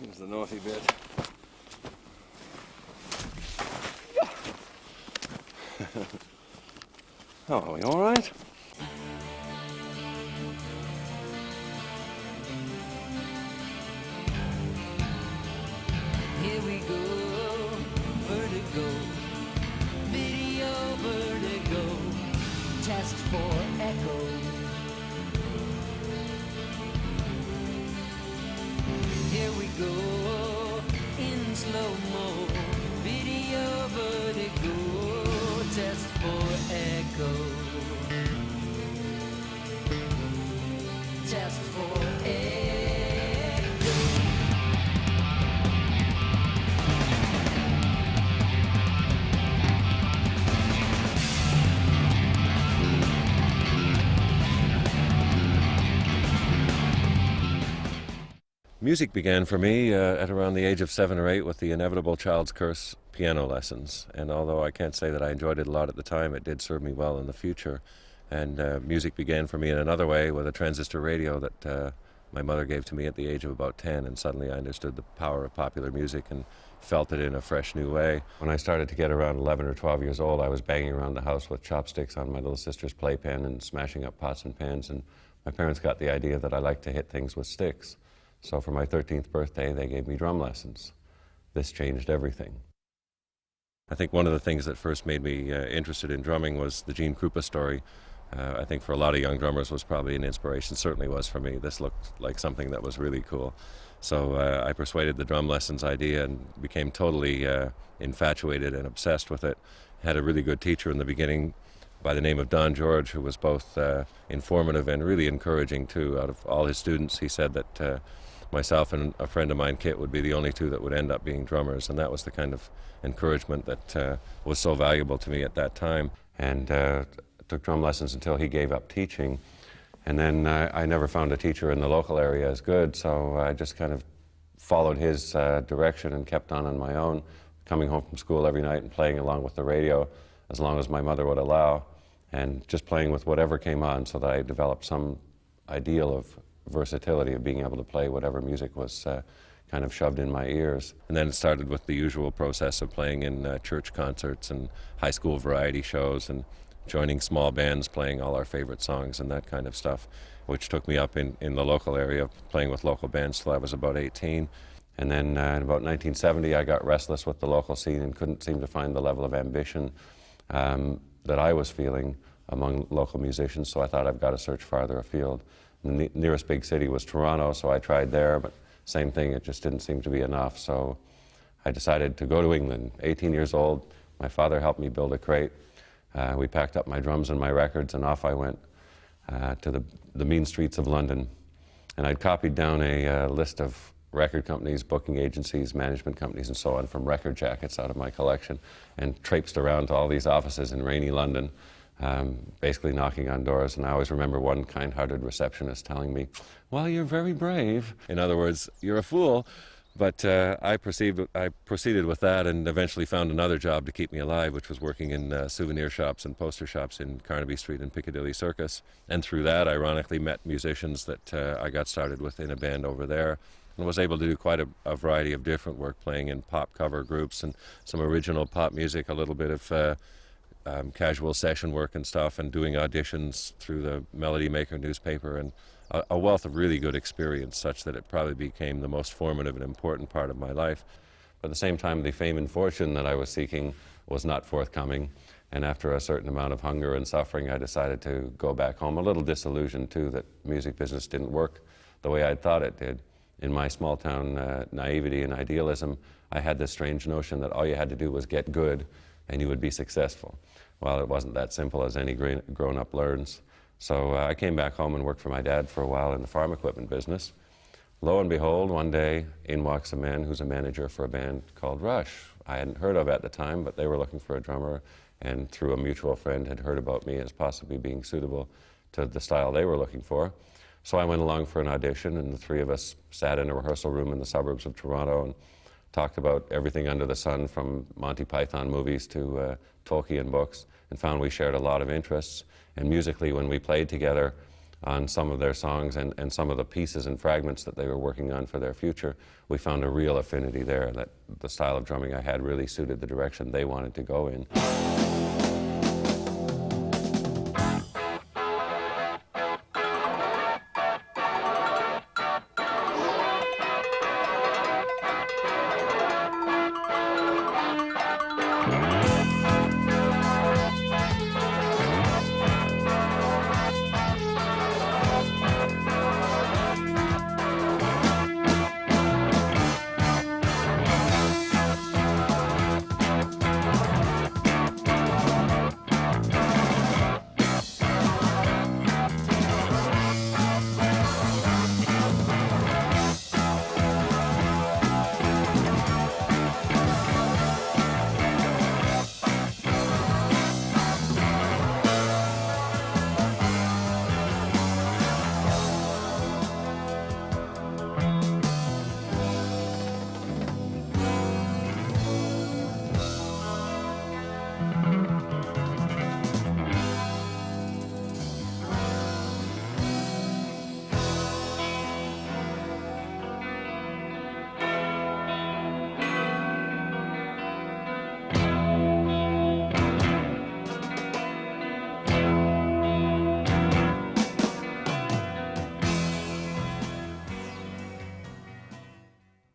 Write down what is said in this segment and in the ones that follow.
Here's the naughty bit. Oh, are we all right? Here we go, vertigo, video vertigo, test for echo. Here we go, in slow-mo, video vertigo, test for echo. Test for echo. Music began for me at around the age of 7 or 8 with the inevitable child's curse piano lessons. And although I can't say that I enjoyed it a lot at the time, it did serve me well in the future. And music began for me in another way with a transistor radio that my mother gave to me at the age of about 10, and suddenly I understood the power of popular music and felt it in a fresh new way. When I started to get around 11 or 12 years old, I was banging around the house with chopsticks on my little sister's playpen and smashing up pots and pans, and my parents got the idea that I liked to hit things with sticks. So for my 13th birthday, they gave me drum lessons. This changed everything. I think one of the things that first made me interested in drumming was the Gene Krupa story. I think for a lot of young drummers was probably an inspiration, certainly was for me. This looked like something that was really cool. So I persuaded the drum lessons idea and became totally infatuated and obsessed with it. Had a really good teacher in the beginning by the name of Don George, who was both informative and really encouraging too. Out of all his students, he said that myself and a friend of mine, Kit, would be the only two that would end up being drummers, and that was the kind of encouragement that was so valuable to me at that time. And took drum lessons until he gave up teaching, and then I never found a teacher in the local area as good, so I just kind of followed his direction and kept on my own, coming home from school every night and playing along with the radio as long as my mother would allow, and just playing with whatever came on, so that I developed some ideal of versatility of being able to play whatever music was kind of shoved in my ears. And then it started with the usual process of playing in church concerts and high school variety shows and joining small bands playing all our favorite songs and that kind of stuff, which took me up in the local area, playing with local bands till I was about 18. And then in about 1970 I got restless with the local scene and couldn't seem to find the level of ambition that I was feeling among local musicians, so I thought I've got to search farther afield. The nearest big city was Toronto, so I tried there, but same thing, it just didn't seem to be enough. So I decided to go to England. 18 years old, my father helped me build a crate. We packed up my drums and my records, and off I went to the mean streets of London. And I'd copied down a list of record companies, booking agencies, management companies, and so on from record jackets out of my collection, and traipsed around to all these offices in rainy London, basically knocking on doors. And I always remember one kind-hearted receptionist telling me, "Well, you're very brave." In other words, you're a fool. But I proceeded with that and eventually found another job to keep me alive, which was working in souvenir shops and poster shops in Carnaby Street and Piccadilly Circus. And through that, ironically, met musicians that I got started with in a band over there, and was able to do quite a variety of different work, playing in pop cover groups and some original pop music, a little bit of casual session work and stuff, and doing auditions through the Melody Maker newspaper, and a wealth of really good experience, such that it probably became the most formative and important part of my life. But at the same time, the fame and fortune that I was seeking was not forthcoming, and after a certain amount of hunger and suffering, I decided to go back home, a little disillusioned too that music business didn't work the way I thought it did. In my small town naivety and idealism, I had this strange notion that all you had to do was get good and you would be successful. Well, it wasn't that simple, as any grown-up learns. So I came back home and worked for my dad for a while in the farm equipment business. Lo and behold, one day in walks a man who's a manager for a band called Rush. I hadn't heard of at the time, but they were looking for a drummer, and through a mutual friend had heard about me as possibly being suitable to the style they were looking for. So I went along for an audition, and the three of us sat in a rehearsal room in the suburbs of Toronto and talked about everything under the sun, from Monty Python movies to Tolkien books, and found we shared a lot of interests. And musically, when we played together on some of their songs and some of the pieces and fragments that they were working on for their future, we found a real affinity there, that the style of drumming I had really suited the direction they wanted to go in.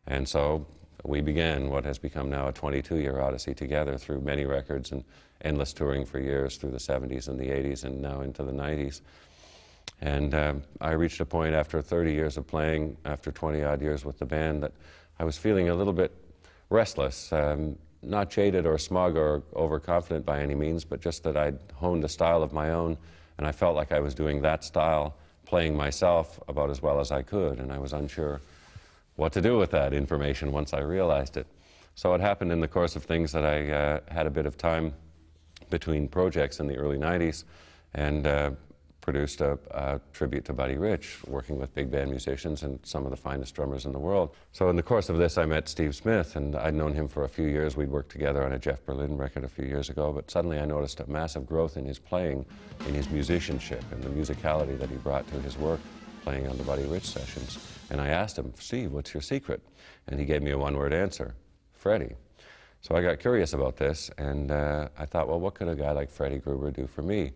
And so we began what has become now a 22-year odyssey together through many records and endless touring for years through the 70s and the 80s and now into the 90s. And I reached a point after 30 years of playing, after 20-odd years with the band, that I was feeling a little bit restless, not jaded or smug or overconfident by any means, but just that I'd honed a style of my own, and I felt like I was doing that style, playing myself about as well as I could, and I was unsure what to do with that information once I realized it. So it happened in the course of things that I had a bit of time between projects in the early 90s and produced a tribute to Buddy Rich, working with big band musicians and some of the finest drummers in the world. So in the course of this, I met Steve Smith, and I'd known him for a few years. We'd worked together on a Jeff Berlin record a few years ago, but suddenly I noticed a massive growth in his playing, in his musicianship, and the musicality that he brought to his work, playing on the Buddy Rich sessions. And I asked him, Steve, what's your secret? And he gave me a one-word answer, Freddie. So I got curious about this, and I thought, well, what could a guy like Freddie Gruber do for me?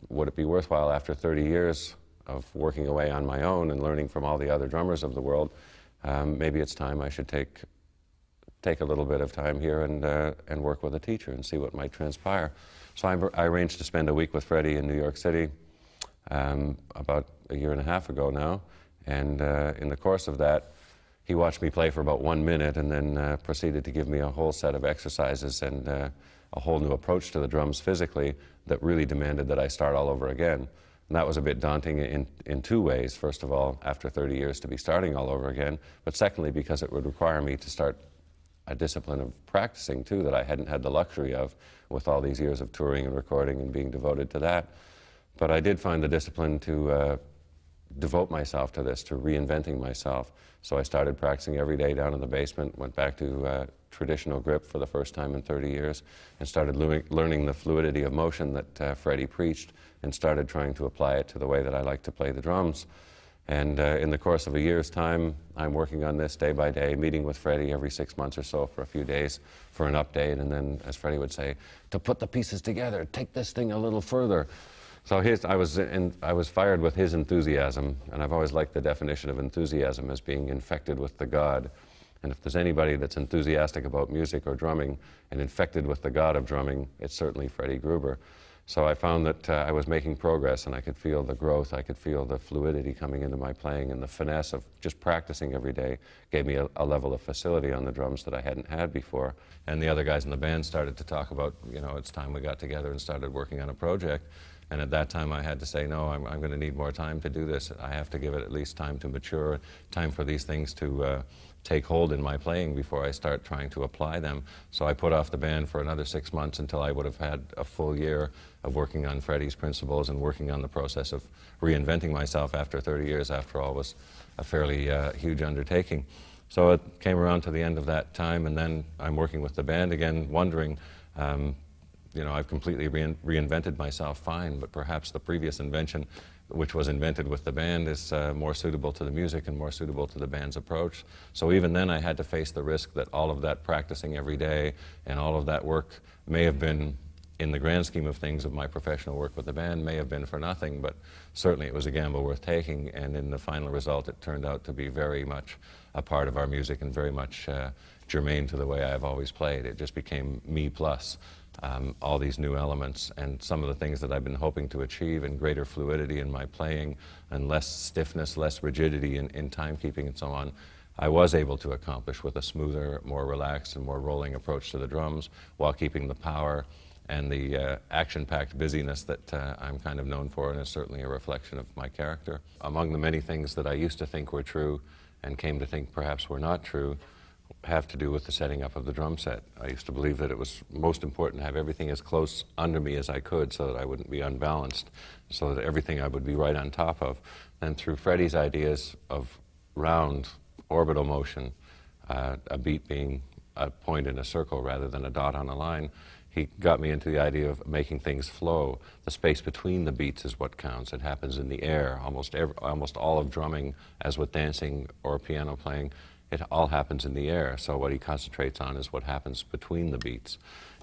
Would it be worthwhile after 30 years of working away on my own and learning from all the other drummers of the world? Maybe it's time I should take a little bit of time here and work with a teacher and see what might transpire. So I arranged to spend a week with Freddie in New York City about a year and a half ago now. And in the course of that, he watched me play for about 1 minute and then proceeded to give me a whole set of exercises and a whole new approach to the drums physically that really demanded that I start all over again. And that was a bit daunting in two ways. First of all, after 30 years to be starting all over again, but secondly, because it would require me to start a discipline of practicing too that I hadn't had the luxury of with all these years of touring and recording and being devoted to that. But I did find the discipline to devote myself to this, to reinventing myself. So I started practicing every day down in the basement, went back to traditional grip for the first time in 30 years, and started learning the fluidity of motion that Freddie preached, and started trying to apply it to the way that I like to play the drums. And in the course of a year's time, I'm working on this day by day, meeting with Freddie every 6 months or so for a few days for an update, and then, as Freddie would say, to put the pieces together, take this thing a little further. So I was fired with his enthusiasm, and I've always liked the definition of enthusiasm as being infected with the God. And if there's anybody that's enthusiastic about music or drumming and infected with the God of drumming, it's certainly Freddie Gruber. So I found that I was making progress, and I could feel the growth, I could feel the fluidity coming into my playing, and the finesse of just practicing every day gave me a level of facility on the drums that I hadn't had before. And the other guys in the band started to talk about, you know, it's time we got together and started working on a project. And at that time I had to say, no, I'm going to need more time to do this. I have to give it at least time to mature, time for these things to take hold in my playing before I start trying to apply them. So I put off the band for another 6 months until I would have had a full year of working on Freddie's principles and working on the process of reinventing myself after 30 years, after all, was a fairly huge undertaking. So it came around to the end of that time, and then I'm working with the band again, wondering, you know, I've completely reinvented myself, fine, but perhaps the previous invention, which was invented with the band, is more suitable to the music and more suitable to the band's approach. So even then I had to face the risk that all of that practicing every day and all of that work may have been, in the grand scheme of things of my professional work with the band, may have been for nothing, but certainly it was a gamble worth taking, and in the final result it turned out to be very much a part of our music and very much germane to the way I've always played. It just became me plus all these new elements and some of the things that I've been hoping to achieve, and greater fluidity in my playing and less stiffness, less rigidity in timekeeping and so on, I was able to accomplish with a smoother, more relaxed and more rolling approach to the drums, while keeping the power and the action-packed busyness that I'm kind of known for, and is certainly a reflection of my character. Among the many things that I used to think were true and came to think perhaps were not true have to do with the setting up of the drum set. I used to believe that it was most important to have everything as close under me as I could so that I wouldn't be unbalanced, so that everything I would be right on top of. And through Freddie's ideas of round orbital motion, a beat being a point in a circle rather than a dot on a line, he got me into the idea of making things flow. The space between the beats is what counts. It happens in the air. Almost all of drumming, as with dancing or piano playing, it all happens in the air. So what he concentrates on is what happens between the beats.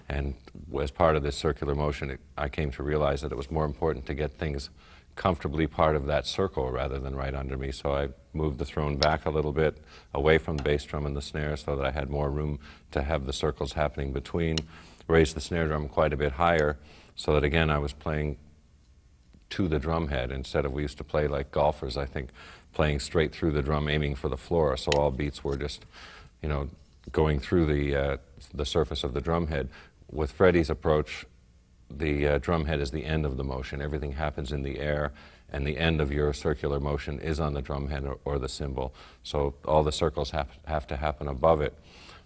And as part of this circular motion, I came to realize that it was more important to get things comfortably part of that circle rather than right under me. So I moved the throne back a little bit, away from the bass drum and the snare, so that I had more room to have the circles happening between. Raised the snare drum quite a bit higher, so that again I was playing to the drum head instead of, we used to play like golfers, I think, playing straight through the drum, aiming for the floor. So all beats were just, you know, going through the surface of the drum head. With Freddie's approach, the drum head is the end of the motion. Everything happens in the air, and the end of your circular motion is on the drum head or the cymbal. So all the circles have to happen above it.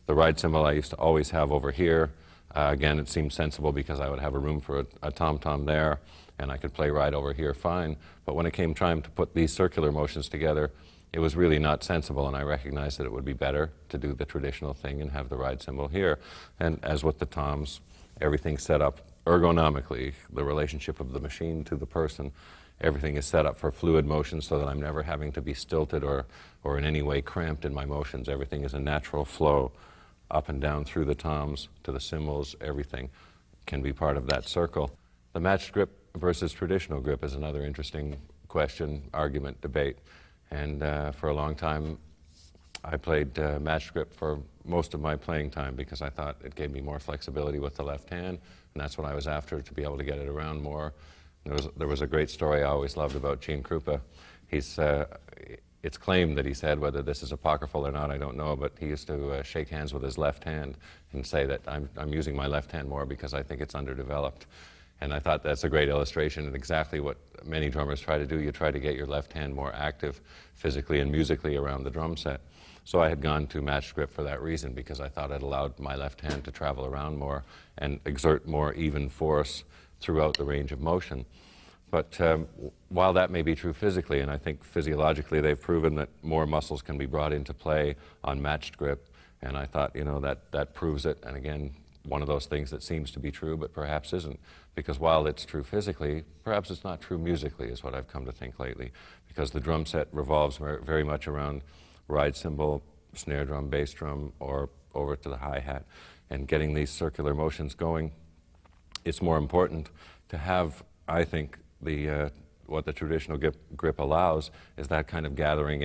The ride cymbal I used to always have over here. Again, it seemed sensible because I would have a room for a tom-tom there, and I could play right over here fine. But when it came time to put these circular motions together, it was really not sensible, and I recognized that it would be better to do the traditional thing and have the ride cymbal here. And as with the toms, everything's set up ergonomically, the relationship of the machine to the person, everything is set up for fluid motion so that I'm never having to be stilted or in any way cramped in my motions. Everything is a natural flow up and down through the toms to the cymbals. Everything can be part of that circle. The matched grip versus traditional grip is another interesting question, argument, debate. And for a long time, I played matched grip for most of my playing time because I thought it gave me more flexibility with the left hand, and that's what I was after, to be able to get it around more. There was a great story I always loved about Gene Krupa. It's claimed that he said, whether this is apocryphal or not, I don't know, but he used to shake hands with his left hand and say that I'm using my left hand more because I think it's underdeveloped. And I thought that's a great illustration and exactly what many drummers try to do. You try to get your left hand more active physically and musically around the drum set. So I had gone to matched grip for that reason, because I thought it allowed my left hand to travel around more and exert more even force throughout the range of motion. But while that may be true physically, and I think physiologically they've proven that more muscles can be brought into play on matched grip, and I thought, you know, that proves it. And again, one of those things that seems to be true but perhaps isn't, because while it's true physically, perhaps it's not true musically, is what I've come to think lately, because the drum set revolves very much around ride cymbal, snare drum, bass drum, or over to the hi-hat. And getting these circular motions going, it's more important to have, I think, what the traditional grip allows is that kind of gathering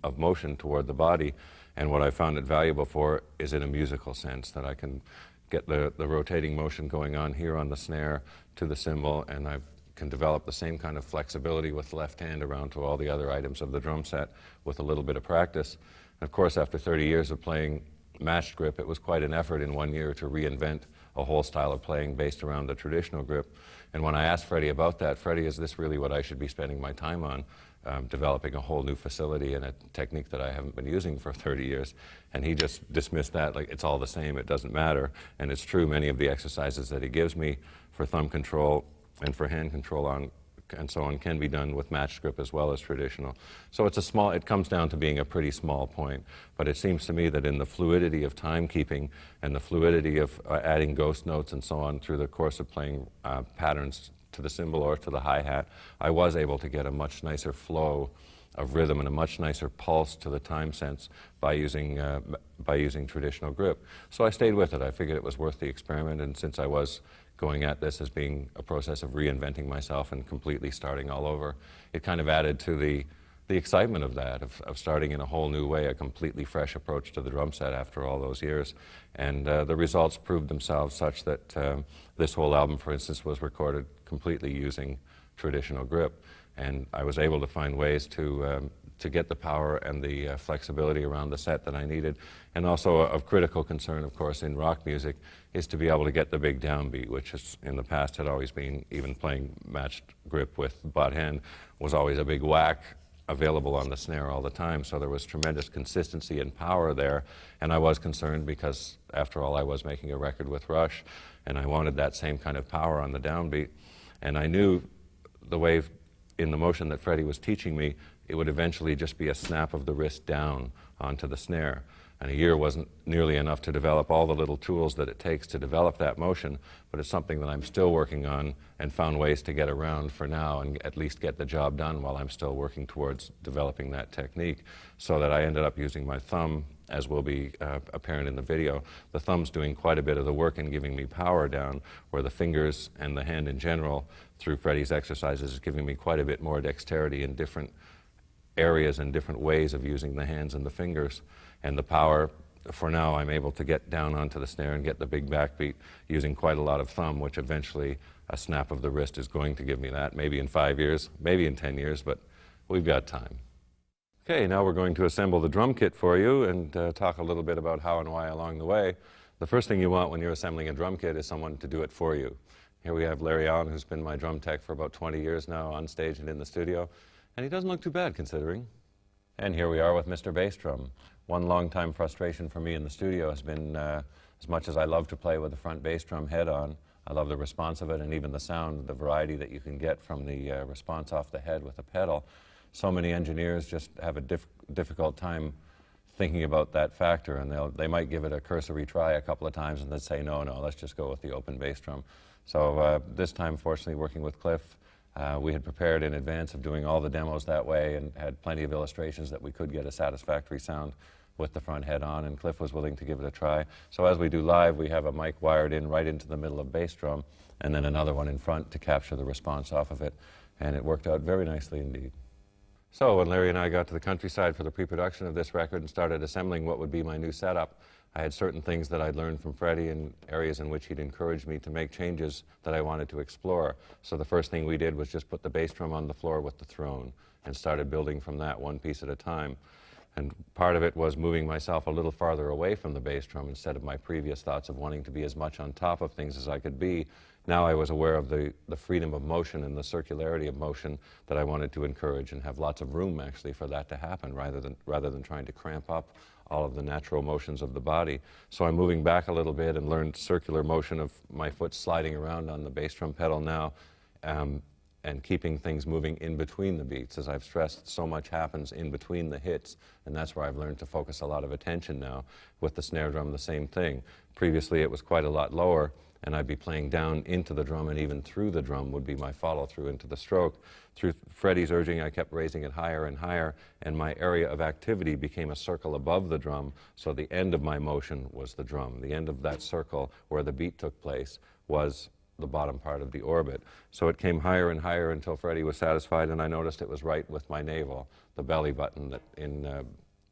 of motion toward the body. And what I found it valuable for is in a musical sense, that I can get the rotating motion going on here on the snare to the cymbal, and I can develop the same kind of flexibility with the left hand around to all the other items of the drum set with a little bit of practice. And of course, after 30 years of playing matched grip, it was quite an effort in 1 year to reinvent a whole style of playing based around the traditional grip. And when I asked Freddie about that, Freddie, is this really what I should be spending my time on? Developing a whole new facility and a technique that I haven't been using for 30 years. And he just dismissed that like it's all the same, it doesn't matter. And it's true, many of the exercises that he gives me for thumb control and for hand control and so on can be done with matched grip as well as traditional. So it comes down to being a pretty small point, but it seems to me that in the fluidity of timekeeping and the fluidity of adding ghost notes and so on through the course of playing patterns to the cymbal or to the hi-hat, I was able to get a much nicer flow of rhythm and a much nicer pulse to the time sense by using traditional grip. So I stayed with it. I figured it was worth the experiment, and since I was going at this as being a process of reinventing myself and completely starting all over, it kind of added to the excitement of that, of starting in a whole new way, a completely fresh approach to the drum set after all those years. And the results proved themselves such that this whole album, for instance, was recorded completely using traditional grip. And I was able to find ways to get the power and the flexibility around the set that I needed. And also of critical concern, of course, in rock music is to be able to get the big downbeat, which is, in the past had always been, even playing matched grip with butt hand, was always a big whack available on the snare all the time. So there was tremendous consistency and power there. And I was concerned because, after all, I was making a record with Rush, and I wanted that same kind of power on the downbeat. And I knew the way in the motion that Freddie was teaching me, it would eventually just be a snap of the wrist down onto the snare. And a year wasn't nearly enough to develop all the little tools that it takes to develop that motion, but it's something that I'm still working on and found ways to get around for now and at least get the job done while I'm still working towards developing that technique, so that I ended up using my thumb, as will be apparent in the video. The thumb's doing quite a bit of the work and giving me power down, where the fingers and the hand in general, through Freddie's exercises, is giving me quite a bit more dexterity in different areas and different ways of using the hands and the fingers. And the power, for now, I'm able to get down onto the snare and get the big backbeat using quite a lot of thumb, which eventually a snap of the wrist is going to give me that, maybe in 5 years, maybe in 10 years, but we've got time. Okay, now we're going to assemble the drum kit for you and talk a little bit about how and why along the way. The first thing you want when you're assembling a drum kit is someone to do it for you. Here we have Larry Allen, who's been my drum tech for about 20 years now, on stage and in the studio, and he doesn't look too bad considering. And here we are with Mr. Bass Drum. One long-time frustration for me in the studio has been, as much as I love to play with the front bass drum head on, I love the response of it and even the sound, the variety that you can get from the response off the head with the pedal. So many engineers just have a difficult time thinking about that factor, and they might give it a cursory try a couple of times and then say, no, let's just go with the open bass drum. So this time, fortunately, working with Cliff, we had prepared in advance of doing all the demos that way and had plenty of illustrations that we could get a satisfactory sound with the front head on, and Cliff was willing to give it a try. So as we do live, we have a mic wired in right into the middle of bass drum, and then another one in front to capture the response off of it, and it worked out very nicely indeed. So when Larry and I got to the countryside for the pre-production of this record and started assembling what would be my new setup, I had certain things that I'd learned from Freddie and areas in which he'd encouraged me to make changes that I wanted to explore. So the first thing we did was just put the bass drum on the floor with the throne and started building from that one piece at a time. And part of it was moving myself a little farther away from the bass drum instead of my previous thoughts of wanting to be as much on top of things as I could be. Now I was aware of the freedom of motion and the circularity of motion that I wanted to encourage and have lots of room actually for that to happen rather than trying to cramp up all of the natural motions of the body. So I'm moving back a little bit and learned circular motion of my foot sliding around on the bass drum pedal now, and keeping things moving in between the beats. As I've stressed, so much happens in between the hits, and that's where I've learned to focus a lot of attention now. With the snare drum, the same thing. Previously it was quite a lot lower, and I'd be playing down into the drum, and even through the drum would be my follow-through into the stroke. Through Freddie's urging, I kept raising it higher and higher, and my area of activity became a circle above the drum, so the end of my motion was the drum. The end of that circle where the beat took place was the bottom part of the orbit. So it came higher and higher until Freddie was satisfied, and I noticed it was right with my navel, the belly button that in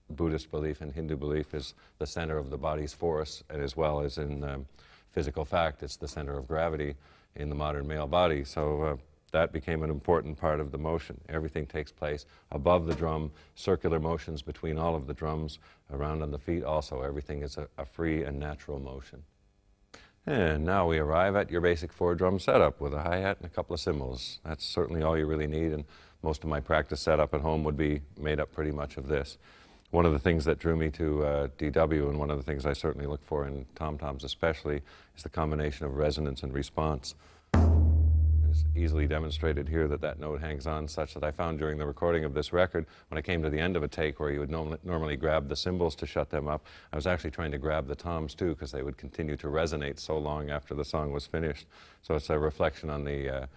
Buddhist belief and Hindu belief is the center of the body's force, and as well as in physical fact, it's the center of gravity in the modern male body. So that became an important part of the motion. Everything takes place above the drum, circular motions between all of the drums, around on the feet also. Everything is a free and natural motion. And now we arrive at your basic 4-drum setup with a hi-hat and a couple of cymbals. That's certainly all you really need, and most of my practice setup at home would be made up pretty much of this. One of the things that drew me to DW, and one of the things I certainly look for in tom-toms especially, is the combination of resonance and response. It's easily demonstrated here that that note hangs on such that I found during the recording of this record, when I came to the end of a take where you would normally grab the cymbals to shut them up, I was actually trying to grab the toms too, because they would continue to resonate so long after the song was finished. So it's a reflection on the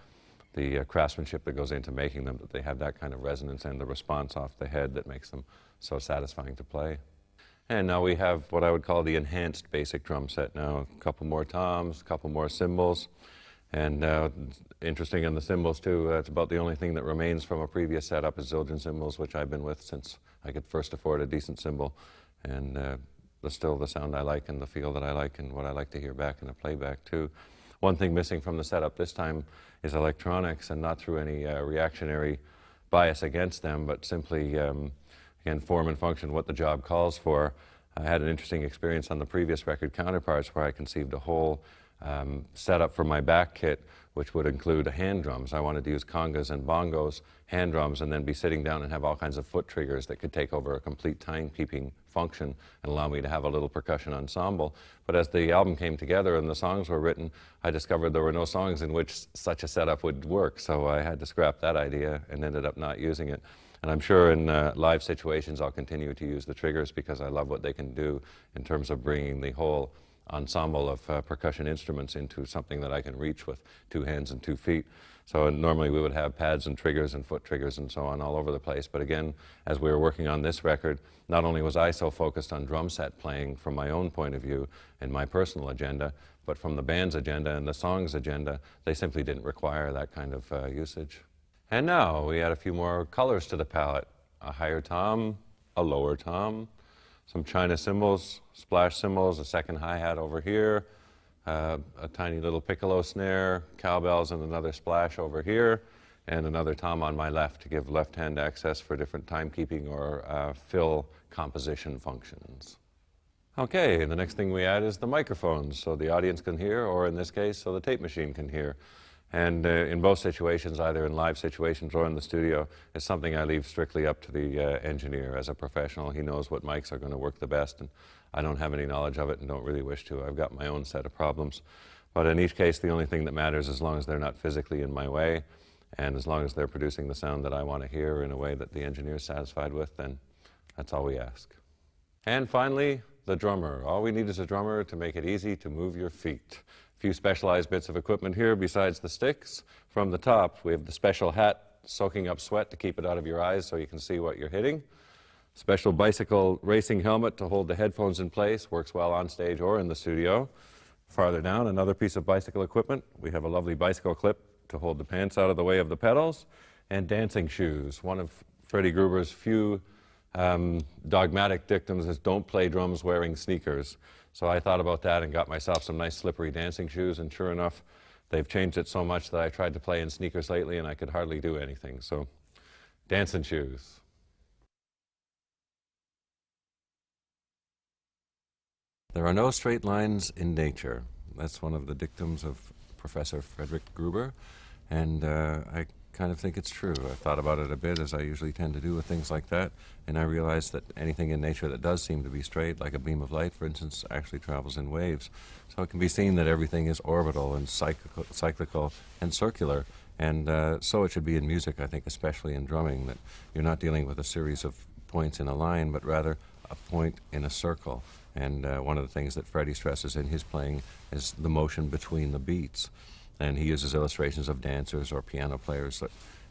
craftsmanship that goes into making them, that they have that kind of resonance and the response off the head that makes them so satisfying to play. And now we have what I would call the enhanced basic drum set now. A couple more toms, a couple more cymbals. And interesting in the cymbals too, it's about the only thing that remains from a previous setup is Zildjian cymbals, which I've been with since I could first afford a decent cymbal. And still the sound I like and the feel that I like and what I like to hear back in a playback too. One thing missing from the setup this time is electronics, and not through any reactionary bias against them, but simply, again, form and function, what the job calls for. I had an interesting experience on the previous record, Counterparts, where I conceived a whole setup for my back kit, which would include hand drums. I wanted to use congas and bongos, hand drums, and then be sitting down and have all kinds of foot triggers that could take over a complete timekeeping function and allow me to have a little percussion ensemble. But as the album came together and the songs were written, I discovered there were no songs in which such a setup would work, so I had to scrap that idea and ended up not using it. And I'm sure in live situations I'll continue to use the triggers because I love what they can do in terms of bringing the whole ensemble of percussion instruments into something that I can reach with 2 hands and 2 feet. So normally we would have pads and triggers and foot triggers and so on all over the place. But again, as we were working on this record, not only was I so focused on drum set playing from my own point of view and my personal agenda, but from the band's agenda and the song's agenda, they simply didn't require that kind of usage. And now we add a few more colors to the palette. A higher tom, a lower tom, some China cymbals, splash cymbals, a second hi-hat over here, a tiny little piccolo snare, cowbells and another splash over here, and another tom on my left to give left-hand access for different timekeeping or fill composition functions. Okay, the next thing we add is the microphones, so the audience can hear, or in this case, so the tape machine can hear. And in both situations, either in live situations or in the studio, it's something I leave strictly up to the engineer as a professional. He knows what mics are going to work the best, and I don't have any knowledge of it and don't really wish to. I've got my own set of problems. But in each case, the only thing that matters, as long as they're not physically in my way, and as long as they're producing the sound that I want to hear in a way that the engineer is satisfied with, then that's all we ask. And finally, the drummer. All we need is a drummer to make it easy to move your feet. A few specialized bits of equipment here besides the sticks. From the top, we have the special hat soaking up sweat to keep it out of your eyes so you can see what you're hitting. Special bicycle racing helmet to hold the headphones in place, works well on stage or in the studio. Farther down, another piece of bicycle equipment. We have a lovely bicycle clip to hold the pants out of the way of the pedals, and dancing shoes. One of Freddie Gruber's few dogmatic dictums is don't play drums wearing sneakers. So I thought about that and got myself some nice slippery dancing shoes, and sure enough, they've changed it so much that I tried to play in sneakers lately and I could hardly do anything. So, dancing shoes. There are no straight lines in nature. That's one of the dictums of Professor Freddie Gruber, and I kind of think it's true. I thought about it a bit, as I usually tend to do with things like that, and I realized that anything in nature that does seem to be straight, like a beam of light, for instance, actually travels in waves. So it can be seen that everything is orbital and cyclical and circular, and so it should be in music, I think, especially in drumming, that you're not dealing with a series of points in a line, but rather a point in a circle. And one of the things that Freddie stresses in his playing is the motion between the beats. And he uses illustrations of dancers or piano players,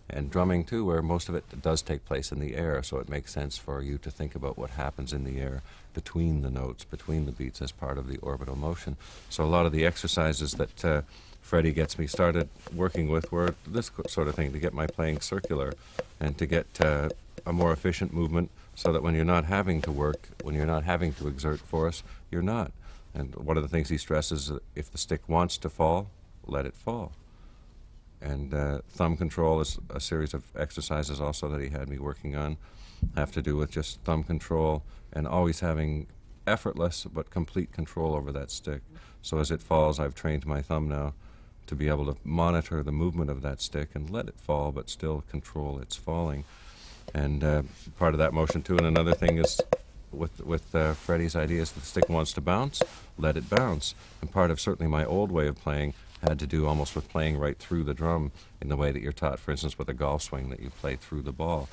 and drumming too, where most of it does take place in the air, so it makes sense for you to think about what happens in the air between the notes, between the beats, as part of the orbital motion. So a lot of the exercises that Freddie gets me started working with were this sort of thing, to get my playing circular and to get a more efficient movement, so that when you're not having to work, when you're not having to exert force, you're not. And one of the things he stresses is, if the stick wants to fall, let it fall. And thumb control is a series of exercises also that he had me working on, have to do with just thumb control and always having effortless but complete control over that stick. So as it falls, I've trained my thumb now to be able to monitor the movement of that stick and let it fall, but still control its falling. And part of that motion too. And another thing is with Freddie's idea is that the stick wants to bounce, let it bounce. And part of certainly my old way of playing had to do almost with playing right through the drum in the way that you're taught, for instance, with a golf swing, that you play through the ball.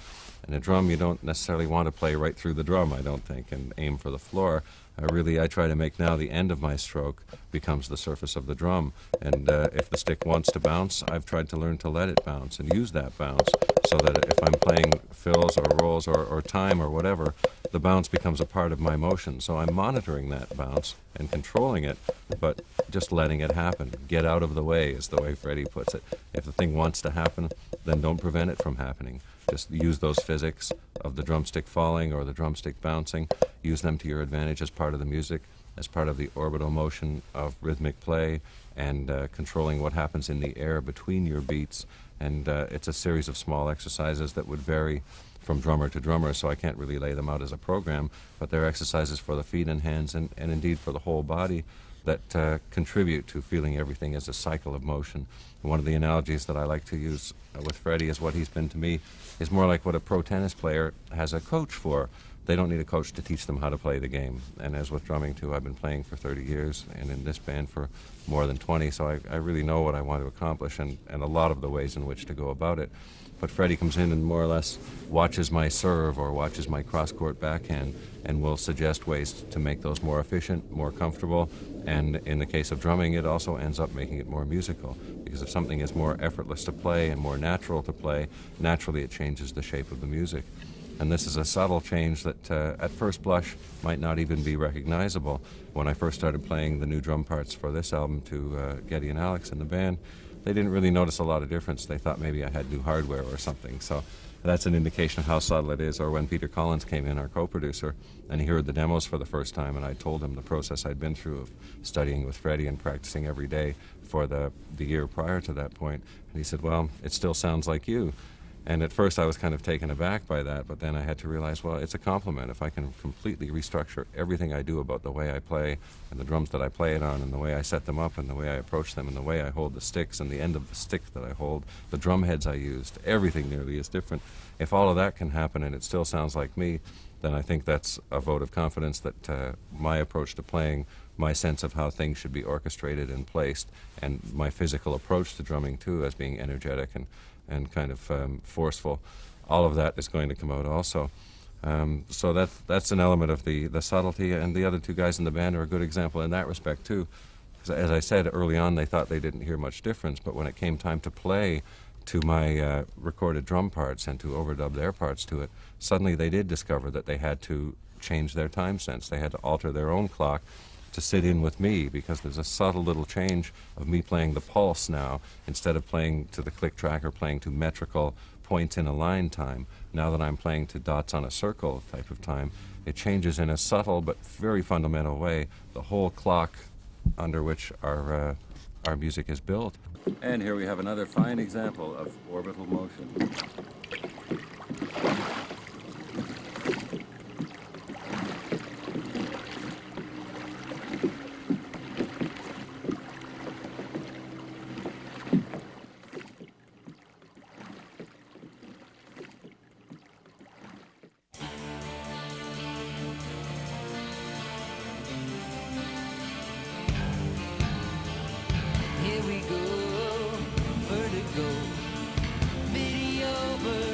And a drum, you don't necessarily want to play right through the drum, I don't think, and aim for the floor. I try to make now the end of my stroke becomes the surface of the drum. And if the stick wants to bounce, I've tried to learn to let it bounce and use that bounce so that if I'm playing fills or rolls or time or whatever, the bounce becomes a part of my motion. So I'm monitoring that bounce and controlling it, but just letting it happen. Get out of the way is the way Freddie puts it. If the thing wants to happen, then don't prevent it from happening. Just use those physics of the drumstick falling or the drumstick bouncing. Use them to your advantage as part of the music, as part of the orbital motion of rhythmic play, and controlling what happens in the air between your beats. And it's a series of small exercises that would vary from drummer to drummer, so I can't really lay them out as a program, but they're exercises for the feet and hands and indeed for the whole body that contribute to feeling everything as a cycle of motion. And one of the analogies that I like to use with Freddie is what he's been to me is more like what a pro tennis player has a coach for. They don't need a coach to teach them how to play the game. And as with drumming too, I've been playing for 30 years and in this band for more than 20, so I really know what I want to accomplish and a lot of the ways in which to go about it. But Freddie comes in and more or less watches my serve or watches my cross-court backhand and will suggest ways to make those more efficient, more comfortable, and in the case of drumming, it also ends up making it more musical, because if something is more effortless to play and more natural to play, naturally it changes the shape of the music. And this is a subtle change that at first blush might not even be recognizable. When I first started playing the new drum parts for this album to Geddy and Alex in the band, they didn't really notice a lot of difference. They thought maybe I had new hardware or something. So that's an indication of how subtle it is. Or when Peter Collins came in, our co-producer, and he heard the demos for the first time, and I told him the process I'd been through of studying with Freddie and practicing every day for the year prior to that point. And he said, well, it still sounds like you. And at first I was kind of taken aback by that, but then I had to realize, well, it's a compliment. If I can completely restructure everything I do about the way I play and the drums that I play it on and the way I set them up and the way I approach them and the way I hold the sticks and the end of the stick that I hold, the drum heads I used, everything nearly is different. If all of that can happen and it still sounds like me, then I think that's a vote of confidence that my approach to playing, my sense of how things should be orchestrated and placed, and my physical approach to drumming too, as being energetic and kind of forceful, all of that is going to come out also. So that's an element of the subtlety, and the other two guys in the band are a good example in that respect too. As I said, early on they thought they didn't hear much difference, but when it came time to play to my recorded drum parts and to overdub their parts to it, suddenly they did discover that they had to change their time sense. They had to alter their own clock to sit in with me, because there's a subtle little change of me playing the pulse now instead of playing to the click track or playing to metrical points in a line time. Now that I'm playing to dots on a circle type of time, it changes in a subtle but very fundamental way the whole clock under which our music is built. And here we have another fine example of orbital motion. Here we go, vertigo, video, vertigo.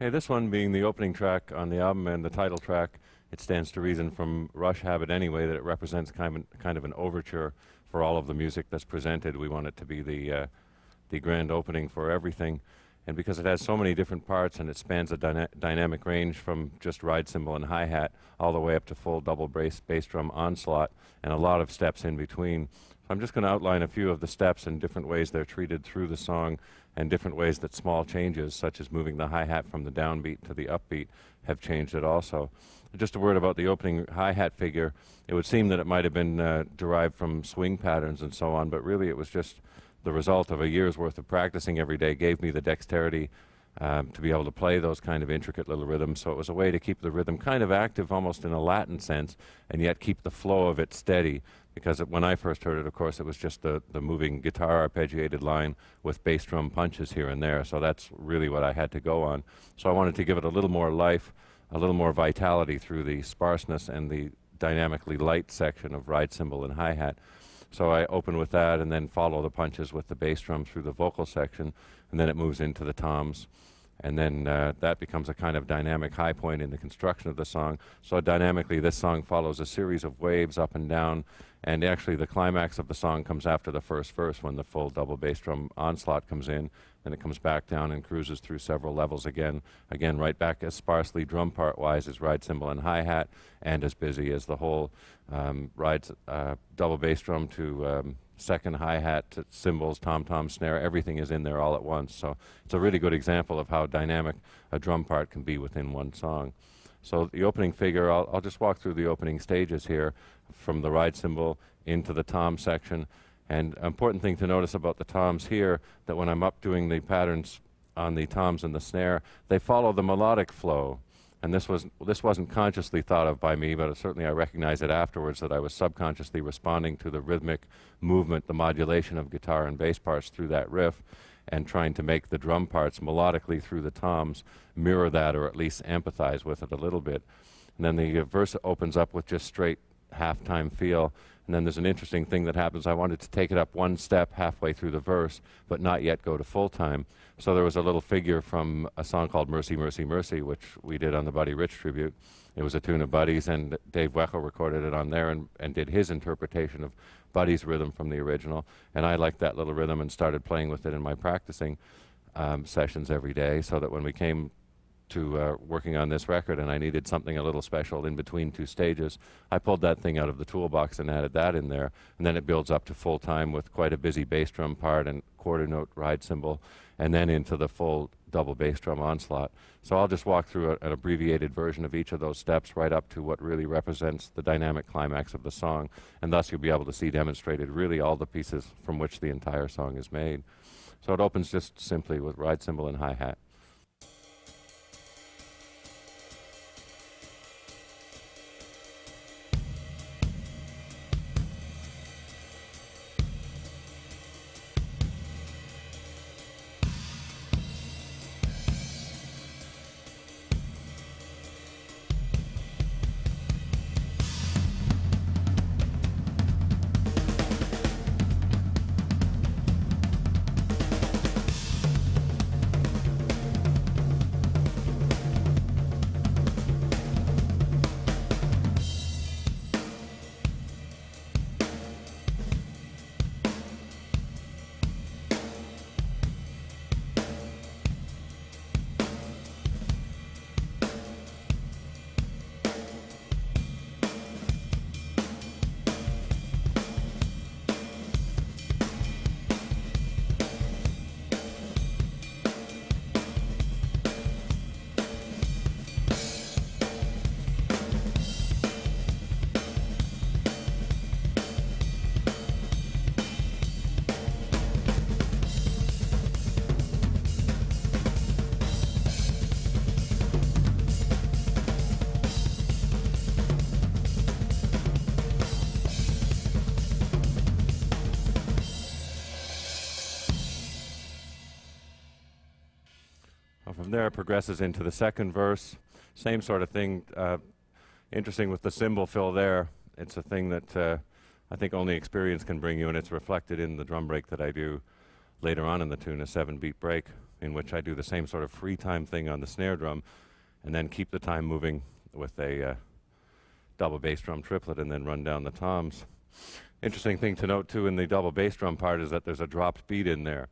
Okay, this one being the opening track on the album and the title track, it stands to reason from Rush Habit anyway that it represents kind of an overture for all of the music that's presented. We want it to be the grand opening for everything. And because it has so many different parts and it spans a dynamic range from just ride cymbal and hi-hat all the way up to full double bass drum onslaught and a lot of steps in between. So I'm just going to outline a few of the steps and different ways they're treated through the song and different ways that small changes, such as moving the hi-hat from the downbeat to the upbeat, have changed it also. Just a word about the opening hi-hat figure. It would seem that it might have been derived from swing patterns and so on, but really it was just the result of a year's worth of practicing every day gave me the dexterity to be able to play those kind of intricate little rhythms. So it was a way to keep the rhythm kind of active, almost in a Latin sense, and yet keep the flow of it steady. Because when I first heard it, of course, it was just the moving guitar arpeggiated line with bass drum punches here and there. So that's really what I had to go on. So I wanted to give it a little more life, a little more vitality through the sparseness and the dynamically light section of ride cymbal and hi-hat. So I open with that and then follow the punches with the bass drum through the vocal section, and then it moves into the toms. And then that becomes a kind of dynamic high point in the construction of the song. So dynamically, this song follows a series of waves up and down, and actually the climax of the song comes after the first verse when the full double bass drum onslaught comes in. Then it comes back down and cruises through several levels again. Again, right back as sparsely drum part-wise as ride cymbal and hi-hat, and as busy as the whole double bass drum to second hi-hat to cymbals, tom-tom, snare, everything is in there all at once. So it's a really good example of how dynamic a drum part can be within one song. So the opening figure, I'll just walk through the opening stages here from the ride cymbal into the tom section. And an important thing to notice about the toms here, that when I'm up doing the patterns on the toms and the snare, they follow the melodic flow. And this wasn't consciously thought of by me, but certainly I recognize it afterwards that I was subconsciously responding to the rhythmic movement, the modulation of guitar and bass parts through that riff, and trying to make the drum parts melodically through the toms mirror that, or at least empathize with it a little bit. And then the verse opens up with just straight halftime feel. And then there's an interesting thing that happens. I wanted to take it up one step halfway through the verse, but not yet go to full time. So there was a little figure from a song called Mercy, Mercy, Mercy, which we did on the Buddy Rich tribute. It was a tune of Buddy's, and Dave Weckl recorded it on there and did his interpretation of Buddy's rhythm from the original. And I liked that little rhythm and started playing with it in my practicing sessions every day, so that when we came to working on this record and I needed something a little special in between two stages, I pulled that thing out of the toolbox and added that in there, and then it builds up to full time with quite a busy bass drum part and quarter note ride cymbal, and then into the full double bass drum onslaught. So I'll just walk through an abbreviated version of each of those steps right up to what really represents the dynamic climax of the song, and thus you'll be able to see demonstrated really all the pieces from which the entire song is made. So it opens just simply with ride cymbal and hi-hat. From there, it progresses into the second verse. Same sort of thing. Interesting with the cymbal fill there. It's a thing that I think only experience can bring you, and it's reflected in the drum break that I do later on in the tune, a 7-beat break in which I do the same sort of free time thing on the snare drum and then keep the time moving with a double bass drum triplet and then run down the toms. Interesting thing to note too in the double bass drum part is that there's a dropped beat in there.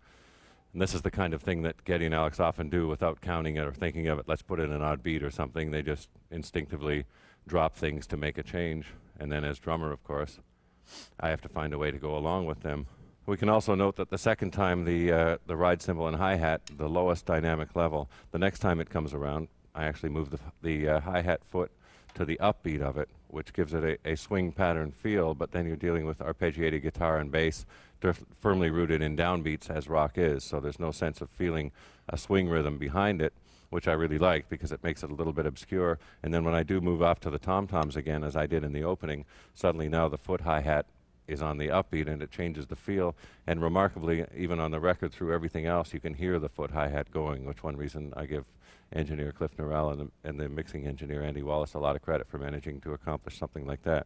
And this is the kind of thing that Geddy and Alex often do without counting it or thinking of it. Let's put in an odd beat or something. They just instinctively drop things to make a change. And then as drummer, of course, I have to find a way to go along with them. We can also note that the second time the ride cymbal and hi-hat, the lowest dynamic level, the next time it comes around, I actually move the hi-hat foot to the upbeat of it, which gives it a swing pattern feel, but then you're dealing with arpeggiated guitar and bass firmly rooted in downbeats as rock is, so there's no sense of feeling a swing rhythm behind it, which I really like because it makes it a little bit obscure. And then when I do move off to the tom-toms again, as I did in the opening, suddenly now the foot hi-hat is on the upbeat and it changes the feel. And remarkably, even on the record through everything else, you can hear the foot hi-hat going, which one reason I give engineer Cliff Norrell and the mixing engineer Andy Wallace a lot of credit for managing to accomplish something like that.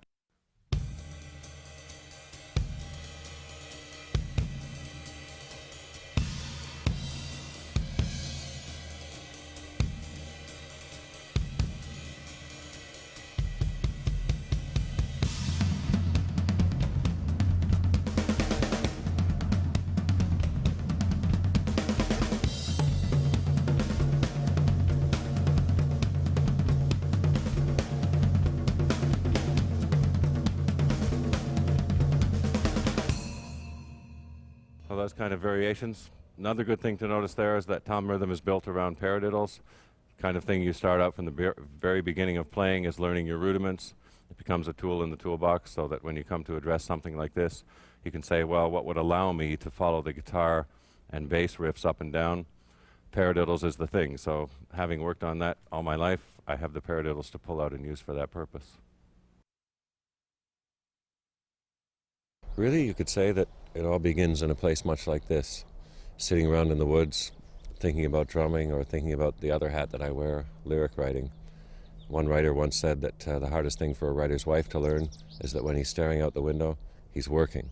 Well, those kind of variations. Another good thing to notice there is that tom rhythm is built around paradiddles. Kind of thing you start out from the very beginning of playing is learning your rudiments. It becomes a tool in the toolbox so that when you come to address something like this, you can say, well, what would allow me to follow the guitar and bass riffs up and down? Paradiddles is the thing. So having worked on that all my life, I have the paradiddles to pull out and use for that purpose. Really, you could say that it all begins in a place much like this, sitting around in the woods, thinking about drumming or thinking about the other hat that I wear, lyric writing. One writer once said that the hardest thing for a writer's wife to learn is that when he's staring out the window, he's working.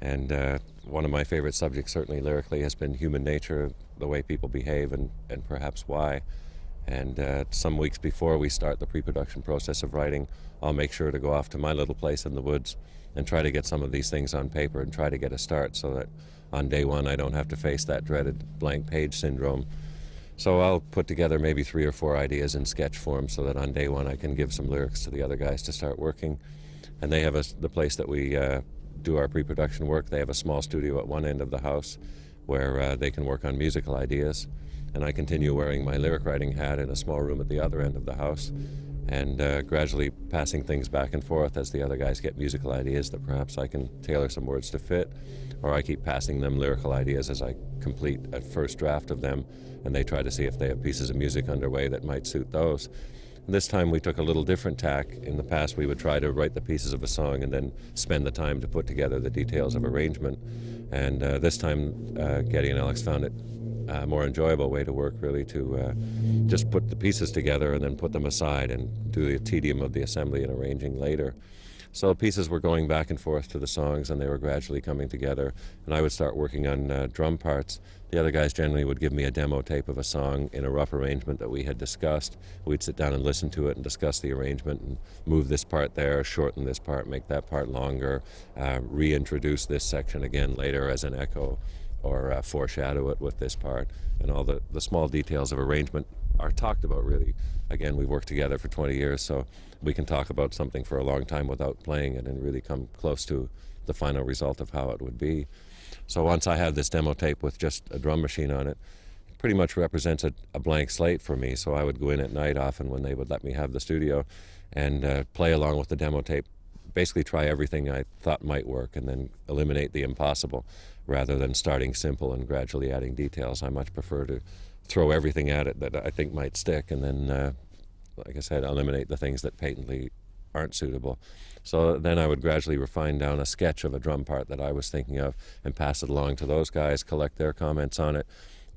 And one of my favorite subjects, certainly lyrically, has been human nature, the way people behave and perhaps why. And some weeks before we start the pre-production process of writing, I'll make sure to go off to my little place in the woods and try to get some of these things on paper and try to get a start so that on day one I don't have to face that dreaded blank page syndrome. So I'll put together maybe 3 or 4 ideas in sketch form so that on day one I can give some lyrics to the other guys to start working. And they have the place that we do our pre-production work. They have a small studio at one end of the house where they can work on musical ideas. And I continue wearing my lyric writing hat in a small room at the other end of the house and gradually passing things back and forth as the other guys get musical ideas that perhaps I can tailor some words to fit, or I keep passing them lyrical ideas as I complete a first draft of them and they try to see if they have pieces of music underway that might suit those. And this time we took a little different tack. In the past we would try to write the pieces of a song and then spend the time to put together the details of arrangement. And this time Geddy and Alex found it a more enjoyable way to work, really, to just put the pieces together and then put them aside and do the tedium of the assembly and arranging later. So pieces were going back and forth to the songs and they were gradually coming together, and I would start working on drum parts. The other guys generally would give me a demo tape of a song in a rough arrangement that we had discussed. We'd sit down and listen to it and discuss the arrangement and move this part there, shorten this part, make that part longer, reintroduce this section again later as an echo, or foreshadow it with this part. And all the small details of arrangement are talked about, really. Again, we've worked together for 20 years, so we can talk about something for a long time without playing it and really come close to the final result of how it would be. So once I have this demo tape with just a drum machine on it, it pretty much represents a blank slate for me. So I would go in at night often when they would let me have the studio and play along with the demo tape, basically try everything I thought might work and then eliminate the impossible rather than starting simple and gradually adding details. I much prefer to throw everything at it that I think might stick and then, like I said, eliminate the things that patently aren't suitable. So then I would gradually refine down a sketch of a drum part that I was thinking of and pass it along to those guys, collect their comments on it.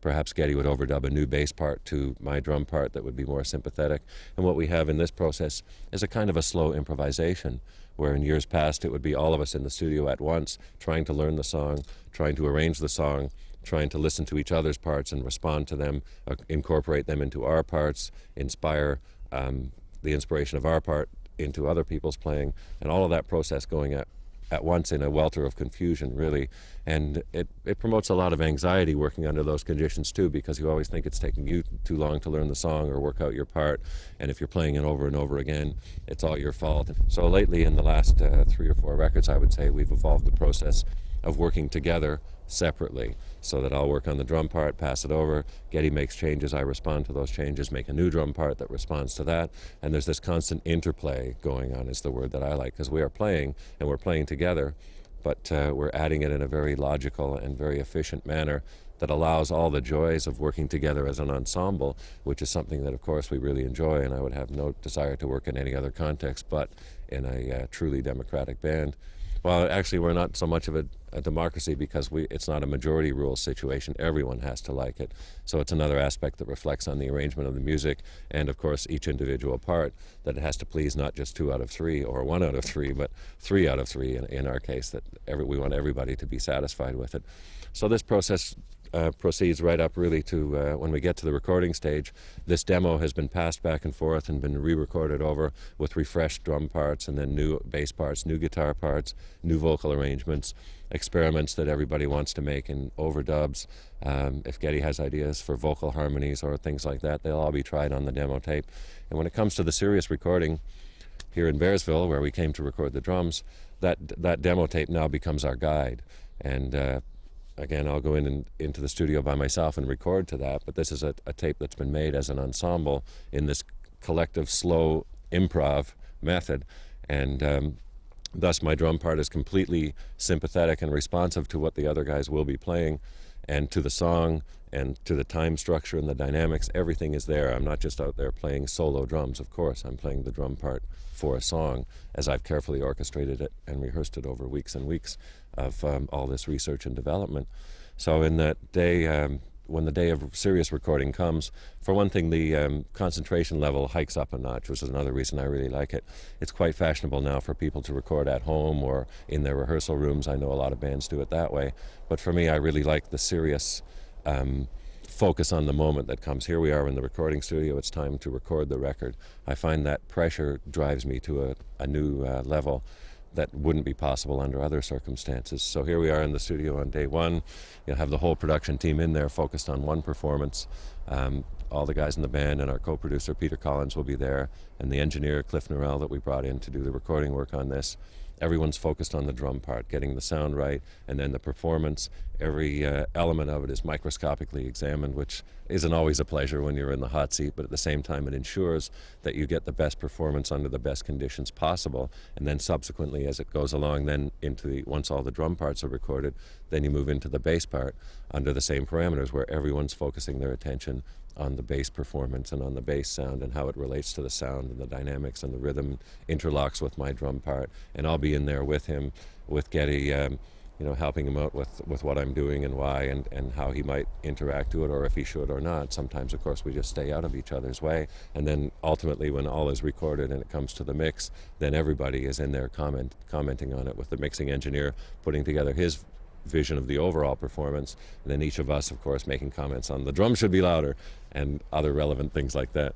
Perhaps Geddy would overdub a new bass part to my drum part that would be more sympathetic. And what we have in this process is a kind of a slow improvisation, where in years past it would be all of us in the studio at once trying to learn the song, trying to arrange the song, trying to listen to each other's parts and respond to them, incorporate them into our parts, inspire the inspiration of our part into other people's playing, and all of that process going at once in a welter of confusion, really. And it promotes a lot of anxiety working under those conditions too, because you always think it's taking you too long to learn the song or work out your part, and if you're playing it over and over again, it's all your fault. So lately, in the last 3 or 4 records, I would say we've evolved the process of working together separately, so that I'll work on the drum part, pass it over, Geddy makes changes, I respond to those changes, make a new drum part that responds to that, and there's this constant interplay going on, is the word that I like, because we are playing, and we're playing together, but we're adding it in a very logical and very efficient manner that allows all the joys of working together as an ensemble, which is something that, of course, we really enjoy, and I would have no desire to work in any other context but in a truly democratic band. Well, actually, we're not so much of a democracy, because it's not a majority rule situation. Everyone has to like it. So it's another aspect that reflects on the arrangement of the music, and of course each individual part, that it has to please not just 2 out of 3 or 1 out of 3, but 3 out of 3 in our case, that we want everybody to be satisfied with it. So this process proceeds right up really to when we get to the recording stage. This demo has been passed back and forth and been re-recorded over with refreshed drum parts, and then new bass parts, new guitar parts, new vocal arrangements, experiments that everybody wants to make in overdubs. If Geddy has ideas for vocal harmonies or things like that, they'll all be tried on the demo tape. And when it comes to the serious recording here in Bearsville, where we came to record the drums, that demo tape now becomes our guide. And again, I'll go into the studio by myself and record to that, but this is a tape that's been made as an ensemble in this collective slow improv method, and thus my drum part is completely sympathetic and responsive to what the other guys will be playing, and to the song, and to the time structure and the dynamics. Everything is there. I'm not just out there playing solo drums, of course. I'm playing the drum part for a song, as I've carefully orchestrated it and rehearsed it over weeks and weeks of all this research and development. So in that day, when the day of serious recording comes, for one thing, the concentration level hikes up a notch, which is another reason I really like it. It's quite fashionable now for people to record at home or in their rehearsal rooms. I know a lot of bands do it that way, but for me, I really like the serious focus on the moment that comes. Here we are in the recording studio, it's time to record the record. I find that pressure drives me to a new level that wouldn't be possible under other circumstances. So here we are in the studio on day 1. You'll have the whole production team in there focused on one performance. All the guys in the band and our co-producer Peter Collins will be there, and the engineer Cliff Norrell that we brought in to do the recording work on this. Everyone's focused on the drum part, getting the sound right, and then the performance. Every element of it is microscopically examined, which isn't always a pleasure when you're in the hot seat, but at the same time it ensures that you get the best performance under the best conditions possible. And then subsequently, as it goes along, then once all the drum parts are recorded, then you move into the bass part under the same parameters, where everyone's focusing their attention on the bass performance and on the bass sound and how it relates to the sound and the dynamics, and the rhythm interlocks with my drum part. And I'll be in there with him, with Geddy, helping him out with what I'm doing and why, and how he might interact to it, or if he should or not. Sometimes, of course, we just stay out of each other's way. And then ultimately, when all is recorded and it comes to the mix, then everybody is in there commenting on it, with the mixing engineer putting together his vision of the overall performance, and then each of us, of course, making comments on the drum should be louder and other relevant things like that.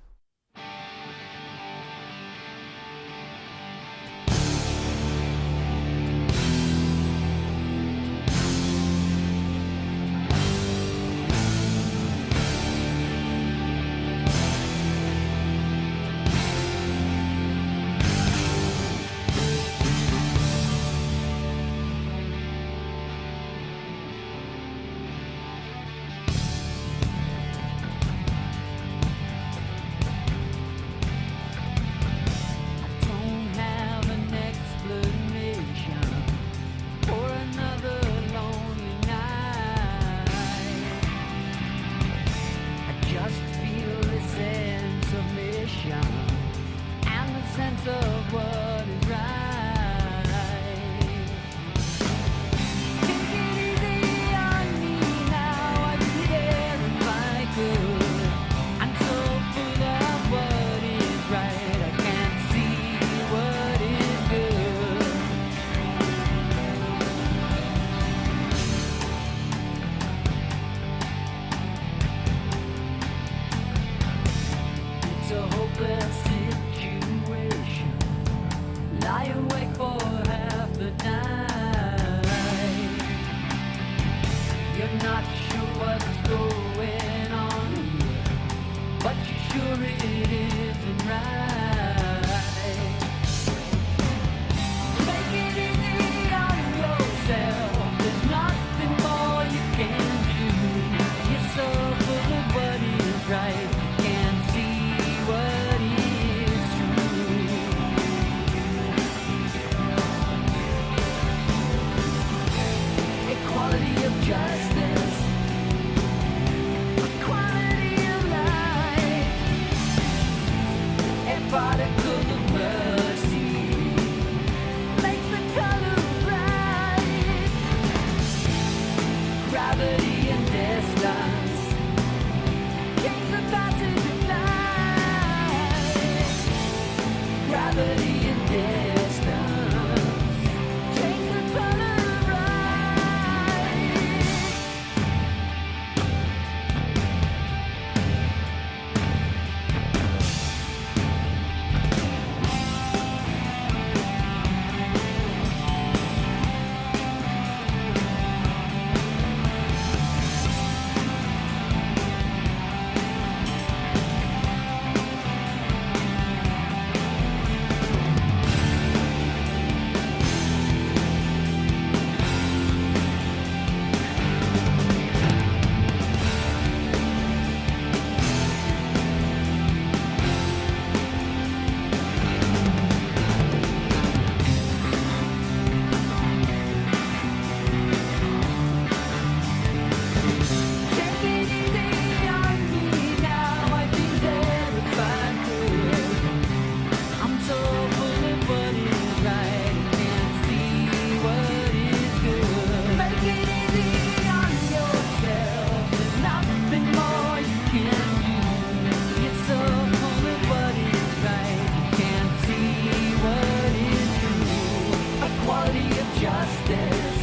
quality of justice,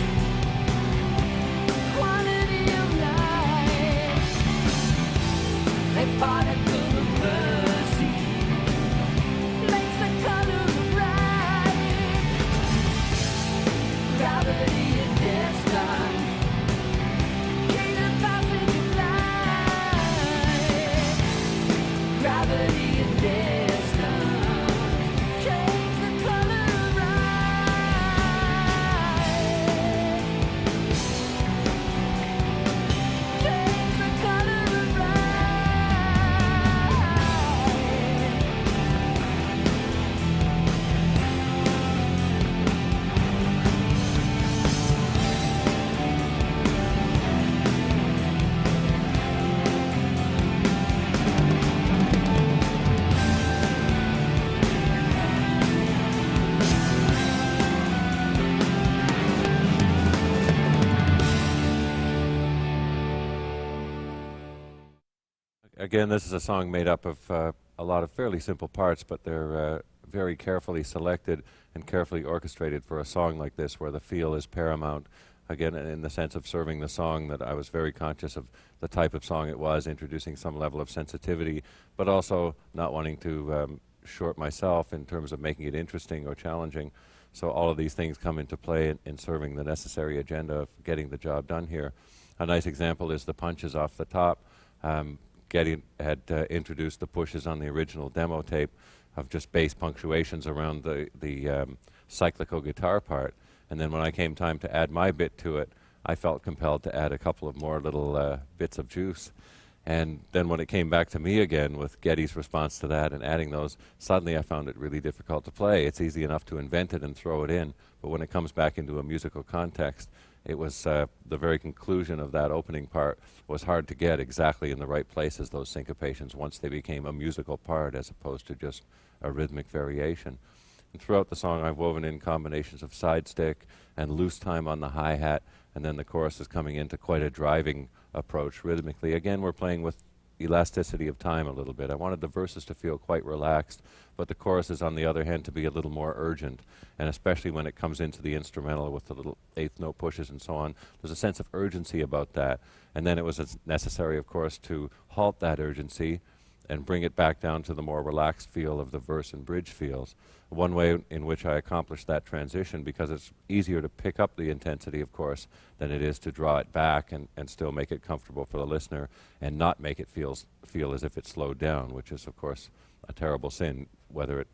quantity of life, a particle of mercy makes the color bright, gravity and distance, gain and passage of light, gravity and distance, change the color right, change the color Again, this is a song made up of a lot of fairly simple parts, but they're very carefully selected and carefully orchestrated for a song like this, where the feel is paramount. Again, in the sense of serving the song, that I was very conscious of the type of song it was, introducing some level of sensitivity, but also not wanting to short myself in terms of making it interesting or challenging. So all of these things come into play in serving the necessary agenda of getting the job done here. A nice example is the punches off the top. Geddy had introduced the pushes on the original demo tape of just bass punctuations around the cyclical guitar part. And then when I came time to add my bit to it, I felt compelled to add a couple of more little bits of juice. And then when it came back to me again with Geddy's response to that and adding those, suddenly I found it really difficult to play. It's easy enough to invent it and throw it in, but when it comes back into a musical context, it was the very conclusion of that opening part was hard to get exactly in the right places, those syncopations, once they became a musical part as opposed to just a rhythmic variation. And throughout the song, I've woven in combinations of side stick and loose time on the hi-hat, and then the chorus is coming into quite a driving approach rhythmically. Again, we're playing with elasticity of time a little bit. I wanted the verses to feel quite relaxed, but the choruses, on the other hand, to be a little more urgent, and especially when it comes into the instrumental with the little eighth note pushes and so on, there's a sense of urgency about that. And then it was necessary, of course, to halt that urgency and bring it back down to the more relaxed feel of the verse and bridge feels. One way in which I accomplished that transition, because it's easier to pick up the intensity, of course, than it is to draw it back and still make it comfortable for the listener and not make it feel as if it's slowed down, which is, of course, a terrible sin, whether it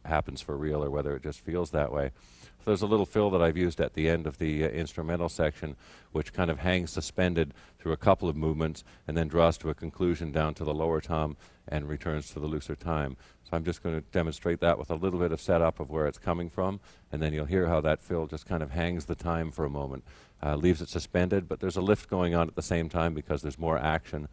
happens for real or whether it just feels that way. So there's a little fill that I've used at the end of the instrumental section, which kind of hangs suspended through a couple of movements and then draws to a conclusion down to the lower tom and returns to the looser time. So I'm just going to demonstrate that with a little bit of setup of where it's coming from, and then you'll hear how that fill just kind of hangs the time for a moment, leaves it suspended, but there's a lift going on at the same time because there's more action.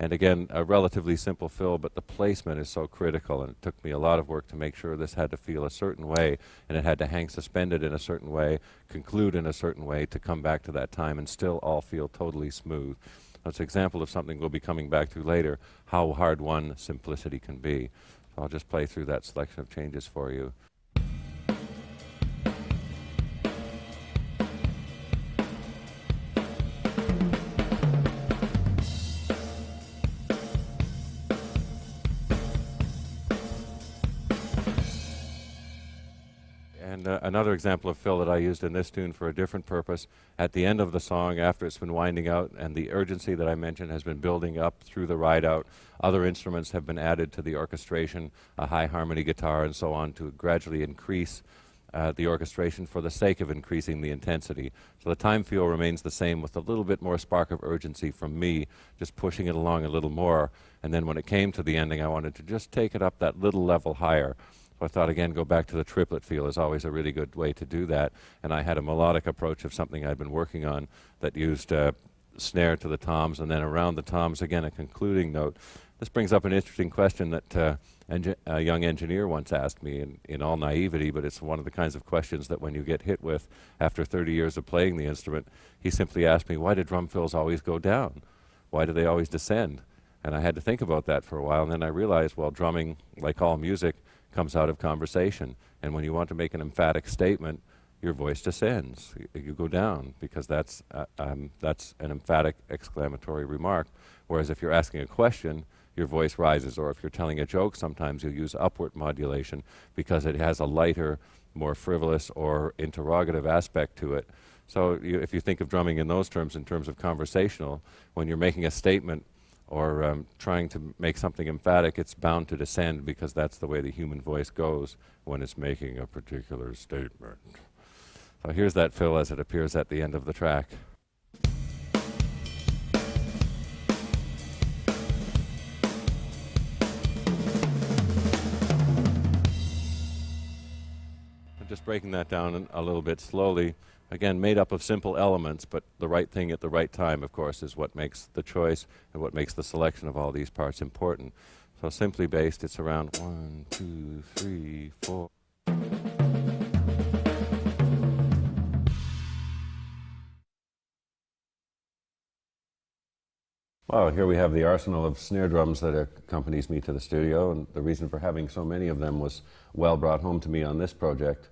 And again, a relatively simple fill, but the placement is so critical, and it took me a lot of work to make sure this had to feel a certain way, and it had to hang suspended in a certain way, conclude in a certain way to come back to that time and still all feel totally smooth. That's an example of something we'll be coming back to later, how hard-won simplicity can be. So I'll just play through that selection of changes for you. And another example of fill that I used in this tune for a different purpose, at the end of the song, after it's been winding out and the urgency that I mentioned has been building up through the ride out, other instruments have been added to the orchestration, a high harmony guitar and so on, to gradually increase the orchestration for the sake of increasing the intensity. So the time feel remains the same with a little bit more spark of urgency from me, just pushing it along a little more. And then when it came to the ending, I wanted to just take it up that little level higher. So I thought, again, go back to the triplet feel is always a really good way to do that. And I had a melodic approach of something I'd been working on that used snare to the toms, and then around the toms, again, a concluding note. This brings up an interesting question that a young engineer once asked me in all naivety, but it's one of the kinds of questions that when you get hit with after 30 years of playing the instrument, he simply asked me, why do drum fills always go down? Why do they always descend? And I had to think about that for a while, and then I realized, well, drumming, like all music, comes out of conversation. And when you want to make an emphatic statement, your voice descends. You go down, because that's an emphatic exclamatory remark. Whereas if you're asking a question, your voice rises. Or if you're telling a joke, sometimes you'll use upward modulation because it has a lighter, more frivolous or interrogative aspect to it. So if you think of drumming in those terms, in terms of conversational, when you're making a statement or trying to make something emphatic, it's bound to descend, because that's the way the human voice goes when it's making a particular statement. So here's that fill as it appears at the end of the track. Just breaking that down a little bit slowly. Again, made up of simple elements, but the right thing at the right time, of course, is what makes the choice and what makes the selection of all these parts important. So simply based, it's around 1, 2, 3, 4. Well, here we have the arsenal of snare drums that accompanies me to the studio, and the reason for having so many of them was well brought home to me on this project.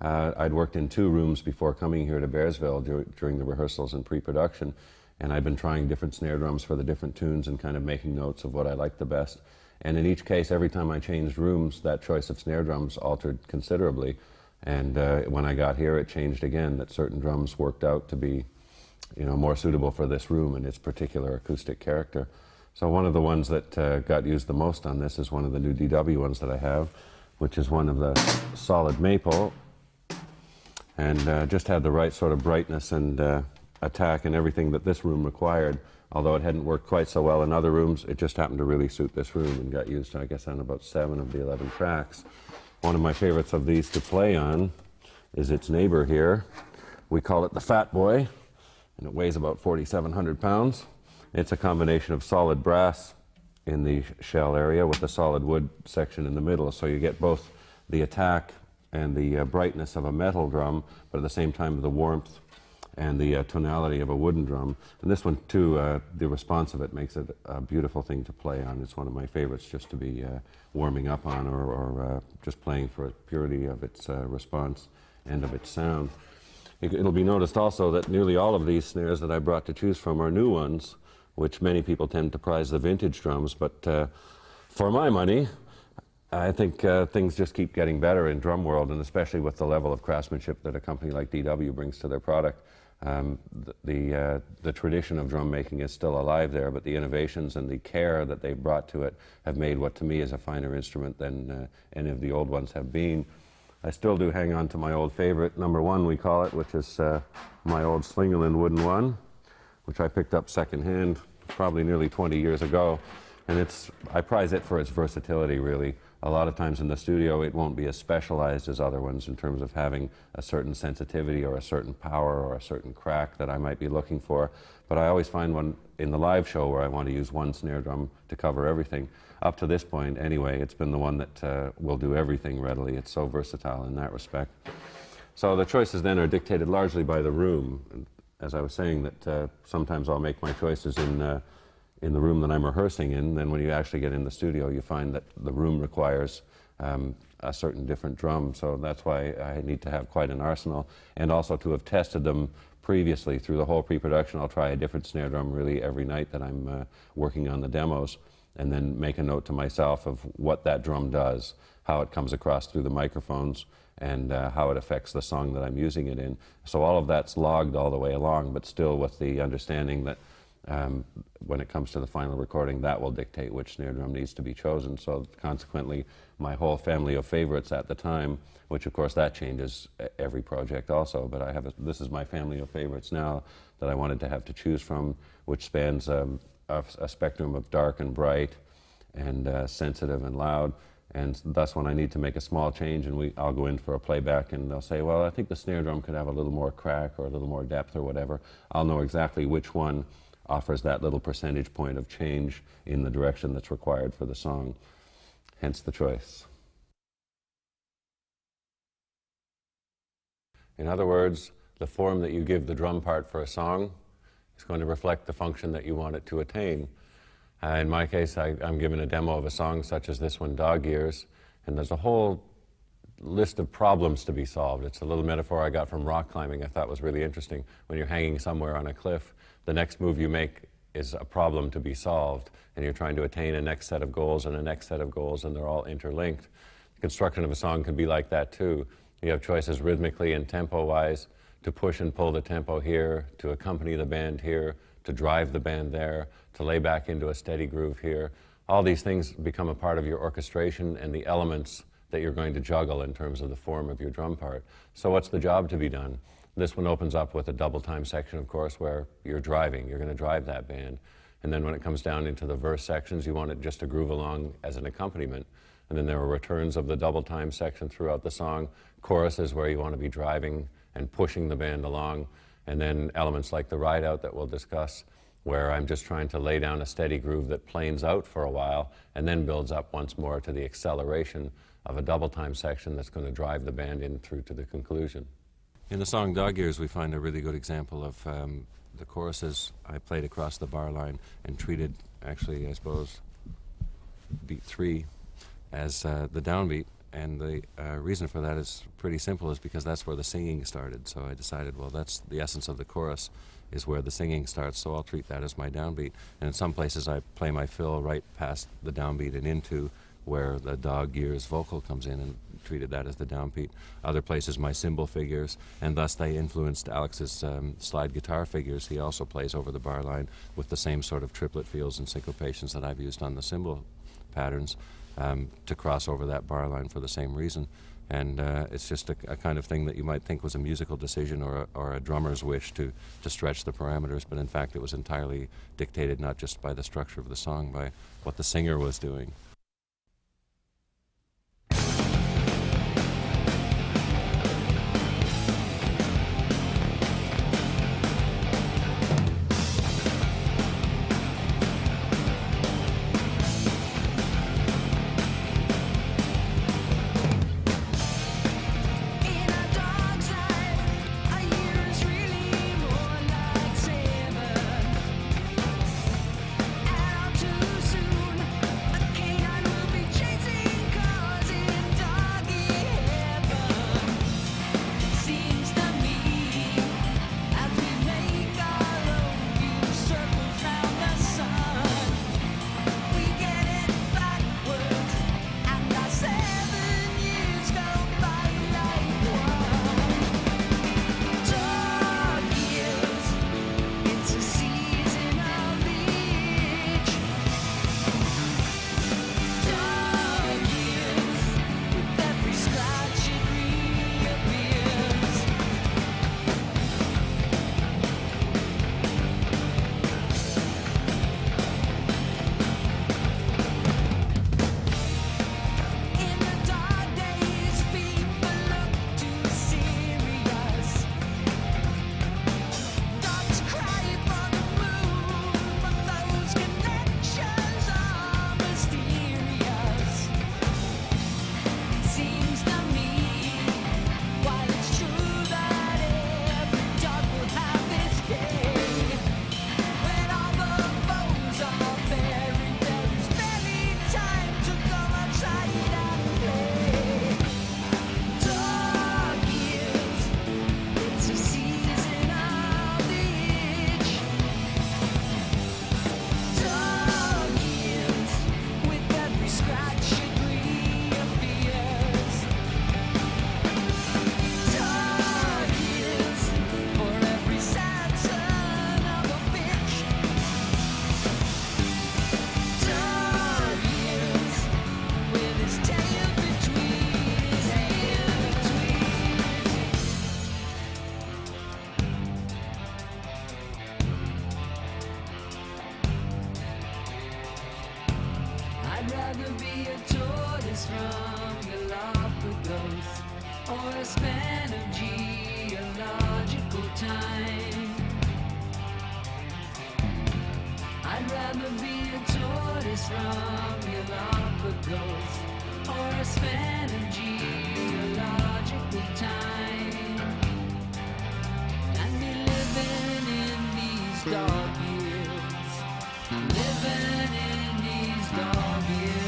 I'd worked in 2 rooms before coming here to Bearsville during the rehearsals and pre-production, and I'd been trying different snare drums for the different tunes and kind of making notes of what I liked the best. And in each case, every time I changed rooms, that choice of snare drums altered considerably. And when I got here, it changed again, that certain drums worked out to be, more suitable for this room and its particular acoustic character. So one of the ones that got used the most on this is one of the new DW ones that I have, which is one of the solid maple, and just had the right sort of brightness and attack and everything that this room required. Although it hadn't worked quite so well in other rooms, it just happened to really suit this room and got used, I guess, on about 7 of the 11 tracks. One of my favorites of these to play on is its neighbor here. We call it the Fat Boy, and it weighs about 4,700 pounds. It's a combination of solid brass in the shell area with a solid wood section in the middle, so you get both the attack and the brightness of a metal drum, but at the same time the warmth and the tonality of a wooden drum. And this one too, the response of it makes it a beautiful thing to play on. It's one of my favorites just to be warming up on, or just playing for purity of its response and of its sound. It'll be noticed also that nearly all of these snares that I brought to choose from are new ones, which many people tend to prize the vintage drums, but for my money, I think things just keep getting better in drum world, and especially with the level of craftsmanship that a company like DW brings to their product. The tradition of drum making is still alive there, but the innovations and the care that they've brought to it have made what to me is a finer instrument than any of the old ones have been. I still do hang on to my old favorite, number 1 we call it, which is my old Slingerland wooden one, which I picked up secondhand probably nearly 20 years ago. And I prize it for its versatility, really. A lot of times in the studio, it won't be as specialized as other ones in terms of having a certain sensitivity or a certain power or a certain crack that I might be looking for. But I always find one in the live show where I want to use one snare drum to cover everything. Up to this point, anyway, it's been the one that will do everything readily. It's so versatile in that respect. So the choices then are dictated largely by the room. And as I was saying, that sometimes I'll make my choices in the room that I'm rehearsing in. Then when you actually get in the studio, you find that the room requires a certain different drum. So that's why I need to have quite an arsenal, and also to have tested them previously through the whole pre-production. I'll try a different snare drum really every night that I'm working on the demos, and then make a note to myself of what that drum does, how it comes across through the microphones, and how it affects the song that I'm using it in. So all of that's logged all the way along, but still with the understanding that when it comes to the final recording, that will dictate which snare drum needs to be chosen. So consequently, my whole family of favorites at the time, which of course that changes every project also, but this is my family of favorites now that I wanted to have to choose from, which spans a spectrum of dark and bright and sensitive and loud. And thus when I need to make a small change and I'll go in for a playback and they'll say, well, I think the snare drum could have a little more crack or a little more depth or whatever, I'll know exactly which one offers that little percentage point of change in the direction that's required for the song. Hence the choice. In other words, the form that you give the drum part for a song is going to reflect the function that you want it to attain. In my case, I'm given a demo of a song such as this one, Dog Ears, and there's a whole list of problems to be solved. It's a little metaphor I got from rock climbing I thought was really interesting. When you're hanging somewhere on a cliff, the next move you make is a problem to be solved, and you're trying to attain a next set of goals and a next set of goals, and they're all interlinked. The construction of a song can be like that too. You have choices rhythmically and tempo-wise to push and pull the tempo here, to accompany the band here, to drive the band there, to lay back into a steady groove here. All these things become a part of your orchestration and the elements that you're going to juggle in terms of the form of your drum part. So what's the job to be done? This one opens up with a double time section, of course, where you're driving. You're going to drive that band. And then when it comes down into the verse sections, you want it just to groove along as an accompaniment. And then there are returns of the double time section throughout the song. Choruses where you want to be driving and pushing the band along. And then elements like the ride out that we'll discuss, where I'm just trying to lay down a steady groove that planes out for a while and then builds up once more to the acceleration of a double time section that's going to drive the band in through to the conclusion. In the song Dog Years, we find a really good example of the choruses I played across the bar line and treated, actually, I suppose, beat 3 as the downbeat. And the reason for that is pretty simple, is because that's where the singing started. So I decided, well, that's the essence of the chorus, is where the singing starts, so I'll treat that as my downbeat. And in some places I play my fill right past the downbeat and into where the Dog Years vocal comes in, and treated that as the downbeat. Other places my cymbal figures, and thus they influenced Alex's slide guitar figures. He also plays over the bar line with the same sort of triplet feels and syncopations that I've used on the cymbal patterns to cross over that bar line for the same reason. And it's just a kind of thing that you might think was a musical decision or a drummer's wish to stretch the parameters, but in fact it was entirely dictated not just by the structure of the song, by what the singer was doing. I'd rather be a tortoise from Galapagos or a span of geological time. I'd rather be a tortoise from Galapagos or a span of geological time and be living in these dog years, living in these dog years.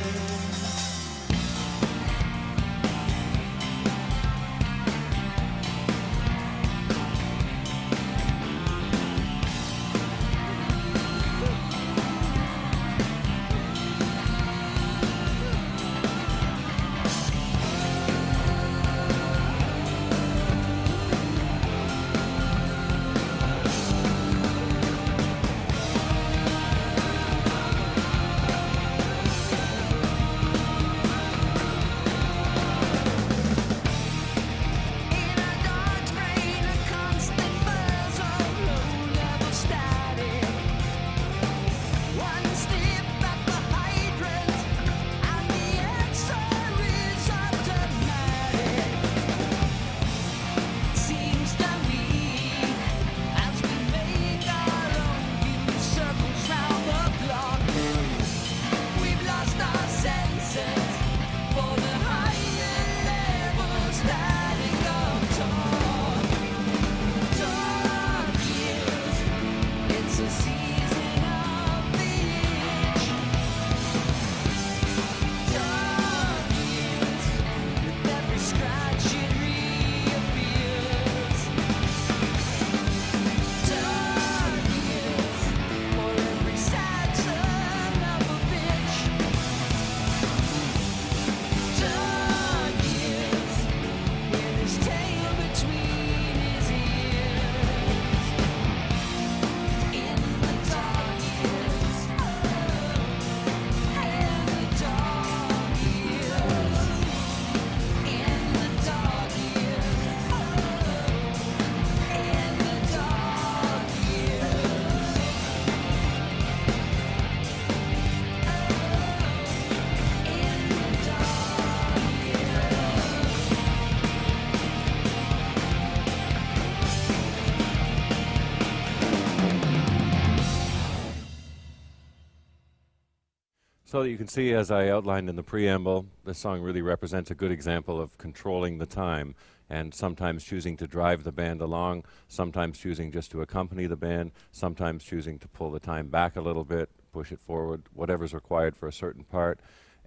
So that you can see, as I outlined in the preamble, this song really represents a good example of controlling the time, and sometimes choosing to drive the band along, sometimes choosing just to accompany the band, sometimes choosing to pull the time back a little bit, push it forward, whatever's required for a certain part,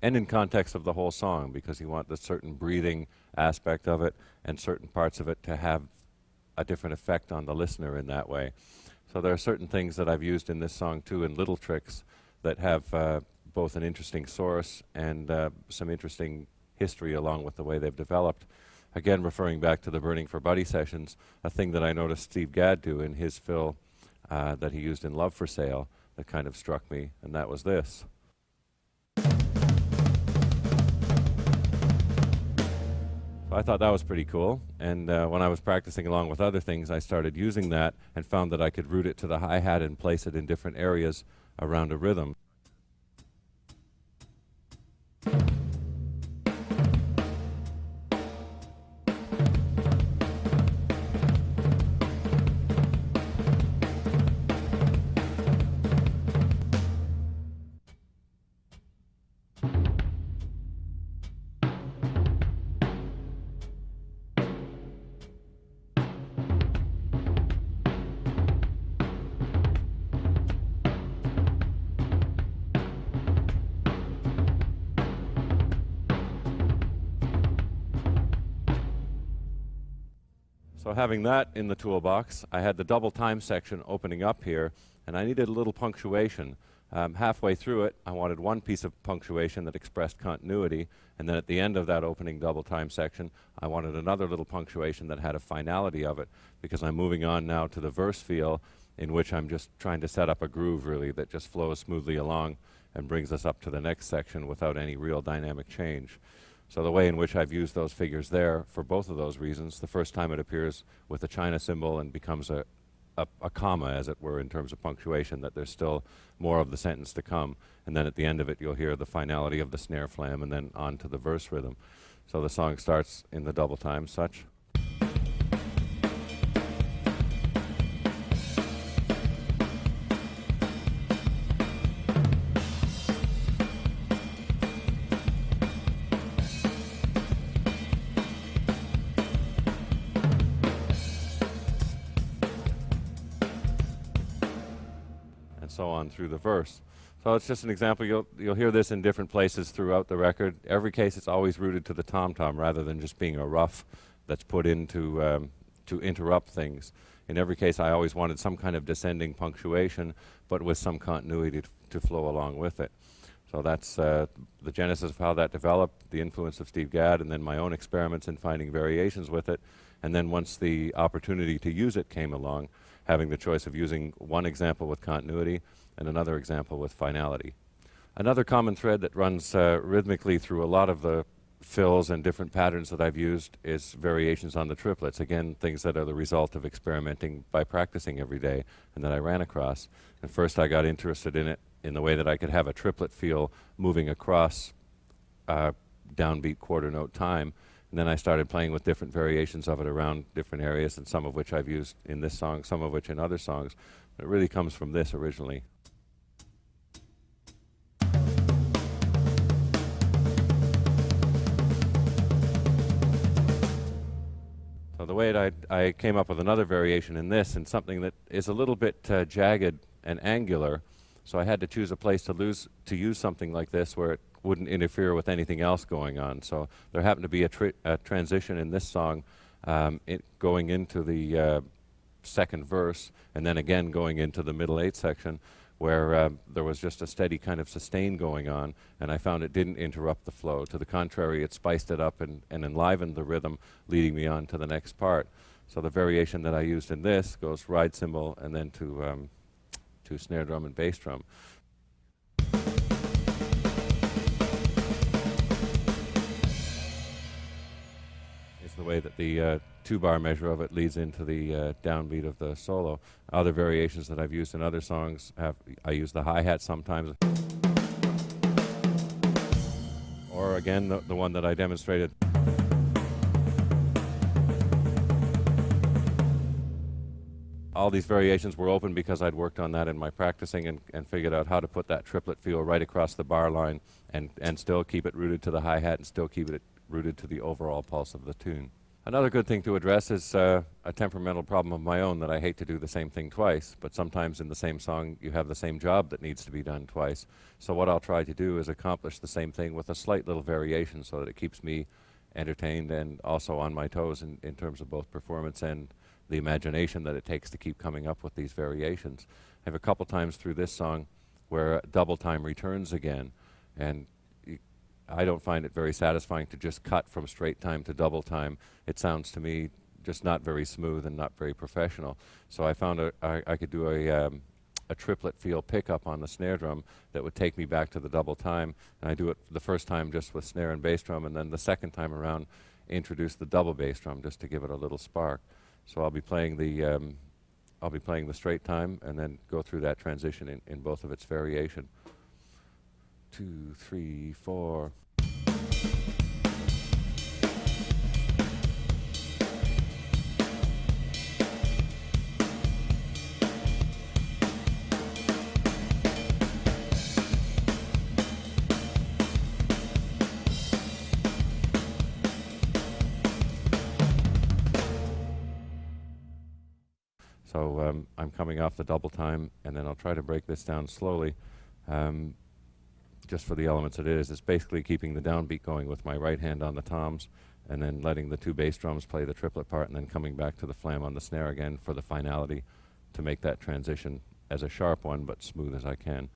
and in context of the whole song, because you want the certain breathing aspect of it and certain parts of it to have a different effect on the listener in that way. So there are certain things that I've used in this song too, in little tricks that have both an interesting source and some interesting history along with the way they've developed. Again, referring back to the Burning for Buddy sessions, a thing that I noticed Steve Gadd do in his fill that he used in Love for Sale that kind of struck me, and that was this. So I thought that was pretty cool, and when I was practicing along with other things, I started using that and found that I could route it to the hi-hat and place it in different areas around a rhythm. So having that in the toolbox, I had the double time section opening up here, and I needed a little punctuation. Halfway through it, I wanted one piece of punctuation that expressed continuity, and then at the end of that opening double time section, I wanted another little punctuation that had a finality of it, because I'm moving on now to the verse feel, in which I'm just trying to set up a groove, really, that just flows smoothly along and brings us up to the next section without any real dynamic change. So the way in which I've used those figures there, for both of those reasons, the first time it appears with a China symbol and becomes a comma, as it were, in terms of punctuation, that there's still more of the sentence to come. And then at the end of it, you'll hear the finality of the snare flam and then on to the verse rhythm. So the song starts in the double time such. So on through the verse. So it's just an example. You'll hear this in different places throughout the record. Every case it's always rooted to the tom-tom rather than just being a rough that's put in to interrupt things. In every case I always wanted some kind of descending punctuation, but with some continuity to flow along with it. So that's the genesis of how that developed, the influence of Steve Gadd, and then my own experiments in finding variations with it. And then once the opportunity to use it came along, having the choice of using one example with continuity and another example with finality. Another common thread that runs rhythmically through a lot of the fills and different patterns that I've used is variations on the triplets. Again, things that are the result of experimenting by practicing every day and that I ran across. And first I got interested in it in the way that I could have a triplet feel moving across downbeat quarter note time. And then I started playing with different variations of it around different areas, and some of which I've used in this song, some of which in other songs. But it really comes from this originally. So the way I came up with another variation in this, and something that is a little bit jagged and angular, so I had to choose a place to use something like this where it wouldn't interfere with anything else going on. So there happened to be a transition in this song going into the second verse, and then again going into the middle eight section, where there was just a steady kind of sustain going on, and I found it didn't interrupt the flow. To the contrary, it spiced it up and enlivened the rhythm, leading me on to the next part. So the variation that I used in this goes ride cymbal and then to snare drum and bass drum. The way that the 2-bar measure of it leads into the downbeat of the solo. Other variations that I've used in other songs I use the hi-hat sometimes, or again the one that I demonstrated. all these variations were open because I'd worked on that in my practicing and figured out how to put that triplet feel right across the bar line and still keep it rooted to the hi-hat and still keep it rooted to the overall pulse of the tune. Another good thing to address is a temperamental problem of my own, that I hate to do the same thing twice, but sometimes in the same song you have the same job that needs to be done twice. So what I'll try to do is accomplish the same thing with a slight little variation so that it keeps me entertained and also on my toes in terms of both performance and the imagination that it takes to keep coming up with these variations. I have a couple times through this song where double time returns again, and I don't find it very satisfying to just cut from straight time to double time. It sounds to me just not very smooth and not very professional. So I found I could do a triplet feel pickup on the snare drum that would take me back to the double time, and I do it the first time just with snare and bass drum, and then the second time around introduce the double bass drum just to give it a little spark. So I'll be playing the straight time and then go through that transition in both of its variation. 2, 3, 4. So I'm coming off the double time, and then I'll try to break this down slowly. Just for the elements it is, it's basically keeping the downbeat going with my right hand on the toms, and then letting the two bass drums play the triplet part, and then coming back to the flam on the snare again for the finality to make that transition as a sharp one, but smooth as I can.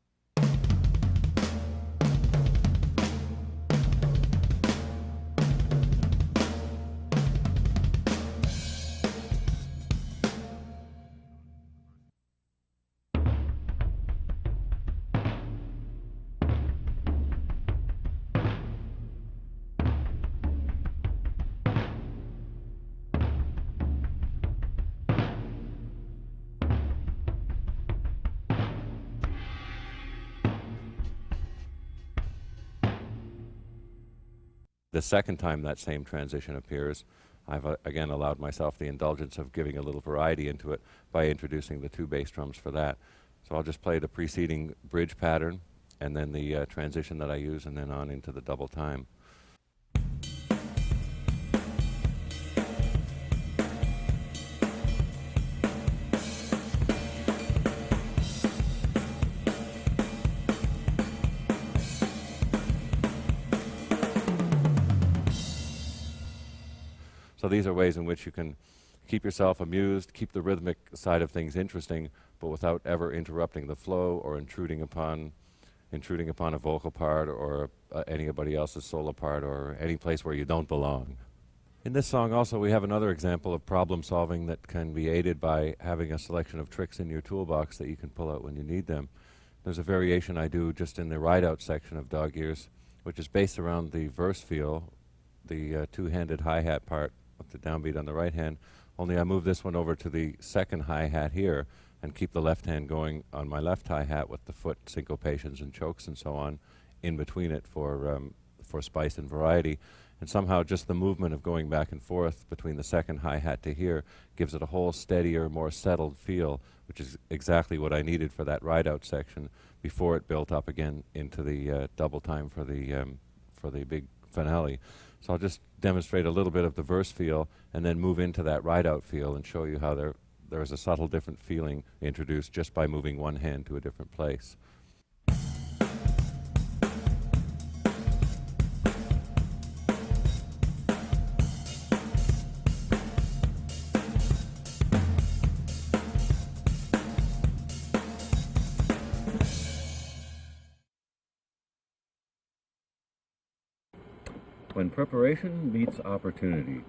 The second time that same transition appears, I've again allowed myself the indulgence of giving a little variety into it by introducing the two bass drums for that. So I'll just play the preceding bridge pattern and then the transition that I use, and then on into the double time. So these are ways in which you can keep yourself amused, keep the rhythmic side of things interesting, but without ever interrupting the flow or intruding upon a vocal part or anybody else's solo part or any place where you don't belong. In this song also we have another example of problem solving that can be aided by having a selection of tricks in your toolbox that you can pull out when you need them. There's a variation I do just in the ride-out section of Dog Ears, which is based around the verse feel, the two-handed hi-hat part with the downbeat on the right hand, only I move this one over to the second hi-hat here and keep the left hand going on my left hi-hat with the foot syncopations and chokes and so on in between it for spice and variety. And somehow just the movement of going back and forth between the second hi-hat to here gives it a whole steadier, more settled feel, which is exactly what I needed for that ride-out section before it built up again into the double time for the big finale. So I'll just demonstrate a little bit of the verse feel and then move into that ride-out feel and show you how there is a subtle different feeling introduced just by moving one hand to a different place. When preparation meets opportunity.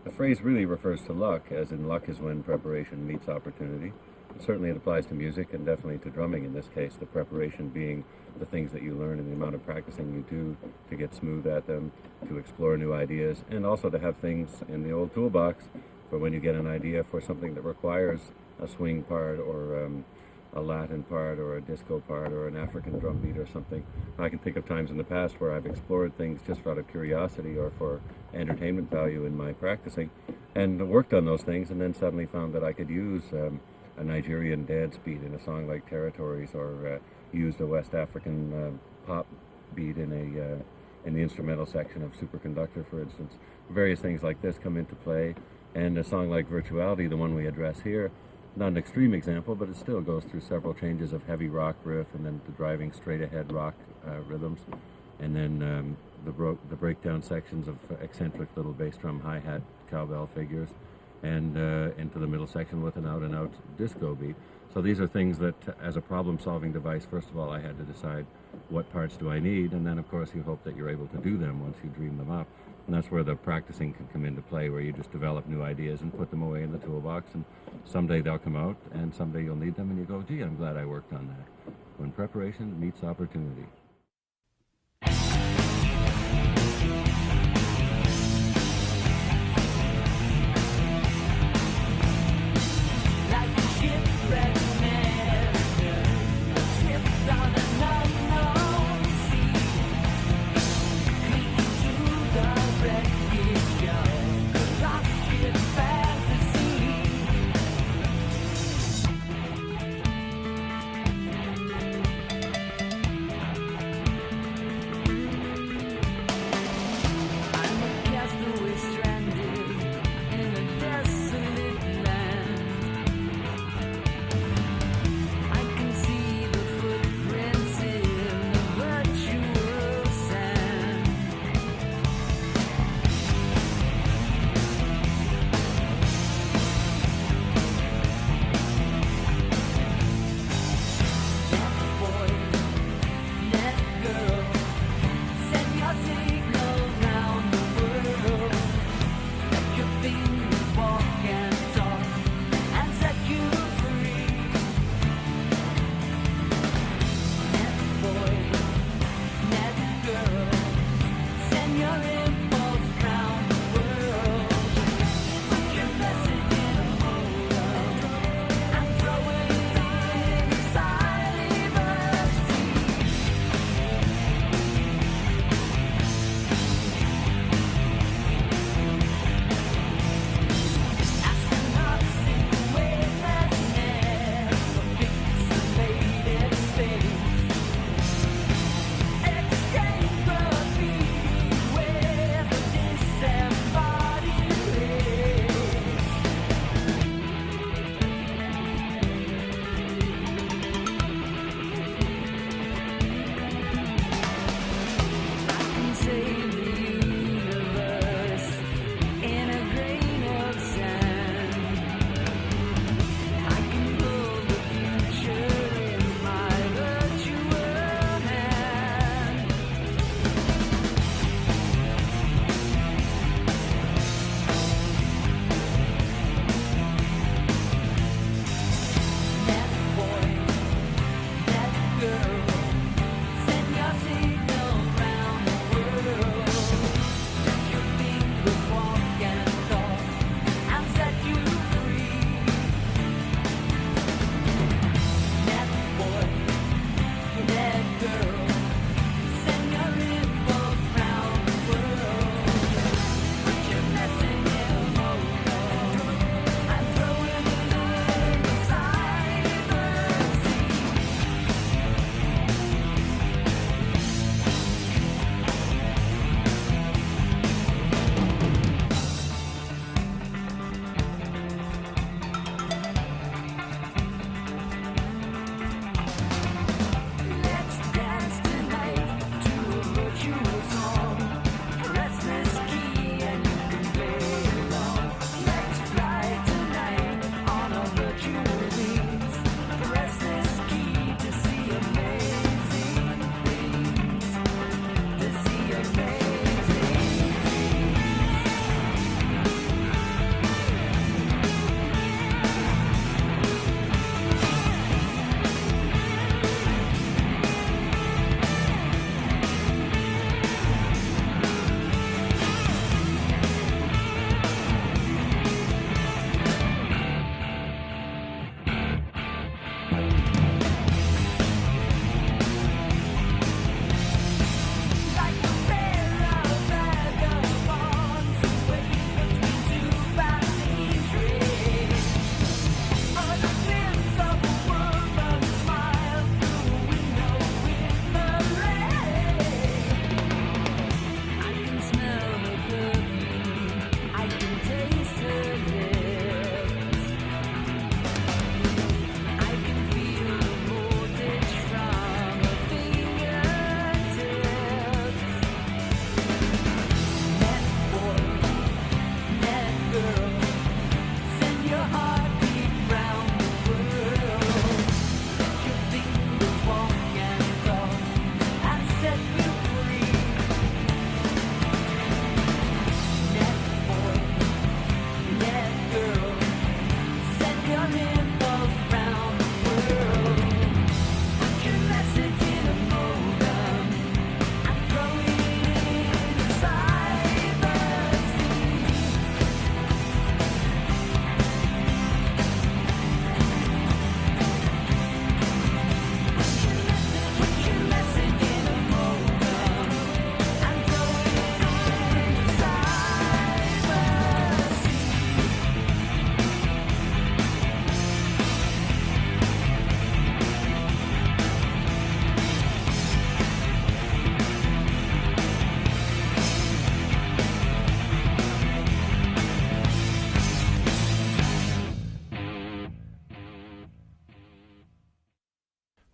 The phrase really refers to luck, as in luck is when preparation meets opportunity. Certainly it applies to music and definitely to drumming in this case, the preparation being the things that you learn and the amount of practicing you do to get smooth at them, to explore new ideas, and also to have things in the old toolbox for when you get an idea for something that requires a swing part or a Latin part or a disco part or an African drum beat or something. I can think of times in the past where I've explored things just out of curiosity or for entertainment value in my practicing and worked on those things, and then suddenly found that I could use a Nigerian dance beat in a song like Territories, or used a West African pop beat in the instrumental section of Superconductor, for instance. Various things like this come into play, and a song like Virtuality, the one we address here, not an extreme example, but it still goes through several changes of heavy rock riff, and then the driving straight ahead rock rhythms, and then the breakdown sections of eccentric little bass drum hi-hat cowbell figures, and into the middle section with an out-and-out disco beat. So these are things that, as a problem-solving device, first of all, I had to decide what parts do I need, and then, of course, you hope that you're able to do them once you dream them up. And that's where the practicing can come into play, where you just develop new ideas and put them away in the toolbox, and someday they'll come out, and someday you'll need them, and you go, gee, I'm glad I worked on that. When preparation meets opportunity.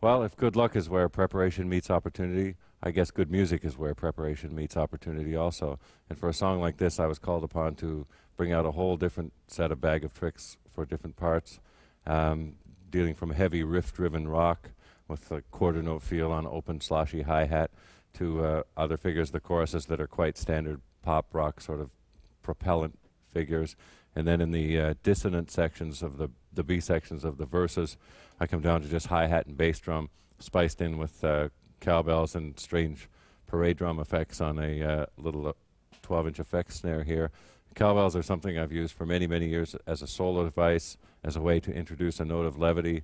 Well, if good luck is where preparation meets opportunity, I guess good music is where preparation meets opportunity also. And for a song like this, I was called upon to bring out a whole different set of bag of tricks for different parts, dealing from heavy riff-driven rock with a quarter note feel on open sloshy hi-hat to other figures, the choruses that are quite standard pop rock sort of propellant figures. And then in the dissonant sections of the B sections of the verses, I come down to just hi-hat and bass drum, spiced in with cowbells and strange parade drum effects on a little 12-inch effects snare here. Cowbells are something I've used for many, many years as a solo device, as a way to introduce a note of levity.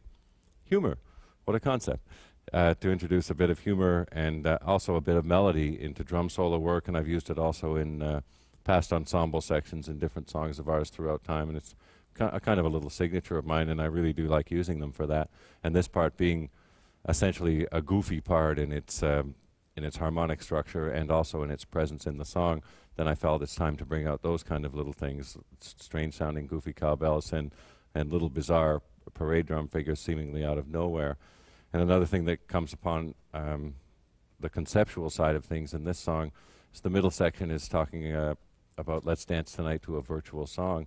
Humor, what a concept. To introduce a bit of humor and also a bit of melody into drum solo work, and I've used it also in past ensemble sections in different songs of ours throughout time, and it's kind of a little signature of mine, and I really do like using them for that. And this part being essentially a goofy part in its harmonic structure and also in its presence in the song, then I felt it's time to bring out those kind of little things, strange sounding goofy cowbells and little bizarre parade drum figures seemingly out of nowhere. And another thing that comes upon the conceptual side of things in this song is the middle section is talking about Let's Dance Tonight to a Virtual Song.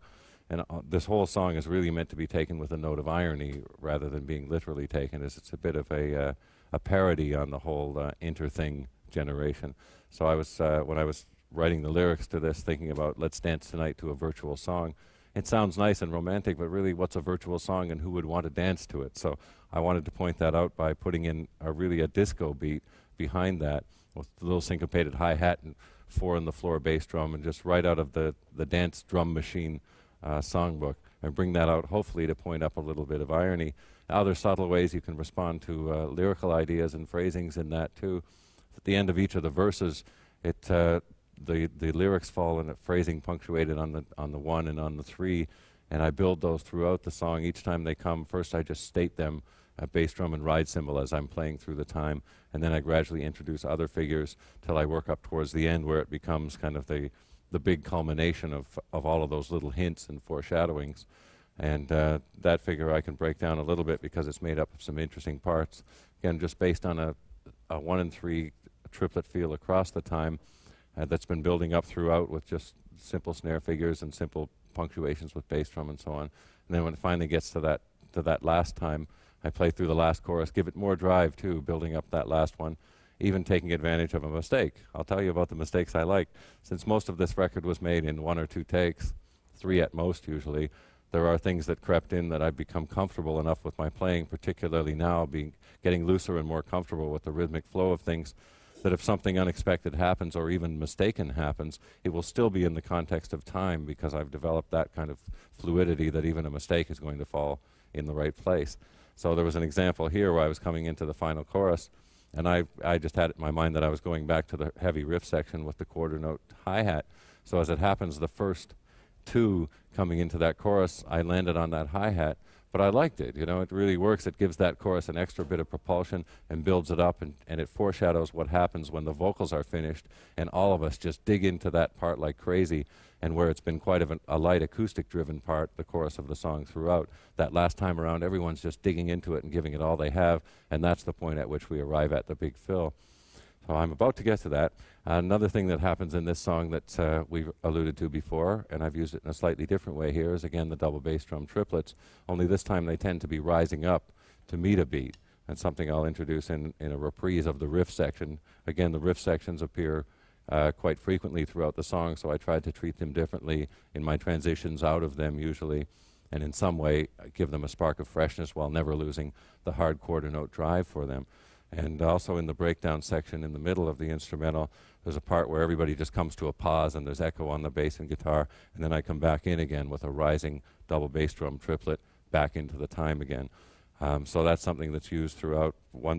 And this whole song is really meant to be taken with a note of irony rather than being literally taken, as it's a bit of a parody on the whole inter-thing generation. So I was, when I was writing the lyrics to this, thinking about Let's Dance Tonight to a Virtual Song. It sounds nice and romantic, but really what's a virtual song and who would want to dance to it? So I wanted to point that out by putting in really a disco beat behind that with a little syncopated hi-hat and 4 on the floor bass drum, and just right out of the dance drum machine songbook, and bring that out hopefully to point up a little bit of irony. Other subtle ways you can respond to lyrical ideas and phrasings in that too. At the end of each of the verses, the lyrics fall in a phrasing punctuated on the 1 and on the 3, and I build those throughout the song. Each time they come, first I just state them, bass drum and ride cymbal as I'm playing through the time, and then I gradually introduce other figures till I work up towards the end where it becomes kind of the big culmination of all of those little hints and foreshadowings. And that figure I can break down a little bit because it's made up of some interesting parts. Again, just based on a 1 and 3 triplet feel across the time that's been building up throughout with just simple snare figures and simple punctuations with bass drum and so on. And then when it finally gets to that last time, I play through the last chorus, give it more drive too, building up that last one, even taking advantage of a mistake. I'll tell you about the mistakes I like. Since most of this record was made in 1 or 2 takes, 3 at most usually, there are things that crept in that I've become comfortable enough with my playing, particularly now, getting looser and more comfortable with the rhythmic flow of things, that if something unexpected happens or even mistaken happens, it will still be in the context of time, because I've developed that kind of fluidity that even a mistake is going to fall in the right place. So there was an example here where I was coming into the final chorus, and I just had it in my mind that I was going back to the heavy riff section with the quarter note hi-hat. So as it happens, the first 2 coming into that chorus, I landed on that hi-hat, but I liked it. You know, it really works. It gives that chorus an extra bit of propulsion and builds it up, and it foreshadows what happens when the vocals are finished, and all of us just dig into that part like crazy. And where it's been quite a light acoustic-driven part, the chorus of the song throughout, that last time around, everyone's just digging into it and giving it all they have, and that's the point at which we arrive at the big fill. So I'm about to get to that. Another thing that happens in this song that we've alluded to before, and I've used it in a slightly different way here, is again the double bass drum triplets, only this time they tend to be rising up to meet a beat, and something I'll introduce in a reprise of the riff section. Again, the riff sections appear quite frequently throughout the song, so I tried to treat them differently in my transitions out of them usually, and in some way give them a spark of freshness while never losing the hard quarter note drive for them. And also in the breakdown section in the middle of the instrumental, there's a part where everybody just comes to a pause and there's echo on the bass and guitar, and then I come back in again with a rising double bass drum triplet back into the time again. So that's something that's used throughout,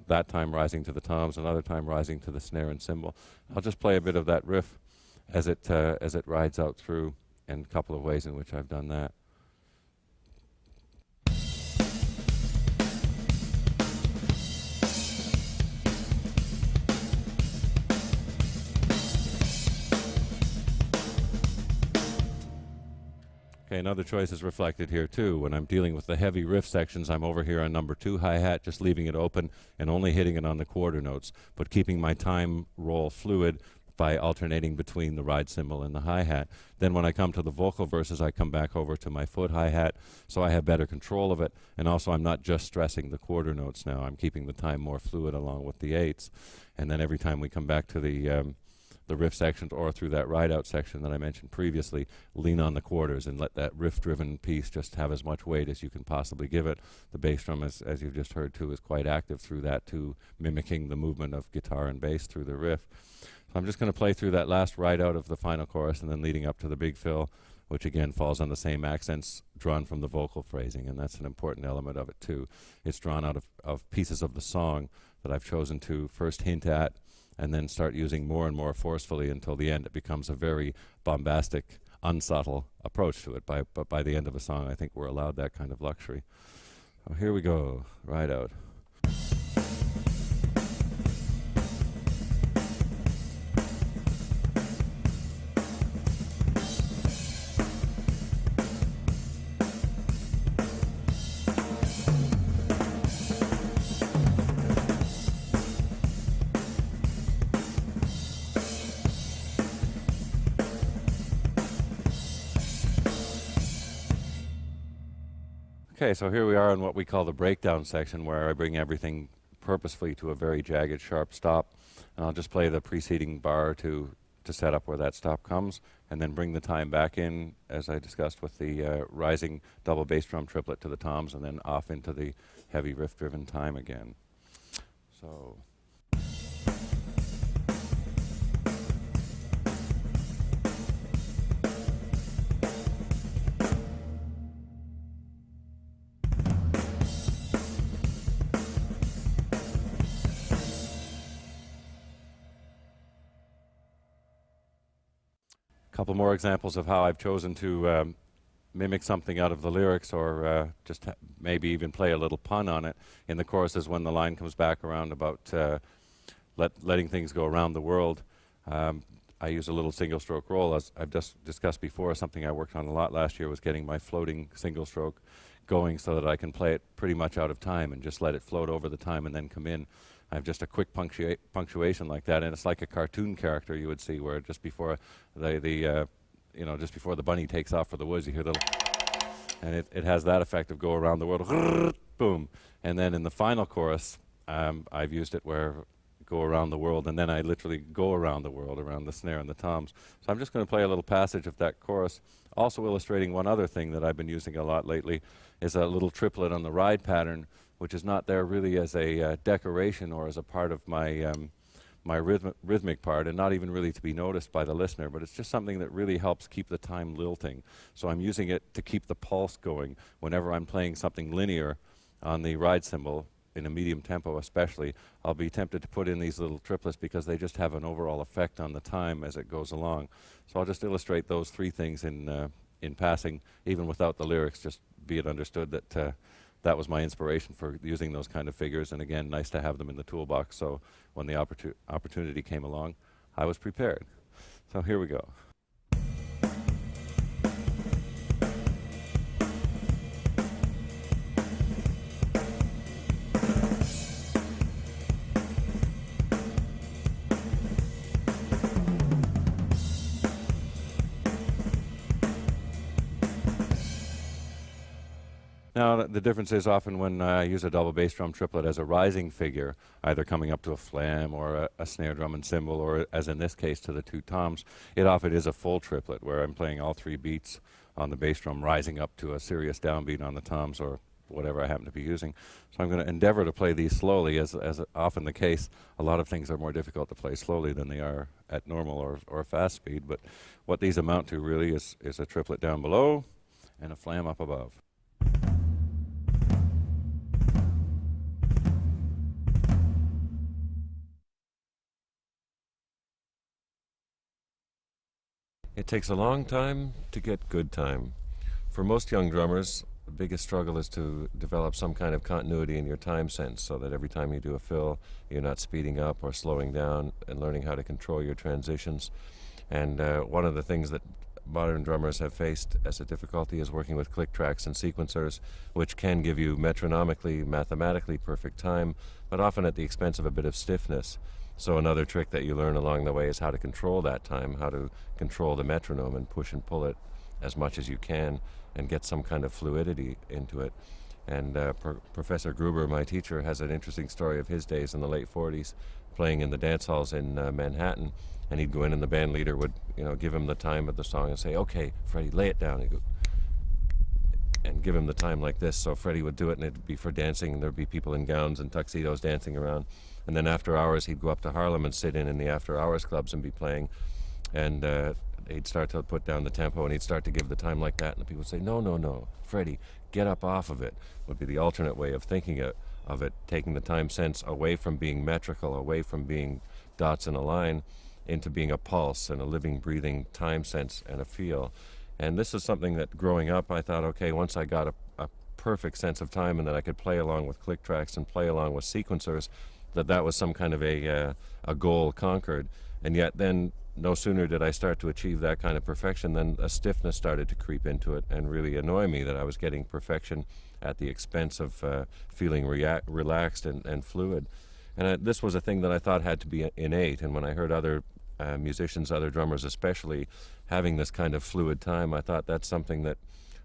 that time rising to the toms, another time rising to the snare and cymbal. I'll just play a bit of that riff as it rides out through, and a couple of ways in which I've done that. Okay, Okay, another choice is reflected here too. When I'm dealing with the heavy riff sections, I'm over here on number 2 hi-hat, just leaving it open and only hitting it on the quarter notes, but keeping my time roll fluid by alternating between the ride cymbal and the hi-hat. Then when I come to the vocal verses, I come back over to my foot hi-hat, so I have better control of it, and also I'm not just stressing the quarter notes now. I'm keeping the time more fluid along with the eights, and then every time we come back to the riff section or through that ride-out section that I mentioned previously, lean on the quarters and let that riff-driven piece just have as much weight as you can possibly give it. The bass drum, as you've just heard too, is quite active through that too, mimicking the movement of guitar and bass through the riff. So I'm just going to play through that last ride-out of the final chorus and then leading up to the big fill, which again falls on the same accents drawn from the vocal phrasing, and that's an important element of it too. It's drawn out of pieces of the song that I've chosen to first hint at and then start using more and more forcefully until the end. It becomes a very bombastic, unsubtle approach to it. But by the end of a song, I think we're allowed that kind of luxury. So here we go, ride out. Okay, so here we are in what we call the breakdown section, where I bring everything purposefully to a very jagged, sharp stop. And I'll just play the preceding bar to set up where that stop comes, and then bring the time back in, as I discussed, with the rising double bass drum triplet to the toms, and then off into the heavy riff-driven time again. So... couple more examples of how I've chosen to mimic something out of the lyrics, or just maybe even play a little pun on it in the choruses when the line comes back around about letting things go around the world. I use a little single stroke roll, as I've just discussed before. Something I worked on a lot last year was getting my floating single stroke going so that I can play it pretty much out of time and just let it float over the time and then come in. I have just a quick punctuation like that, and it's like a cartoon character you would see, where just before just before the bunny takes off for the woods, you hear the little, and it has that effect of go around the world, boom. And then in the final chorus, I've used it where go around the world, and then I literally go around the world, around the snare and the toms. So I'm just going to play a little passage of that chorus, also illustrating one other thing that I've been using a lot lately, is a little triplet on the ride pattern, which is not there really as a decoration or as a part of my my rhythmic part, and not even really to be noticed by the listener, but it's just something that really helps keep the time lilting. So I'm using it to keep the pulse going whenever I'm playing something linear on the ride cymbal, in a medium tempo especially. I'll be tempted to put in these little triplets because they just have an overall effect on the time as it goes along. So I'll just illustrate those three things in passing, even without the lyrics, just be it understood that that was my inspiration for using those kind of figures, and again, nice to have them in the toolbox, so when the opportunity came along, I was prepared. So here we go. Now, the difference is often when I use a double bass drum triplet as a rising figure, either coming up to a flam or a snare drum and cymbal, or as in this case to the two toms, it often is a full triplet where I'm playing all three beats on the bass drum, rising up to a serious downbeat on the toms or whatever I happen to be using. So I'm going to endeavor to play these slowly, as often the case. A lot of things are more difficult to play slowly than they are at normal or fast speed, but what these amount to really is a triplet down below and a flam up above. It takes a long time to get good time. For most young drummers, the biggest struggle is to develop some kind of continuity in your time sense, so that every time you do a fill, you're not speeding up or slowing down, and learning how to control your transitions. And one of the things that modern drummers have faced as a difficulty is working with click tracks and sequencers, which can give you metronomically, mathematically perfect time, but often at the expense of a bit of stiffness. So another trick that you learn along the way is how to control that time, how to control the metronome and push and pull it as much as you can and get some kind of fluidity into it. And Professor Gruber, my teacher, has an interesting story of his days in the late 40s playing in the dance halls in Manhattan. And he'd go in and the band leader would, give him the time of the song and say, "Okay, Freddie, lay it down." And give him the time like this. So Freddie would do it, and it'd be for dancing, and there'd be people in gowns and tuxedos dancing around. And then after hours, he'd go up to Harlem and sit in the after hours clubs and be playing. And he'd start to put down the tempo, and he'd start to give the time like that. And the people would say, "No, no, no, Freddie, get up off of it," would be the alternate way of thinking of it, taking the time sense away from being metrical, away from being dots in a line, into being a pulse and a living, breathing time sense and a feel. And this is something that growing up I thought, okay, once I got a perfect sense of time and that I could play along with click tracks and play along with sequencers, that was some kind of a goal conquered. And yet then no sooner did I start to achieve that kind of perfection than a stiffness started to creep into it and really annoy me that I was getting perfection at the expense of feeling relaxed and fluid. And this was a thing that I thought had to be innate. And when I heard other musicians, other drummers especially, having this kind of fluid time, I thought that's something that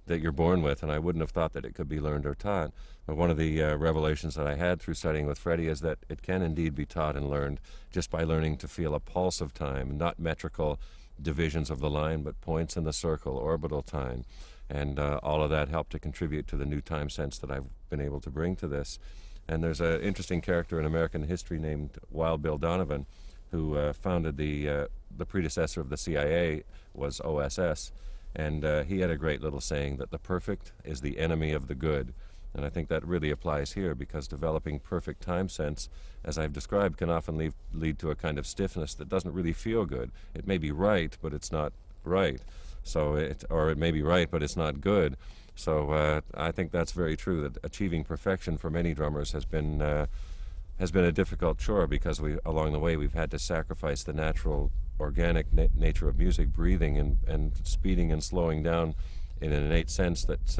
you're born with, and I wouldn't have thought that it could be learned or taught. But one of the revelations that I had through studying with Freddie is that it can indeed be taught and learned just by learning to feel a pulse of time, not metrical divisions of the line, but points in the circle, orbital time. And all of that helped to contribute to the new time sense that I've been able to bring to this. And there's an interesting character in American history named Wild Bill Donovan, who founded the predecessor of the CIA, was OSS. And he had a great little saying that the perfect is the enemy of the good. And I think that really applies here, because developing perfect time sense, as I've described, can often lead to a kind of stiffness that doesn't really feel good. It may be right, but it's not right. Or it may be right, but it's not good. So I think that's very true, that achieving perfection for many drummers has been a difficult chore, because along the way we've had to sacrifice the natural, organic nature of music, breathing and speeding and slowing down in an innate sense that's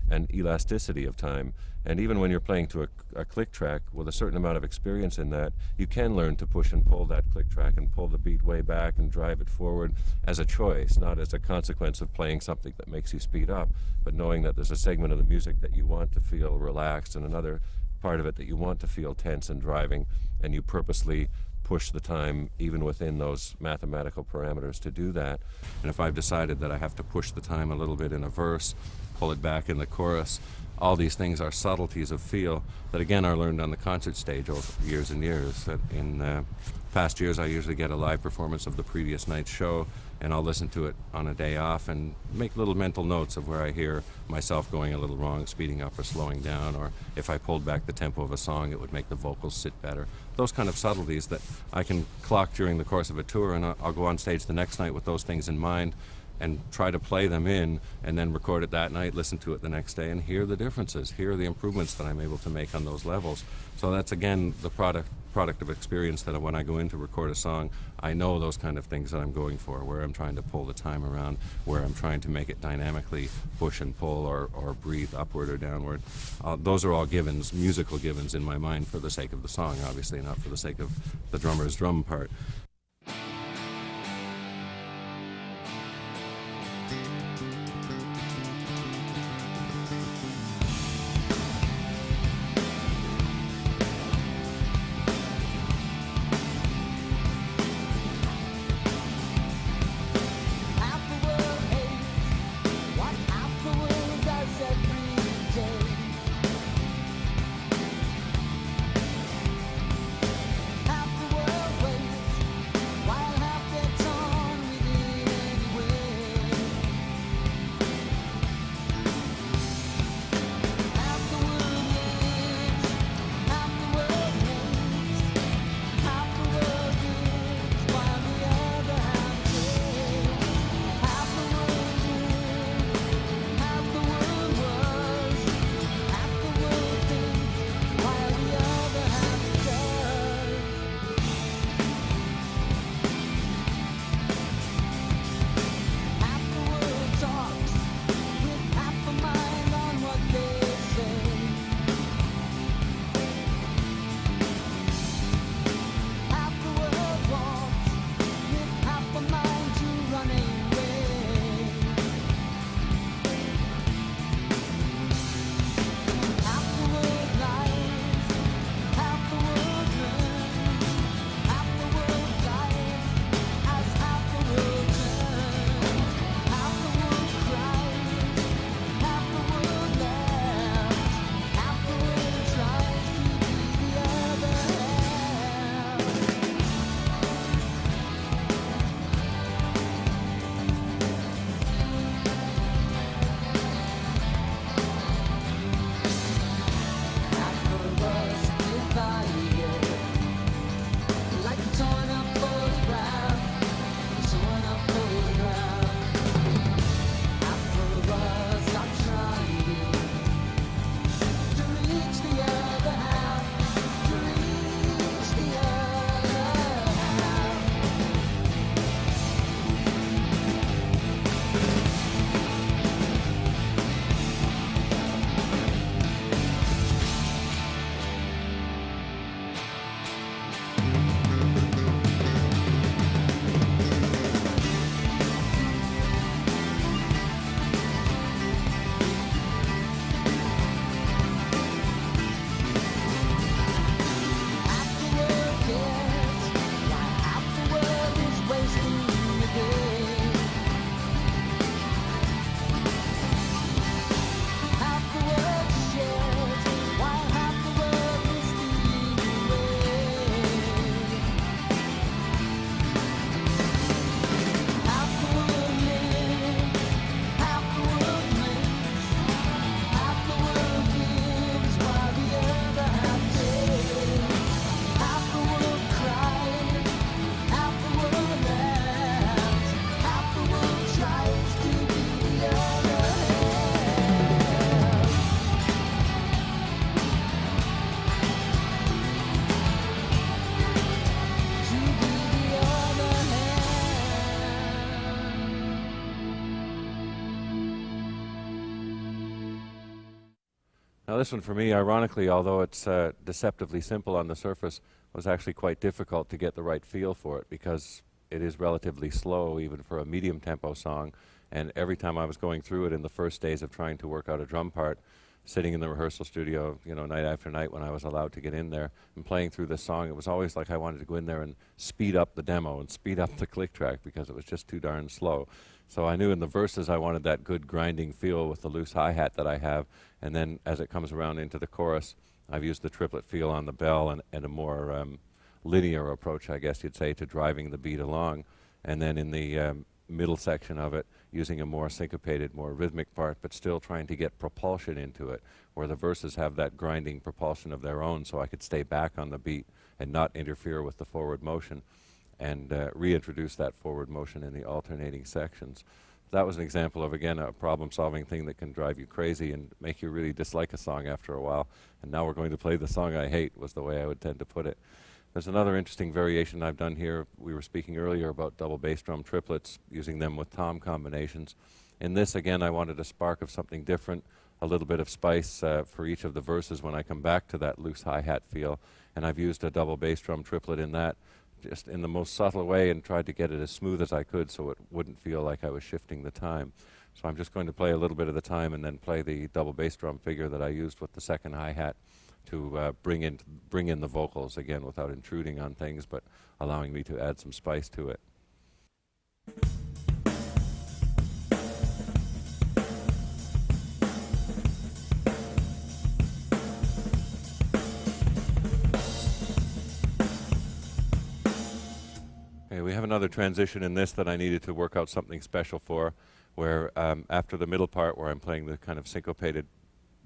an elasticity of time. And even when you're playing to a click track with a certain amount of experience in that, you can learn to push and pull that click track and pull the beat way back and drive it forward as a choice, not as a consequence of playing something that makes you speed up, but knowing that there's a segment of the music that you want to feel relaxed and another part of it that you want to feel tense and driving, and you purposely push the time even within those mathematical parameters to do that. And if I've decided that I have to push the time a little bit in a verse, pull it back in the chorus, all these things are subtleties of feel that again are learned on the concert stage over years and years. In past years I usually get a live performance of the previous night's show, and I'll listen to it on a day off and make little mental notes of where I hear myself going a little wrong, speeding up or slowing down, or if I pulled back the tempo of a song it would make the vocals sit better. Those kind of subtleties that I can clock during the course of a tour, and I'll go on stage the next night with those things in mind and try to play them in, and then record it that night, listen to it the next day, and hear the differences, hear the improvements that I'm able to make on those levels. So that's again the product of experience, that when I go in to record a song, I know those kind of things that I'm going for, where I'm trying to pull the time around, where I'm trying to make it dynamically push and pull or breathe upward or downward. Those are all givens, musical givens in my mind, for the sake of the song, obviously, not for the sake of the drummer's drum part. Now this one for me, ironically, although it's deceptively simple on the surface, was actually quite difficult to get the right feel for it because it is relatively slow even for a medium tempo song, and every time I was going through it in the first days of trying to work out a drum part, sitting in the rehearsal studio, you know, night after night when I was allowed to get in there and playing through this song, it was always like I wanted to go in there and speed up the demo and speed up the click track because it was just too darn slow. So I knew in the verses I wanted that good grinding feel with the loose hi-hat that I have, and then as it comes around into the chorus, I've used the triplet feel on the bell and a more linear approach, I guess you'd say, to driving the beat along. And then in the middle section of it, using a more syncopated, more rhythmic part, but still trying to get propulsion into it, where the verses have that grinding propulsion of their own, so I could stay back on the beat and not interfere with the forward motion, and reintroduce that forward motion in the alternating sections. That was an example of, again, a problem-solving thing that can drive you crazy and make you really dislike a song after a while. And now we're going to play the song I hate, was the way I would tend to put it. There's another interesting variation I've done here. We were speaking earlier about double bass drum triplets, using them with tom combinations. In this, again, I wanted a spark of something different, a little bit of spice for each of the verses when I come back to that loose hi-hat feel. And I've used a double bass drum triplet in that, just in the most subtle way, and tried to get it as smooth as I could so it wouldn't feel like I was shifting the time. So I'm just going to play a little bit of the time and then play the double bass drum figure that I used with the second hi-hat to bring in the vocals, again, without intruding on things, but allowing me to add some spice to it. We have another transition in this that I needed to work out something special for, where after the middle part where I'm playing the kind of syncopated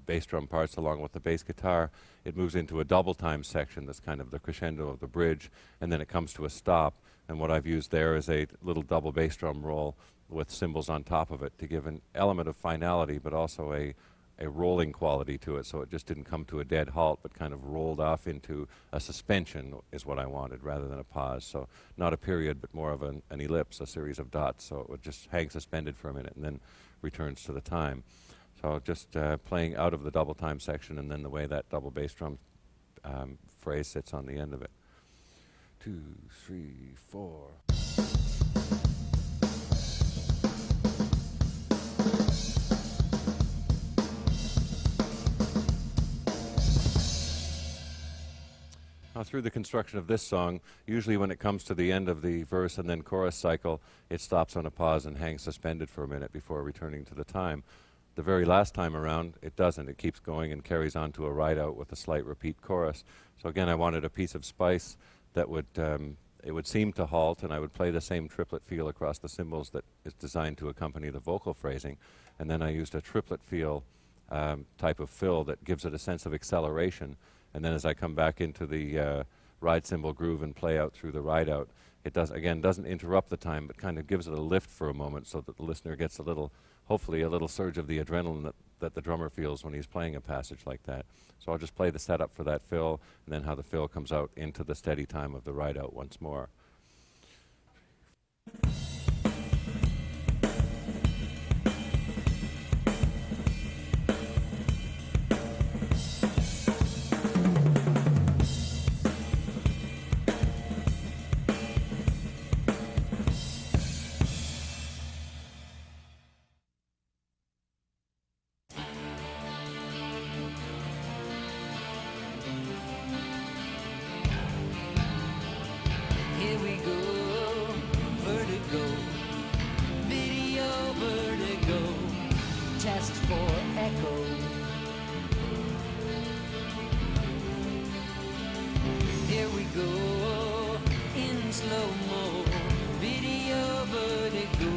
bass drum parts along with the bass guitar, it moves into a double time section that's kind of the crescendo of the bridge, and then it comes to a stop. And what I've used there is a little double bass drum roll with cymbals on top of it to give an element of finality, but also a rolling quality to it, so it just didn't come to a dead halt, but kind of rolled off into a suspension is what I wanted, rather than a pause. So not a period, but more of an ellipse, a series of dots, so it would just hang suspended for a minute and then returns to the time. So just playing out of the double time section, and then the way that double bass drum phrase sits on the end of it. 2, 3, 4. Now, through the construction of this song, usually when it comes to the end of the verse and then chorus cycle, it stops on a pause and hangs suspended for a minute before returning to the time. The very last time around, it doesn't. It keeps going and carries on to a ride-out with a slight repeat chorus. So again, I wanted a piece of spice that would, it would seem to halt, and I would play the same triplet feel across the cymbals that is designed to accompany the vocal phrasing. And then I used a triplet feel type of fill that gives it a sense of acceleration. And then as I come back into the ride cymbal groove and play out through the ride out, it doesn't interrupt the time, but kind of gives it a lift for a moment so that the listener gets a little, hopefully a little surge of the adrenaline that the drummer feels when he's playing a passage like that. So I'll just play the setup for that fill, and then how the fill comes out into the steady time of the ride out once more. Here we go, vertigo, video vertigo, test for echo. Here we go, in slow-mo, video vertigo,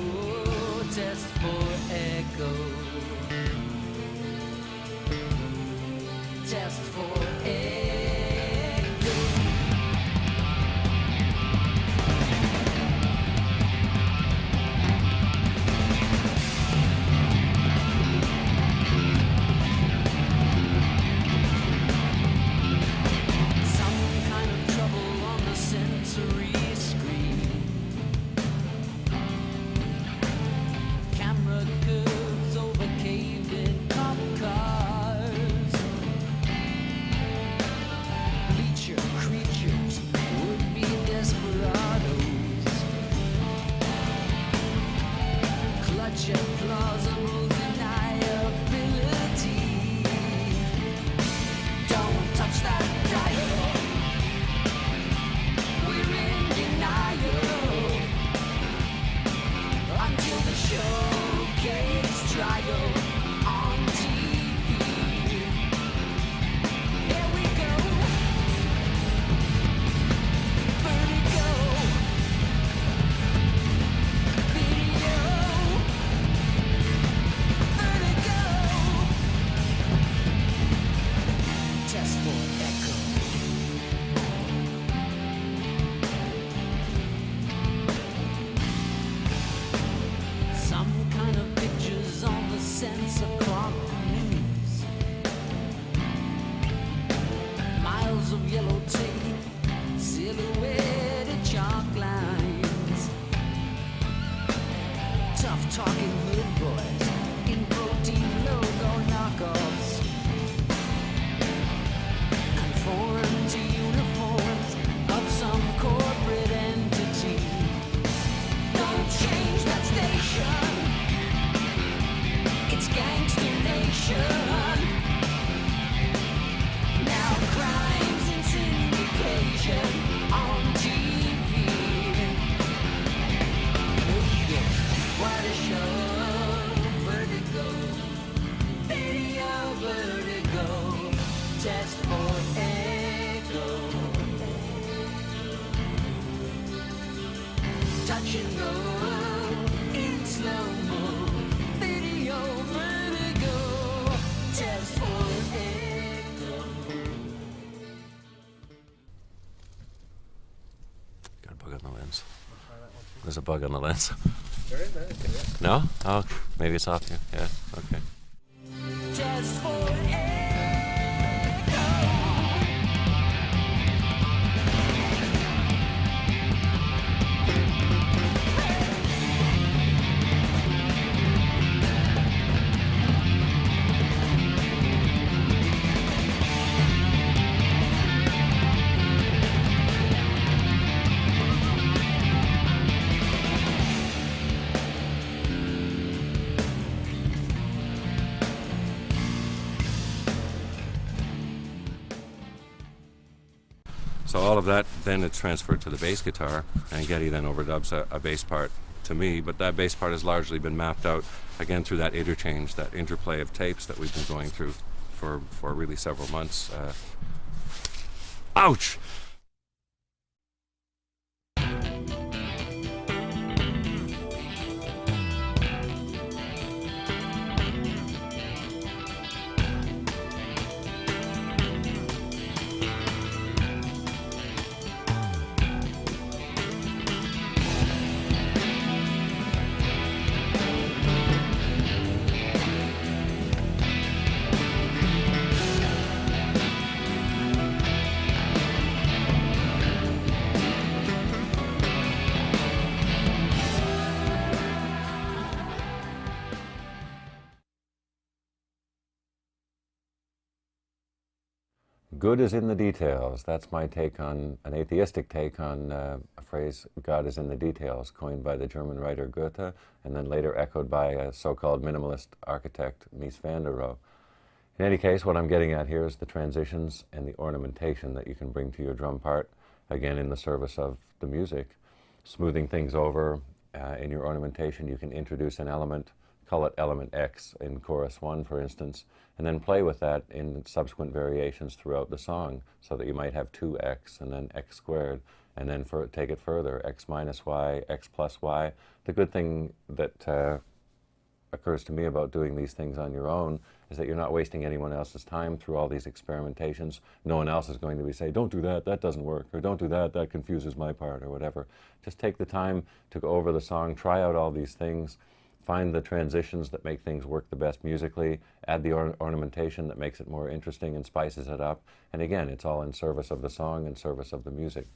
test for echo. Test for echo. Caved touch that dial. We're in denial until the showcase trial on TV. Here we go. Vertigo. Video. Vertigo. Test for echo. Some kind of pictures on the sensor clock news. Miles of yellow tape, silhouetted chalk lines. Tough talking hood boys in protein logo knockoffs. Conform to uniforms of some corporate entity. Don't change that station. It's gangster nation. Now crimes and syndication on TV. What a show. Vertigo. Video vertigo. Test for echo. Touch and go in slow-mo. Video vertigo. Test for echo. Got a bug on the lens. There's a bug on the lens. There is, okay, yeah. No? Oh, maybe it's off here. Yeah, okay. Test for echo. So all of that, then it's transferred to the bass guitar, and Geddy then overdubs a bass part to me, but that bass part has largely been mapped out, again, through that interchange, that interplay of tapes that we've been going through for really several months. Ouch! Good is in the details. That's my take on, an atheistic take on a phrase, God is in the details, coined by the German writer Goethe, and then later echoed by a so-called minimalist architect, Mies van der Rohe. In any case, what I'm getting at here is the transitions and the ornamentation that you can bring to your drum part, again in the service of the music. Smoothing things over, in your ornamentation you can introduce an element, call it element X in chorus 1 for instance, and then play with that in subsequent variations throughout the song, so that you might have 2x and then x squared, and then take it further, x minus y, x plus y. The good thing that occurs to me about doing these things on your own is that you're not wasting anyone else's time through all these experimentations. No one else is going to be saying, don't do that, that doesn't work, or don't do that, that confuses my part, or whatever. Just take the time to go over the song, try out all these things, find the transitions that make things work the best musically, add the ornamentation that makes it more interesting and spices it up, and again, it's all in service of the song and service of the music.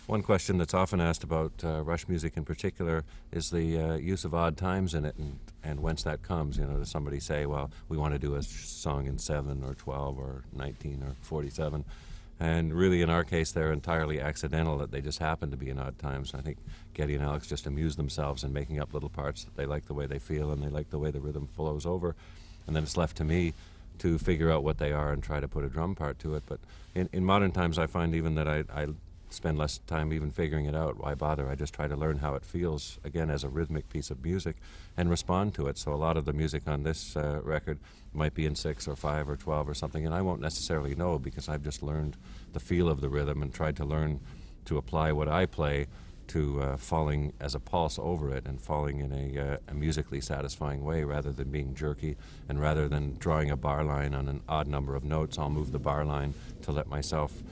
One question that's often asked about Rush music in particular is the use of odd times in it, and whence that comes. You know, does somebody say, well, we want to do a song in 7 or 12 or 19 or 47? And really, in our case, they're entirely accidental, that they just happen to be in odd times. I think Geddy and Alex just amuse themselves in making up little parts that they like the way they feel and they like the way the rhythm flows over. And then it's left to me to figure out what they are and try to put a drum part to it. But in modern times, I find even that I spend less time even figuring it out. Why bother? I just try to learn how it feels, again, as a rhythmic piece of music, and respond to it. So a lot of the music on this record might be in 6 or 5 or 12 or something, and I won't necessarily know because I've just learned the feel of the rhythm and tried to learn to apply what I play to falling as a pulse over it and falling in a musically satisfying way rather than being jerky, and rather than drawing a bar line on an odd number of notes, I'll move the bar line to let myself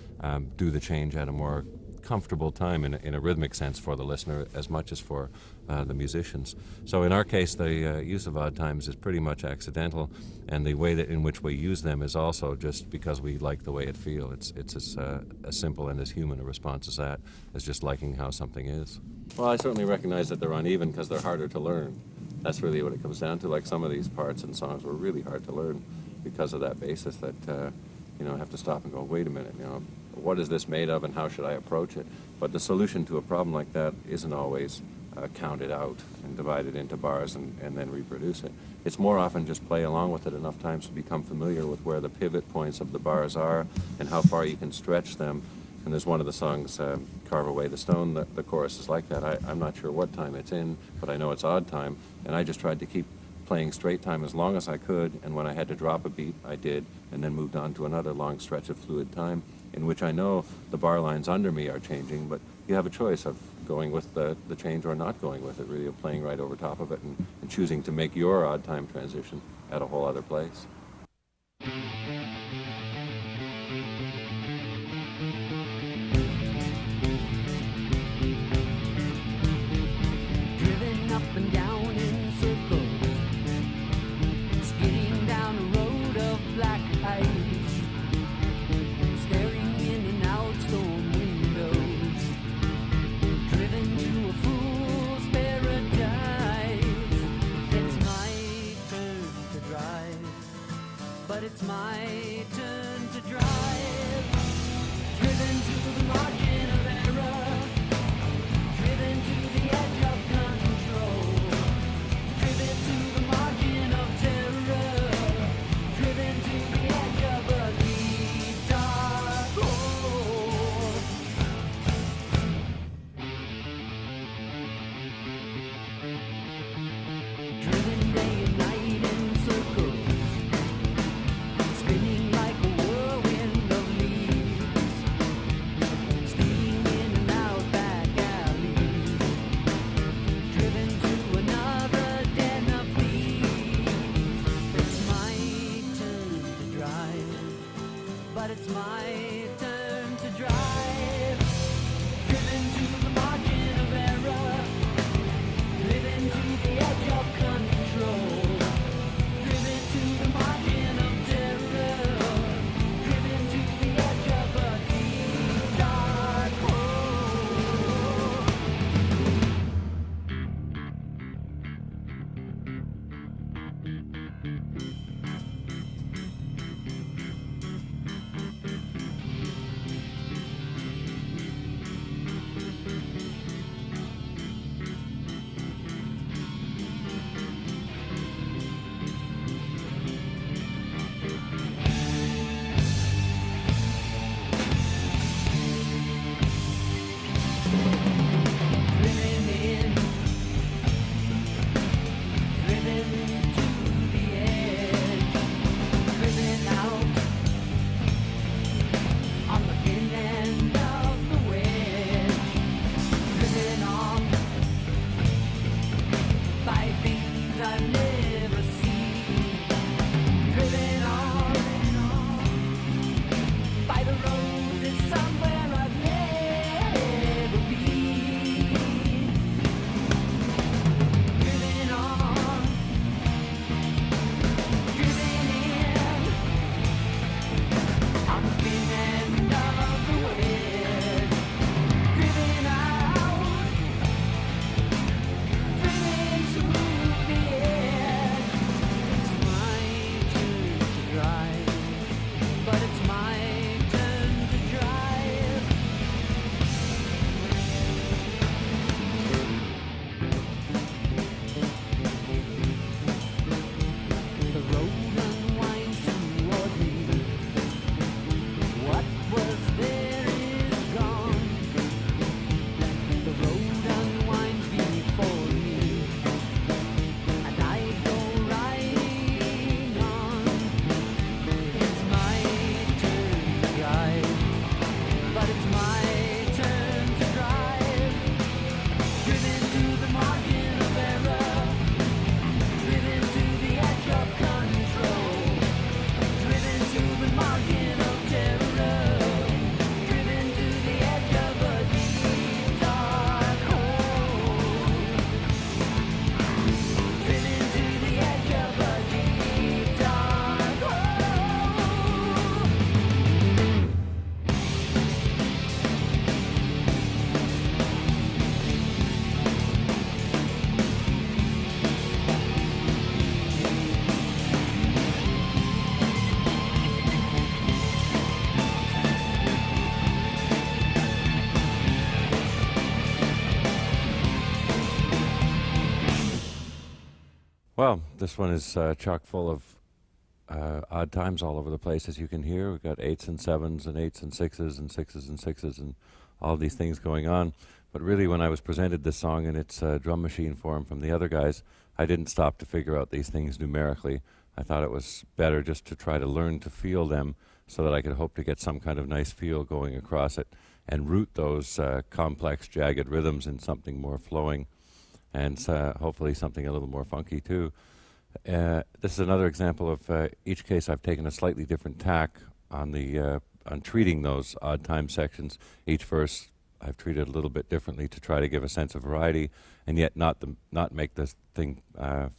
do the change at a more comfortable time in a rhythmic sense for the listener as much as for the musicians. So in our case, the use of odd times is pretty much accidental, and the way that in which we use them is also just because we like the way it feels. It's as simple and as human a response as that, as just liking how something is. Well, I certainly recognize that they're uneven because they're harder to learn. That's really what it comes down to. Like some of these parts and songs were really hard to learn because of that basis that I have to stop and go, wait a minute, what is this made of and how should I approach it? But the solution to a problem like that isn't always counted out and divided into bars and then reproduce it. It's more often just play along with it enough times to become familiar with where the pivot points of the bars are and how far you can stretch them. And there's one of the songs, Carve Away the Stone, the chorus is like that. I'm not sure what time it's in, but I know it's odd time, and I just tried to keep playing straight time as long as I could, and when I had to drop a beat, I did, and then moved on to another long stretch of fluid time, in which I know the bar lines under me are changing, but you have a choice of going with the change or not going with it, really, of playing right over top of it and choosing to make your odd time transition at a whole other place. Driven up and down in circles, skidding down a road of black ice, staring in and out storm windows, driven to a fool's paradise. It's my turn to drive, but it's my turn to drive, driven to the margin of error, driven to the edge of control, driven to the margin of terror, driven to the edge of a deep dark hole. Driven day and night in circles, spinning like a whirlwind of leaves, stealing in and out back alleys, driven to another den of thieves. It's my turn to drive, but it's my turn to drive, driven to the margin of error, driven to the edge of control, driven to the margin of terror, driven to the edge of a deep dark hole. Well, this one is chock full of odd times all over the place, as you can hear. We've got 8s and 7s and 8s and 6s and 6s and 6s and all these things going on. But really, when I was presented this song in its drum machine form from the other guys, I didn't stop to figure out these things numerically. I thought it was better just to try to learn to feel them so that I could hope to get some kind of nice feel going across it and root those complex, jagged rhythms in something more flowing and hopefully something a little more funky too. This is another example of each case I've taken a slightly different tack on the on treating those odd time sections. Each verse I've treated a little bit differently to try to give a sense of variety, and yet not make this thing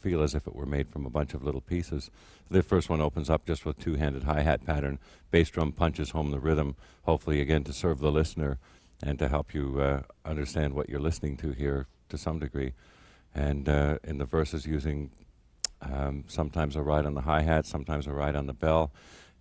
feel as if it were made from a bunch of little pieces. The first one opens up just with two-handed hi-hat pattern. Bass drum punches home the rhythm, hopefully again to serve the listener and to help you understand what you're listening to here to some degree. And in the verses using sometimes a ride on the hi-hat, sometimes a ride on the bell.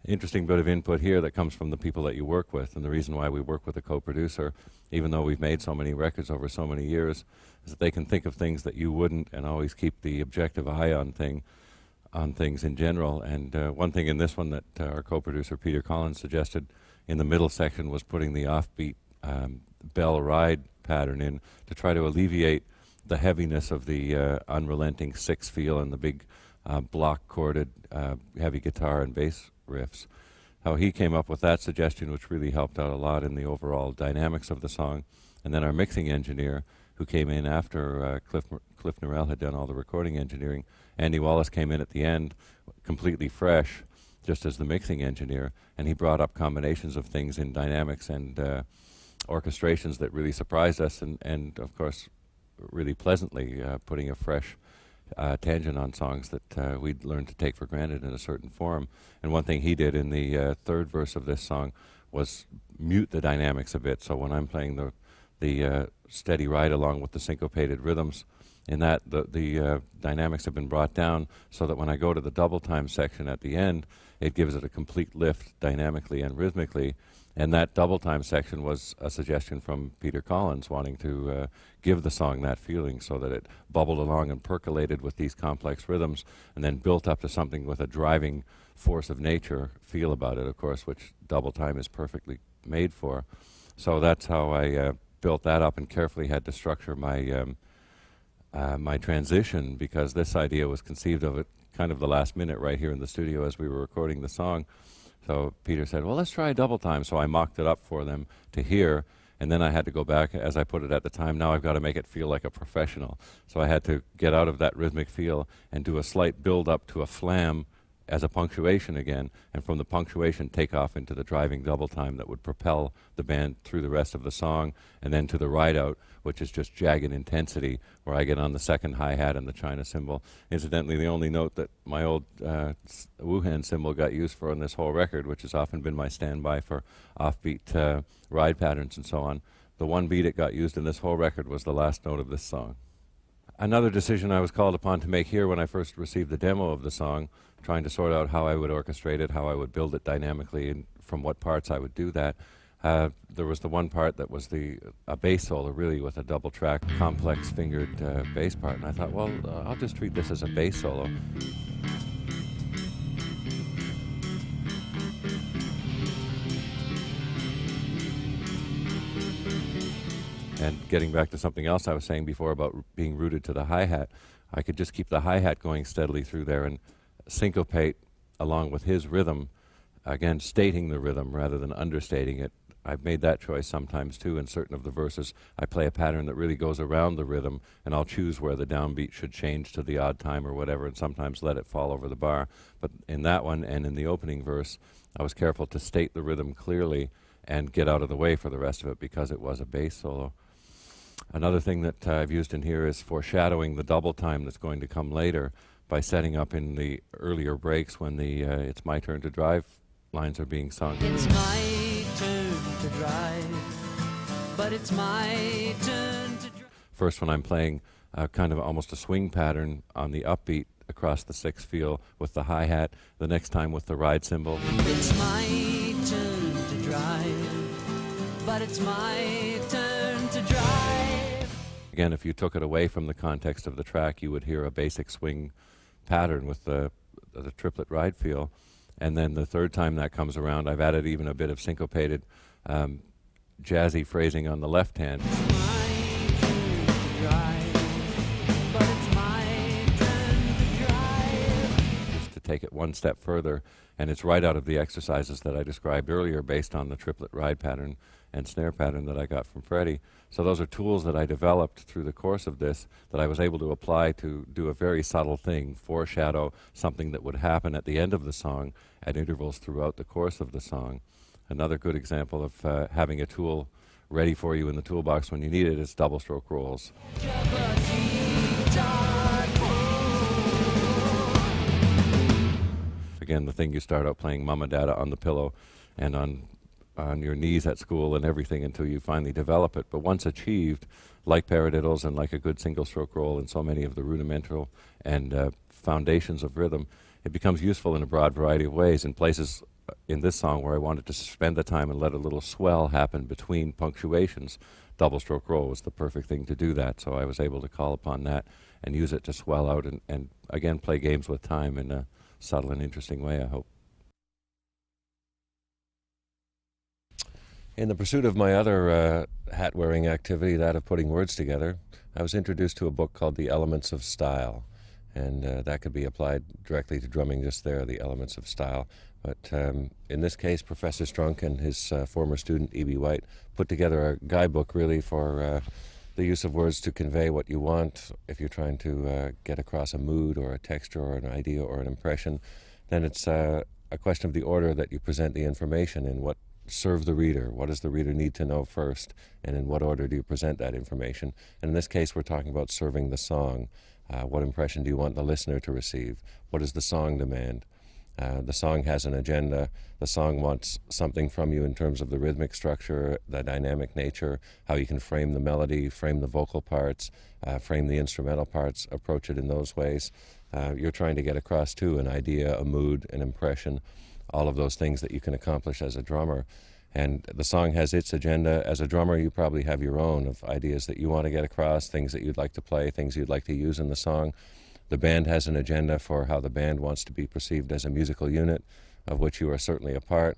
Interesting bit of input here that comes from the people that you work with, and the reason why we work with a co-producer, even though we've made so many records over so many years, is that they can think of things that you wouldn't and always keep the objective eye on things in general. And one thing in this one that our co-producer Peter Collins suggested in the middle section was putting the offbeat bell ride pattern in to try to alleviate the heaviness of the unrelenting six feel and the big block chorded heavy guitar and bass riffs. How he came up with that suggestion, which really helped out a lot in the overall dynamics of the song. And then our mixing engineer, who came in after Cliff Norrell had done all the recording engineering, Andy Wallace came in at the end completely fresh, just as the mixing engineer, and he brought up combinations of things in dynamics and orchestrations that really surprised us and of course really pleasantly putting a fresh tangent on songs that we'd learned to take for granted in a certain form. And one thing he did in the third verse of this song was mute the dynamics a bit. So when I'm playing the steady ride along with the syncopated rhythms, in that the dynamics have been brought down so that when I go to the double time section at the end, it gives it a complete lift dynamically and rhythmically. And that double time section was a suggestion from Peter Collins, wanting to give the song that feeling so that it bubbled along and percolated with these complex rhythms and then built up to something with a driving force of nature feel about it, of course, which double time is perfectly made for. So that's how I built that up and carefully had to structure my my transition, because this idea was conceived of at kind of the last minute right here in the studio as we were recording the song. So Peter said, well, let's try double time. So I mocked it up for them to hear, and then I had to go back, as I put it at the time, now I've got to make it feel like a professional. So I had to get out of that rhythmic feel and do a slight build up to a flam as a punctuation again, and from the punctuation take off into the driving double time that would propel the band through the rest of the song, and then to the ride out, which is just jagged intensity, where I get on the second hi-hat and the China cymbal. Incidentally, the only note that my old Wuhan cymbal got used for on this whole record, which has often been my standby for offbeat ride patterns and so on, the one beat it got used in this whole record was the last note of this song. Another decision I was called upon to make here when I first received the demo of the song, trying to sort out how I would orchestrate it, how I would build it dynamically, and from what parts I would do that. There was the one part that was a bass solo, really, with a double track, complex fingered bass part, and I thought, well, I'll just treat this as a bass solo. And getting back to something else I was saying before about being rooted to the hi-hat, I could just keep the hi-hat going steadily through there and syncopate along with his rhythm, again stating the rhythm rather than understating it. I've made that choice sometimes too. In certain of the verses, I play a pattern that really goes around the rhythm, and I'll choose where the downbeat should change to the odd time or whatever, and sometimes let it fall over the bar. But in that one and in the opening verse, I was careful to state the rhythm clearly and get out of the way for the rest of it because it was a bass solo. Another thing that I've used in here is foreshadowing the double time that's going to come later by setting up in the earlier breaks when the It's My Turn to Drive lines are being sung. It's my turn to drive, but it's my turn to drive. First, when I'm playing kind of almost a swing pattern on the upbeat across the six feel with the hi-hat, the next time with the ride cymbal. It's my turn to drive, but it's my turn to drive. Again, if you took it away from the context of the track, you would hear a basic swing pattern with the triplet ride feel. And then the third time that comes around, I've added even a bit of syncopated jazzy phrasing on the left hand. Just to take it one step further, and it's right out of the exercises that I described earlier based on the triplet ride pattern and snare pattern that I got from Freddie. So those are tools that I developed through the course of this that I was able to apply to do a very subtle thing, foreshadow something that would happen at the end of the song at intervals throughout the course of the song. Another good example of having a tool ready for you in the toolbox when you need it is double stroke rolls. Again, the thing you start out playing Mama Dada on the pillow and on your knees at school and everything until you finally develop it. But once achieved, like paradiddles and like a good single stroke roll and so many of the rudimental and foundations of rhythm, it becomes useful in a broad variety of ways. In places in this song where I wanted to spend the time and let a little swell happen between punctuations, double stroke roll was the perfect thing to do that. So I was able to call upon that and use it to swell out and again play games with time in a subtle and interesting way, I hope. In the pursuit of my other hat-wearing activity, that of putting words together, I was introduced to a book called The Elements of Style, and that could be applied directly to drumming just there, The Elements of Style. But in this case, Professor Strunk and his former student, E.B. White, put together a guidebook really for the use of words to convey what you want. If you're trying to get across a mood or a texture or an idea or an impression, then it's a question of the order that you present the information in, what serve the reader, what does the reader need to know first, and in what order do you present that information. And in this case, we're talking about serving the song. What impression do you want the listener to receive? What does the song demand? The song has an agenda. The song wants something from you in terms of the rhythmic structure, the dynamic nature, how you can frame the melody, frame the vocal parts, frame the instrumental parts, approach it in those ways. You're trying to get across, too, an idea, a mood, an impression, all of those things that you can accomplish as a drummer. And the song has its agenda. As a drummer, you probably have your own of ideas that you want to get across, things that you'd like to play, things you'd like to use in the song. The band has an agenda for how the band wants to be perceived as a musical unit, of which you are certainly a part.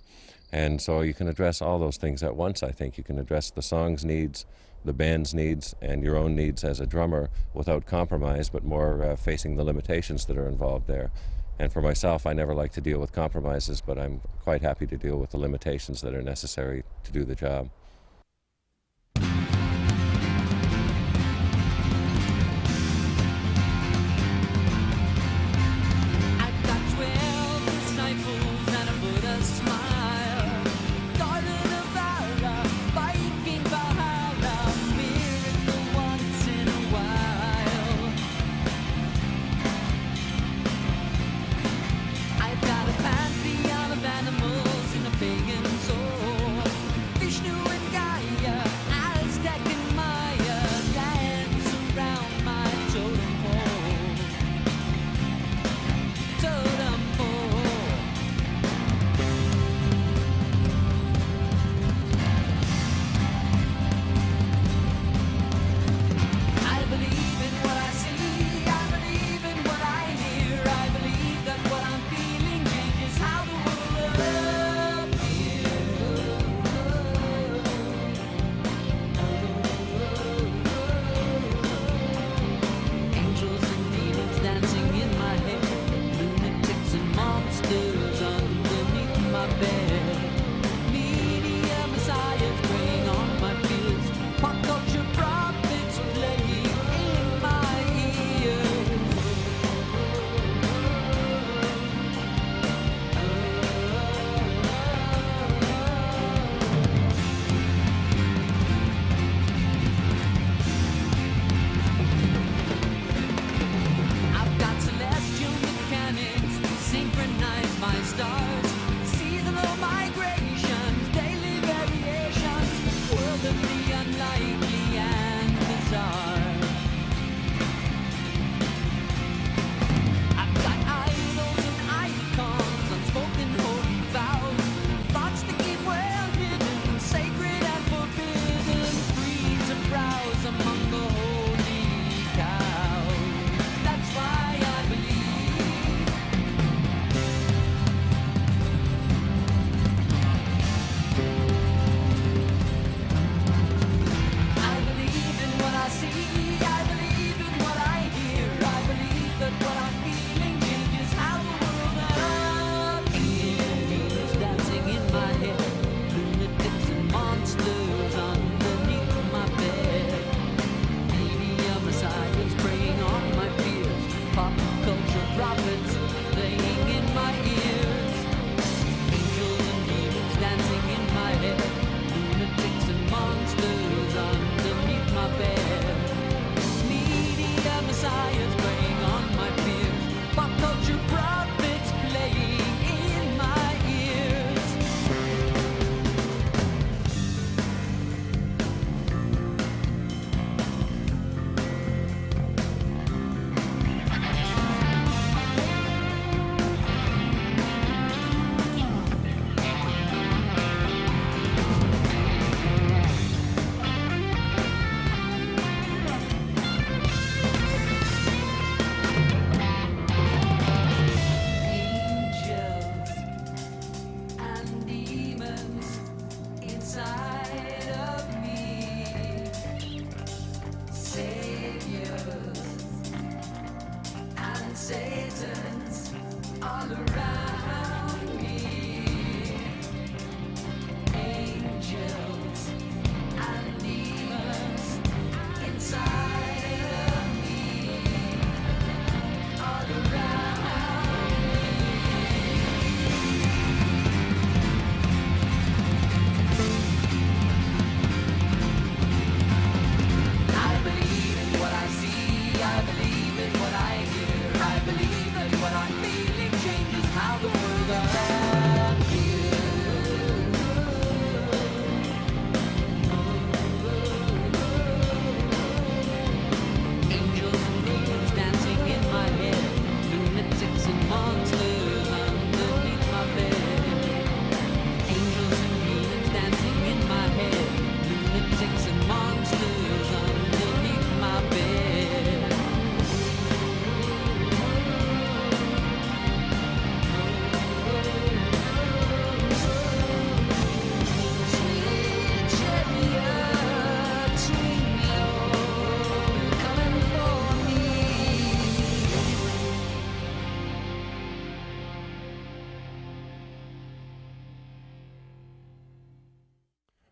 And so you can address all those things at once, I think. You can address the song's needs, the band's needs, and your own needs as a drummer without compromise, but more facing the limitations that are involved there. And for myself, I never like to deal with compromises, but I'm quite happy to deal with the limitations that are necessary to do the job. Animals in a pagan soul. Vishnu and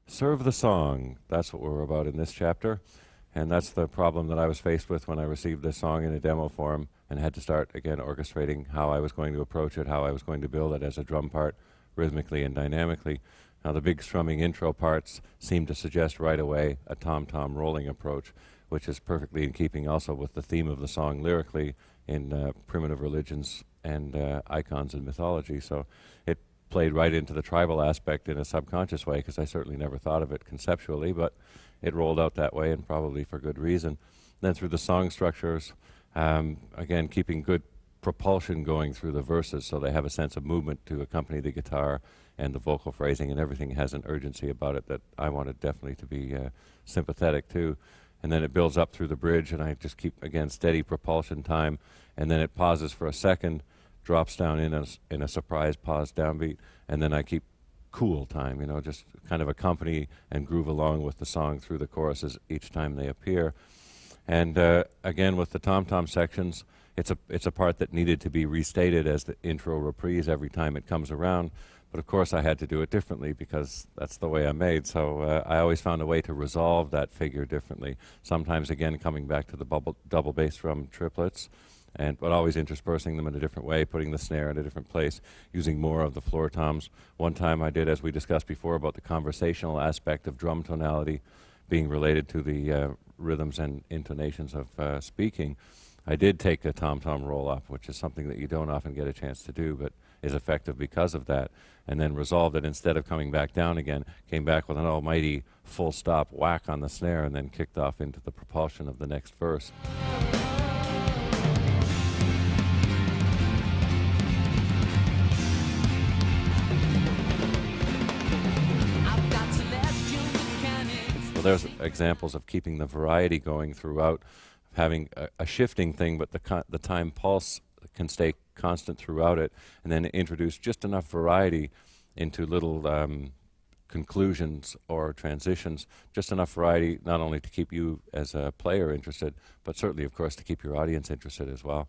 Serve the song. That's what we're about in this chapter. And that's the problem that I was faced with when I received this song in a demo form and had to start, again, orchestrating how I was going to approach it, how I was going to build it as a drum part, rhythmically and dynamically. Now, the big strumming intro parts seem to suggest right away a tom-tom rolling approach, which is perfectly in keeping also with the theme of the song lyrically in primitive religions and icons and mythology. So it played right into the tribal aspect in a subconscious way, because I certainly never thought of it conceptually, but it rolled out that way, and probably for good reason. Then through the song structures, again, keeping good propulsion going through the verses, so they have a sense of movement to accompany the guitar and the vocal phrasing, and everything has an urgency about it that I wanted definitely to be sympathetic to. And then it builds up through the bridge, and I just keep, again, steady propulsion time, and then it pauses for a second, drops down in a surprise pause downbeat, and then I keep cool time, just kind of accompany and groove along with the song through the choruses each time they appear. And again, with the tom-tom sections, it's a part that needed to be restated as the intro reprise every time it comes around. But of course I had to do it differently, because that's the way I'm made. So I always found a way to resolve that figure differently. Sometimes, again, coming back to the double bass drum triplets, but always interspersing them in a different way, putting the snare in a different place, using more of the floor toms. One time I did, as we discussed before, about the conversational aspect of drum tonality being related to the rhythms and intonations of speaking. I did take a tom-tom roll-up, which is something that you don't often get a chance to do, but is effective because of that, and then resolved it. Instead of coming back down again, came back with an almighty full-stop whack on the snare, and then kicked off into the propulsion of the next verse. So there's examples of keeping the variety going throughout, having a shifting thing, but the time pulse can stay constant throughout it, and then introduce just enough variety into little conclusions or transitions, just enough variety not only to keep you as a player interested, but certainly, of course, to keep your audience interested as well.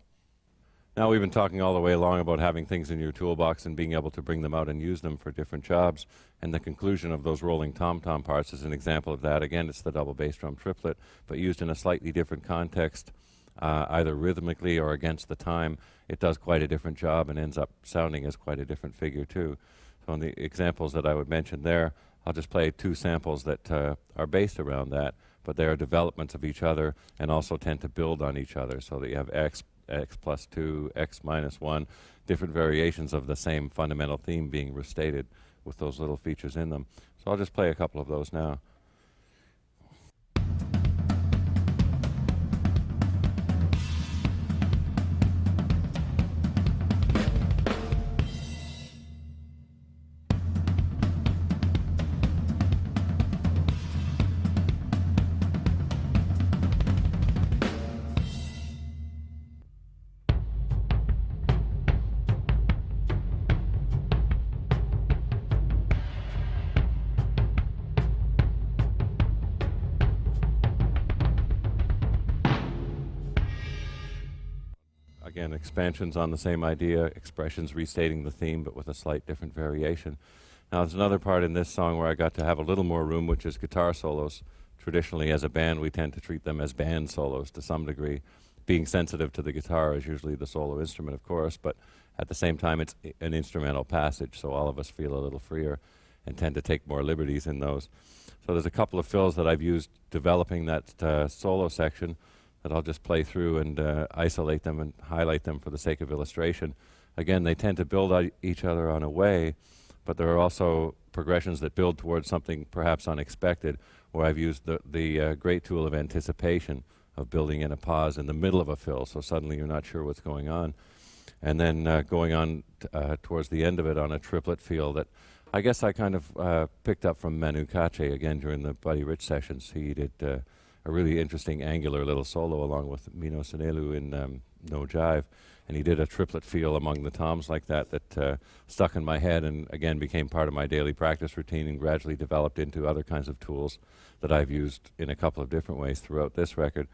Now, we've been talking all the way along about having things in your toolbox and being able to bring them out and use them for different jobs, and the conclusion of those rolling tom-tom parts is an example of that. Again, it's the double bass drum triplet, but used in a slightly different context, either rhythmically or against the time. It does quite a different job and ends up sounding as quite a different figure too. So in the examples that I would mention there, I'll just play two samples that are based around that, but they are developments of each other and also tend to build on each other, so that you have X plus 2, X minus 1, different variations of the same fundamental theme being restated with those little features in them. So I'll just play a couple of those now. Again, expansions on the same idea, expressions restating the theme, but with a slight different variation. Now, there's another part in this song where I got to have a little more room, which is guitar solos. Traditionally, as a band, we tend to treat them as band solos to some degree. Being sensitive to the guitar is usually the solo instrument, of course, but at the same time, it's an instrumental passage, so all of us feel a little freer and tend to take more liberties in those. So there's a couple of fills that I've used developing that solo section that I'll just play through and isolate them and highlight them for the sake of illustration. Again, they tend to build on each other on a way, but there are also progressions that build towards something perhaps unexpected, where I've used the great tool of anticipation, of building in a pause in the middle of a fill, so suddenly you're not sure what's going on. And then going on towards the end of it on a triplet feel that I guess I kind of picked up from Manu Katché again during the Buddy Rich sessions. He did a really interesting angular little solo along with Mino Sanelu in No Jive, and he did a triplet feel among the toms like that stuck in my head and again became part of my daily practice routine and gradually developed into other kinds of tools that I've used in a couple of different ways throughout this record.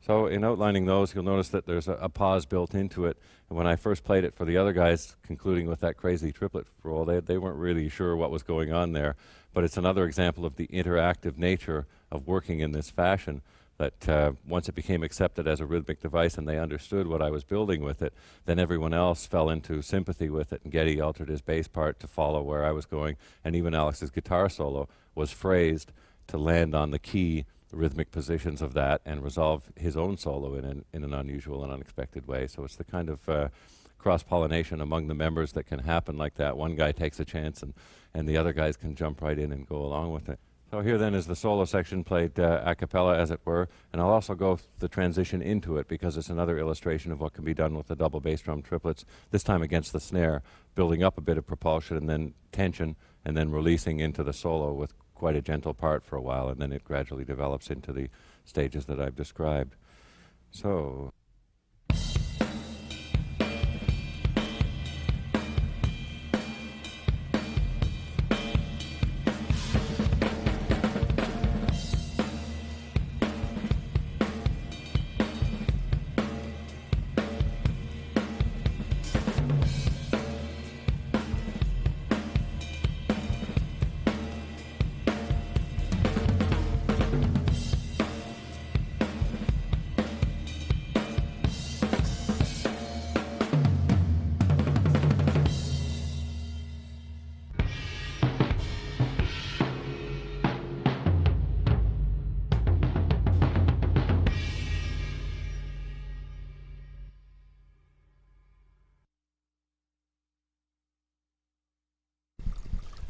So in outlining those, you'll notice that there's a pause built into it. And when I first played it for the other guys, concluding with that crazy triplet roll, they weren't really sure what was going on there. But it's another example of the interactive nature of working in this fashion, that once it became accepted as a rhythmic device and they understood what I was building with it, then everyone else fell into sympathy with it. And Geddy altered his bass part to follow where I was going, and even Alex's guitar solo was phrased to land on the key rhythmic positions of that and resolve his own solo in an unusual and unexpected way. So it's the kind of cross-pollination among the members that can happen like that. One guy takes a chance and the other guys can jump right in and go along with it. So here then is the solo section played a cappella, as it were, and I'll also go the transition into it because it's another illustration of what can be done with the double bass drum triplets, this time against the snare, building up a bit of propulsion and then tension and then releasing into the solo with quite a gentle part for a while, and then it gradually develops into the stages that I've described. So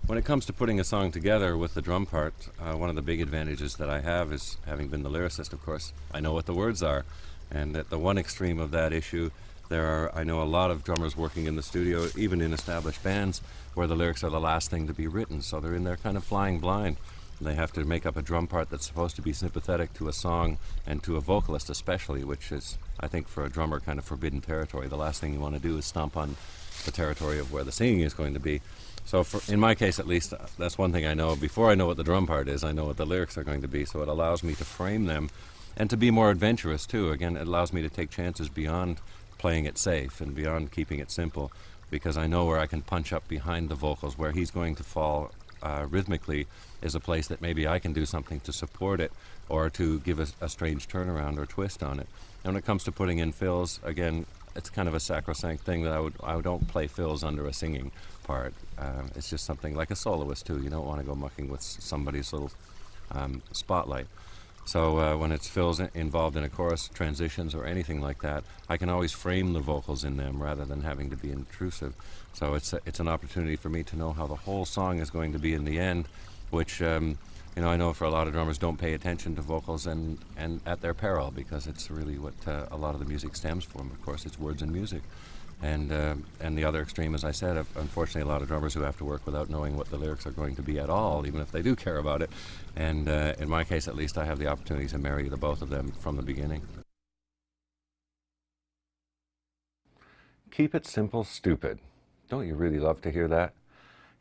when it comes to putting a song together with the drum part, one of the big advantages that I have is, having been the lyricist, of course, I know what the words are. And at the one extreme of that issue, I know a lot of drummers working in the studio, even in established bands, where the lyrics are the last thing to be written. So they're in there kind of flying blind. And they have to make up a drum part that's supposed to be sympathetic to a song and to a vocalist especially, which is, I think, for a drummer, kind of forbidden territory. The last thing you want to do is stomp on the territory of where the singing is going to be. So in my case, at least, that's one thing I know. Before I know what the drum part is, I know what the lyrics are going to be, so it allows me to frame them and to be more adventurous, too. Again, it allows me to take chances beyond playing it safe and beyond keeping it simple, because I know where I can punch up behind the vocals. Where he's going to fall rhythmically is a place that maybe I can do something to support it or to give a strange turnaround or twist on it. And when it comes to putting in fills, again, it's kind of a sacrosanct thing that I don't play fills under a singing part. It's just something like a soloist too. You don't want to go mucking with somebody's little spotlight. So when it's fills involved in a chorus, transitions or anything like that, I can always frame the vocals in them rather than having to be intrusive. So it's an opportunity for me to know how the whole song is going to be in the end, which I know for a lot of drummers don't pay attention to vocals and at their peril, because it's really what a lot of the music stems from. Of course, it's words and music. And the other extreme, as I said, unfortunately a lot of drummers who have to work without knowing what the lyrics are going to be at all, even if they do care about it. And in my case, at least, I have the opportunity to marry the both of them from the beginning. Keep it simple, stupid. Don't you really love to hear that?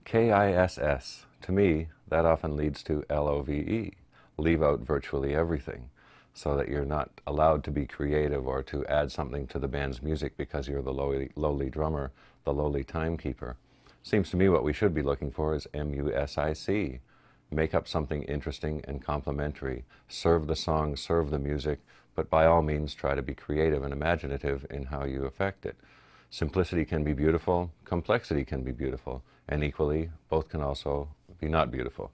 KISS. To me, that often leads to LOVE. Leave out virtually everything, so that you're not allowed to be creative or to add something to the band's music because you're the lowly drummer, the lowly timekeeper. Seems to me what we should be looking for is MUSIC. Make up something interesting and complimentary. Serve the song, serve the music, but by all means try to be creative and imaginative in how you affect it. Simplicity can be beautiful, complexity can be beautiful, and equally, both can also be not beautiful.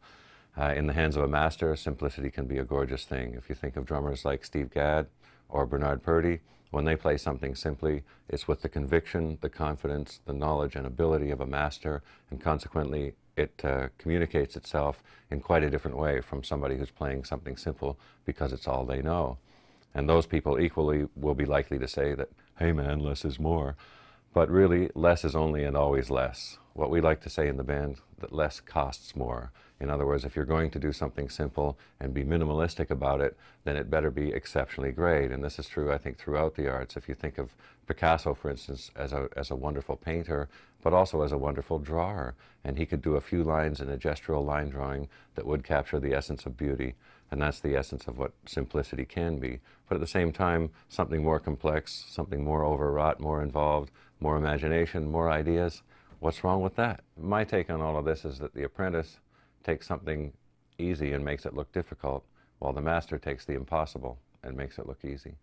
In the hands of a master, simplicity can be a gorgeous thing. If you think of drummers like Steve Gadd or Bernard Purdie, when they play something simply, it's with the conviction, the confidence, the knowledge and ability of a master, and consequently it communicates itself in quite a different way from somebody who's playing something simple because it's all they know. And those people equally will be likely to say that, hey man, less is more. But really, less is only and always less. what we like to say in the band, that less costs more. In other words, if you're going to do something simple and be minimalistic about it, then it better be exceptionally great. And this is true, I think, throughout the arts. If you think of Picasso, for instance, as a wonderful painter, but also as a wonderful drawer, and he could do a few lines in a gestural line drawing that would capture the essence of beauty, and that's the essence of what simplicity can be. But at the same time, something more complex, something more overwrought, more involved, more imagination, more ideas. What's wrong with that? My take on all of this is that the apprentice takes something easy and makes it look difficult, while the master takes the impossible and makes it look easy.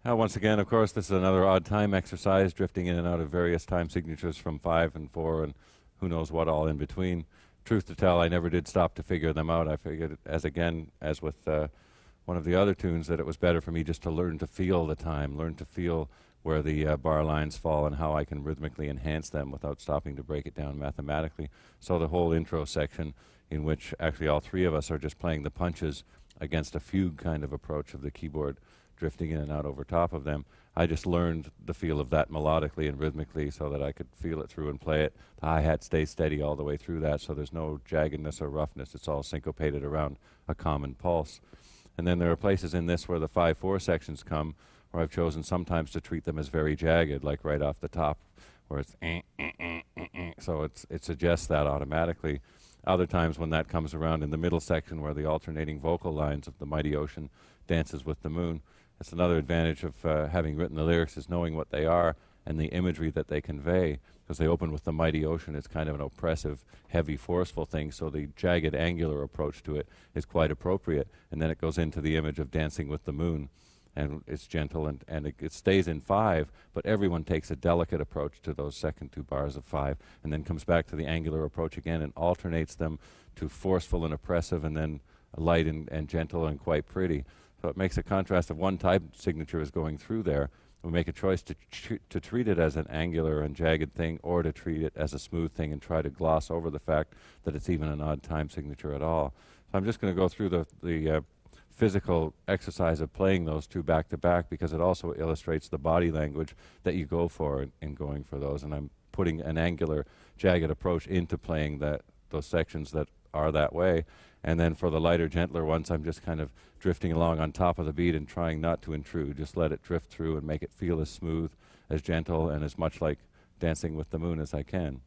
Once again, of course, this is another odd time exercise, drifting in and out of various time signatures from 5 and 4 and who knows what all in between. Truth to tell, I never did stop to figure them out. I figured, as with one of the other tunes, that it was better for me just to learn to feel the time, learn to feel where the bar lines fall and how I can rhythmically enhance them without stopping to break it down mathematically. So the whole intro section, in which actually all three of us are just playing the punches against a fugue kind of approach of the keyboard, drifting in and out over top of them, I just learned the feel of that melodically and rhythmically so that I could feel it through and play it. The hi-hat stays steady all the way through that, so there's no jaggedness or roughness. It's all syncopated around a common pulse. And then there are places in this where the 5/4 sections come, where I've chosen sometimes to treat them as very jagged, like right off the top, where it's so it suggests that automatically. Other times when that comes around in the middle section where the alternating vocal lines of the mighty ocean dances with the moon, it's another advantage of having written the lyrics, is knowing what they are and the imagery that they convey, because they open with the mighty ocean. It's kind of an oppressive, heavy, forceful thing, so the jagged, angular approach to it is quite appropriate, and then it goes into the image of dancing with the moon, and it's gentle, and it stays in 5, but everyone takes a delicate approach to those second 2 bars of 5, and then comes back to the angular approach again and alternates them to forceful and oppressive, and then light and gentle and quite pretty. So it makes a contrast of one type signature is going through there. We make a choice to treat it as an angular and jagged thing, or to treat it as a smooth thing and try to gloss over the fact that it's even an odd time signature at all. So I'm just going to go through the physical exercise of playing those two back to back, because it also illustrates the body language that you go for in going for those. And I'm putting an angular, jagged approach into playing those sections that are that way. And then for the lighter, gentler ones, I'm just kind of drifting along on top of the beat and trying not to intrude. Just let it drift through and make it feel as smooth, as gentle, and as much like dancing with the moon as I can.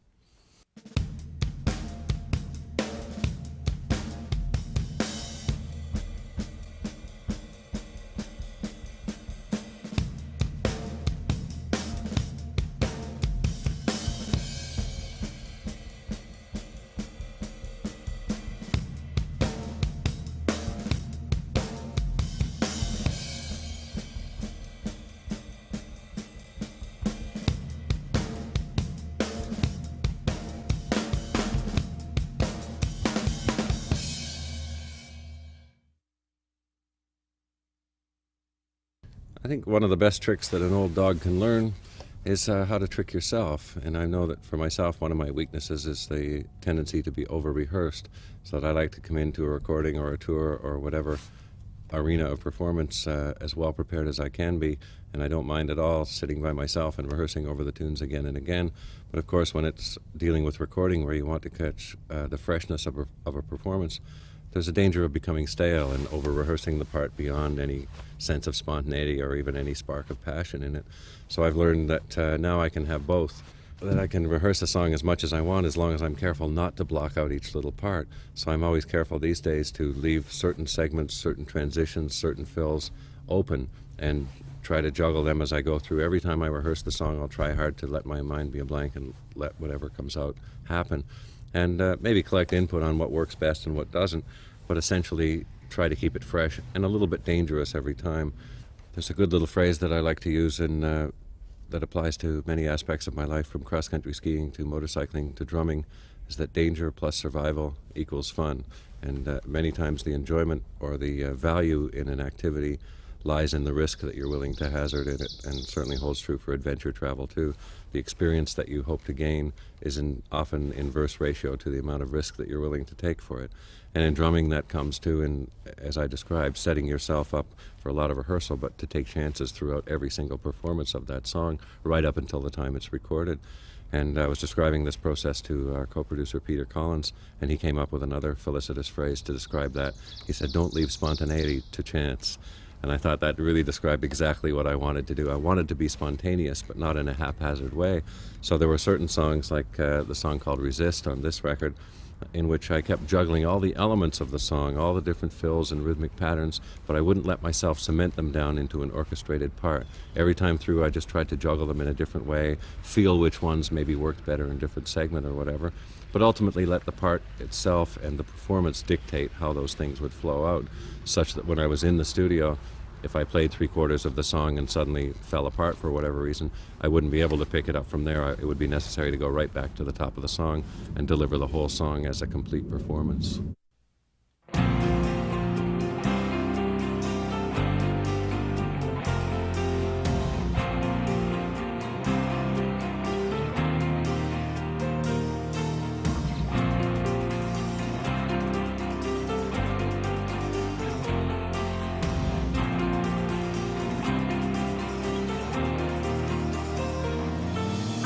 I think one of the best tricks that an old dog can learn is how to trick yourself. And I know that for myself, one of my weaknesses is the tendency to be over-rehearsed, so that I like to come into a recording or a tour or whatever arena of performance as well prepared as I can be, and I don't mind at all sitting by myself and rehearsing over the tunes again and again. But of course, when it's dealing with recording where you want to catch the freshness of a performance, there's a danger of becoming stale and over-rehearsing the part beyond any sense of spontaneity or even any spark of passion in it. So I've learned that now I can have both, that I can rehearse a song as much as I want, as long as I'm careful not to block out each little part. So I'm always careful these days to leave certain segments, certain transitions, certain fills open, and try to juggle them as I go through. Every time I rehearse the song, I'll try hard to let my mind be a blank and let whatever comes out happen. And maybe collect input on what works best and what doesn't, but essentially try to keep it fresh and a little bit dangerous every time. There's a good little phrase that I like to use that applies to many aspects of my life, from cross-country skiing to motorcycling to drumming, is that danger plus survival equals fun. And many times the enjoyment or the value in an activity lies in the risk that you're willing to hazard in it, and certainly holds true for adventure travel too. The experience that you hope to gain is often inverse ratio to the amount of risk that you're willing to take for it. And in drumming, that comes to, in, as I described, setting yourself up for a lot of rehearsal, but to take chances throughout every single performance of that song, right up until the time it's recorded. And I was describing this process to our co-producer Peter Collins, and he came up with another felicitous phrase to describe that. He said, "Don't leave spontaneity to chance." And I thought that really described exactly what I wanted to do. I wanted to be spontaneous, but not in a haphazard way. So there were certain songs, like the song called Resist on this record, in which I kept juggling all the elements of the song, all the different fills and rhythmic patterns, but I wouldn't let myself cement them down into an orchestrated part. Every time through, I just tried to juggle them in a different way, feel which ones maybe worked better in a different segment or whatever, but ultimately let the part itself and the performance dictate how those things would flow out, such that when I was in the studio, if I played 3/4 of the song and suddenly fell apart for whatever reason, I wouldn't be able to pick it up from there. It would be necessary to go right back to the top of the song and deliver the whole song as a complete performance.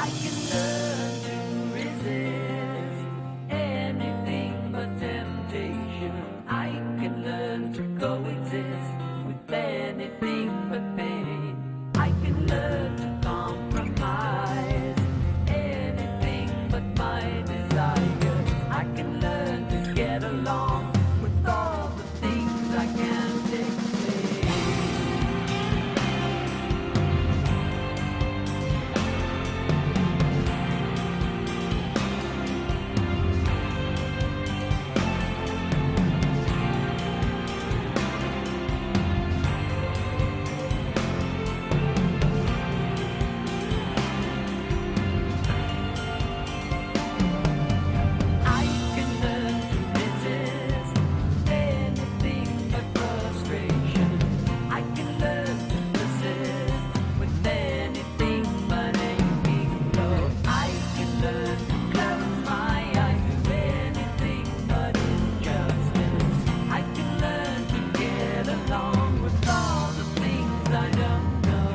I can learn to resist anything but temptation. I can learn to coexist with anything but pain. I can learn to compromise anything but my desires. I can learn to get along with all the things I can't explain. I can learn to resist anything but frustration. I can learn to persist with anything but aching love. I can learn to close my eyes to anything but injustice. I can learn to get along with all the things I don't know.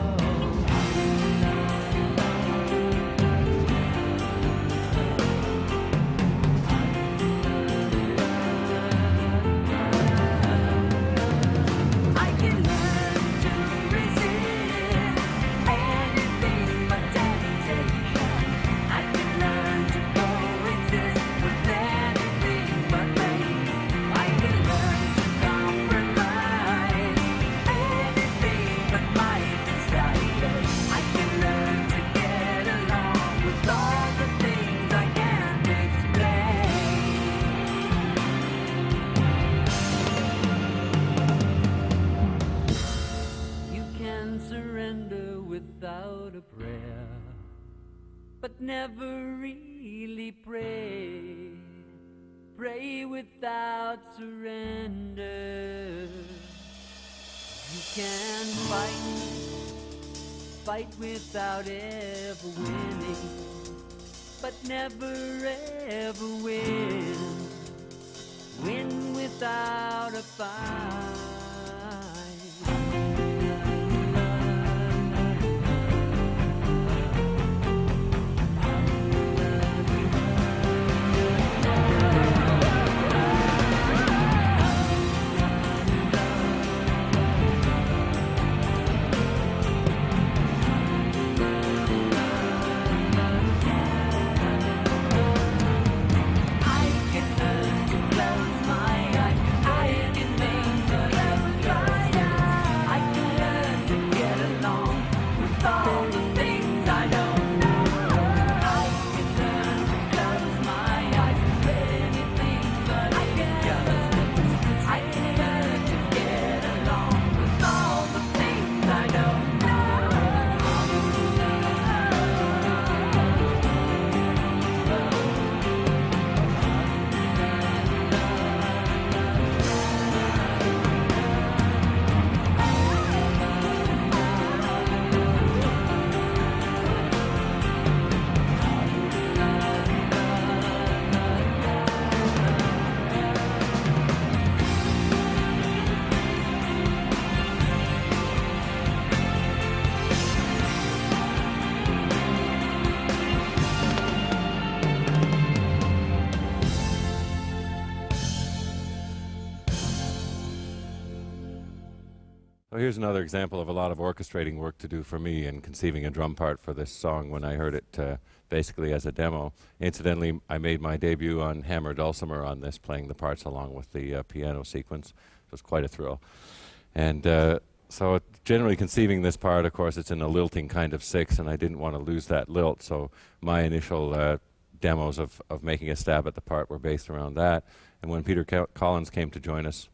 I can learn to resist anything but temptation. I can learn to coexist with anything but pain. I can learn to compromise anything but my desires. I can learn to get along with all the things I can't explain. You can surrender without a prayer, but never really pray. Pray without surrender. You can fight without ever winning, but never ever win without a fight. I can learn to close my eyes. I can make a clever try. I can learn to get along with all the things I don't know. I can learn to close my eyes to anything but injustice. I can learn to get along with all the things I don't know. Well, here's another example of a lot of orchestrating work to do for me in conceiving a drum part for this song when I heard it basically as a demo. Incidentally, I made my debut on hammer dulcimer on this, playing the parts along with the piano sequence. It was quite a thrill. And so generally conceiving this part, of course, it's in a lilting kind of six, and I didn't want to lose that lilt, so my initial demos of making a stab at the part were based around that. And when Peter Collins came to join us,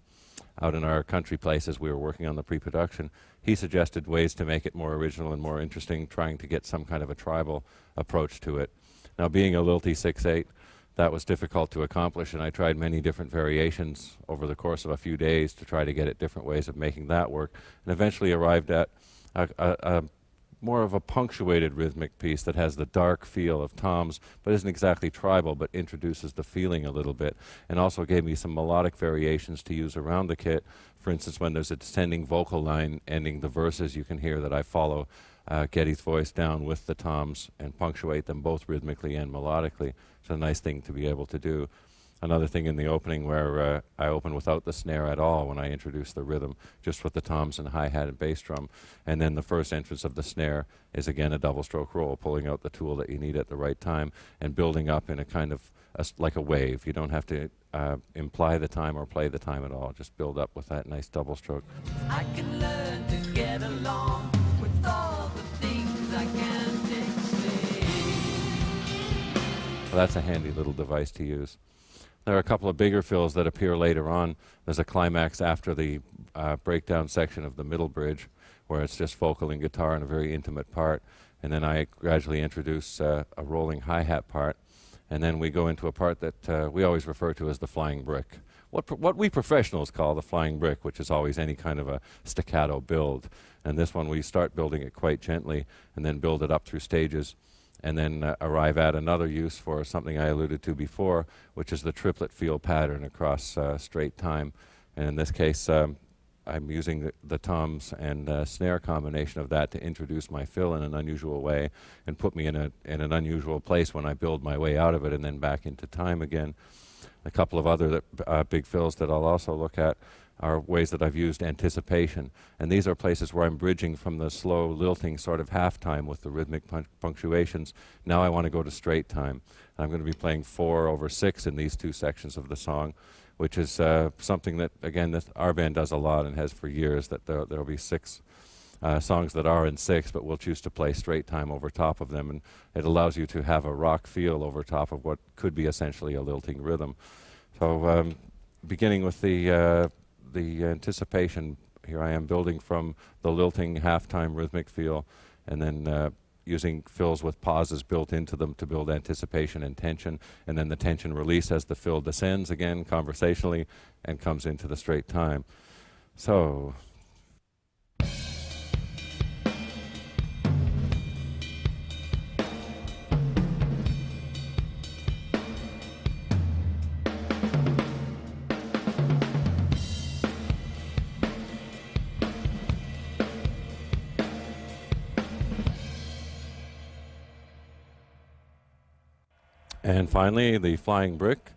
out in our country places, we were working on the pre-production. He suggested ways to make it more original and more interesting, trying to get some kind of a tribal approach to it. Now, being a lilty 6/8, that was difficult to accomplish, and I tried many different variations over the course of a few days to try to get at different ways of making that work, and eventually arrived at a more of a punctuated rhythmic piece that has the dark feel of toms, but isn't exactly tribal, but introduces the feeling a little bit, and also gave me some melodic variations to use around the kit. For instance, when there's a descending vocal line ending the verses, you can hear that I follow Geddy's voice down with the toms and punctuate them both rhythmically and melodically. It's a nice thing to be able to do. Another thing in the opening where I open without the snare at all when I introduce the rhythm, just with the toms and hi-hat and bass drum. And then the first entrance of the snare is again a double stroke roll, pulling out the tool that you need at the right time and building up in a kind of like a wave. You don't have to imply the time or play the time at all. Just build up with that nice double stroke. I can learn to get along with all the things I can't explain. Well, that's a handy little device to use. There are a couple of bigger fills that appear later on. There's a climax after the breakdown section of the middle bridge, where it's just vocal and guitar in a very intimate part. And then I gradually introduce a rolling hi-hat part. And then we go into a part that we always refer to as the flying brick. What we professionals call the flying brick, which is always any kind of a staccato build. And this one we start building it quite gently and then build it up through stages, and then arrive at another use for something I alluded to before, which is the triplet feel pattern across straight time. And in this case, I'm using the toms and snare combination of that to introduce my fill in an unusual way and put me in an unusual place when I build my way out of it and then back into time again. A couple of other big fills that I'll also look at are ways that I've used anticipation. And these are places where I'm bridging from the slow, lilting sort of half-time with the rhythmic punctuations. Now I want to go to straight time. I'm going to be playing 4/6 in these two sections of the song, which is something that, again, our band does a lot and has for years, that there'll be 6 songs that are in 6, but we'll choose to play straight time over top of them, and it allows you to have a rock feel over top of what could be essentially a lilting rhythm. So beginning with the anticipation, here I am building from the lilting half-time rhythmic feel, and then using fills with pauses built into them to build anticipation and tension, and then the tension release as the fill descends again conversationally and comes into the straight time. So and finally, the flying brick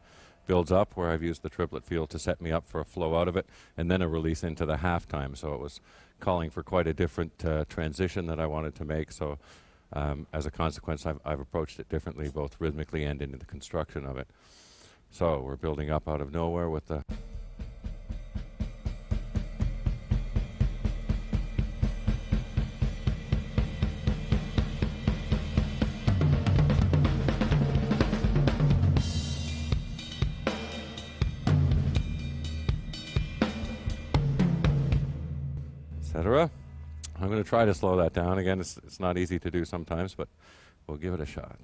builds up where I've used the triplet feel to set me up for a flow out of it, and then a release into the halftime. So it was calling for quite a different transition that I wanted to make. So as a consequence, I've approached it differently, both rhythmically and into the construction of it. So we're building up out of nowhere with the... etc. I'm going to try to slow that down. Again, it's not easy to do sometimes, but we'll give it a shot.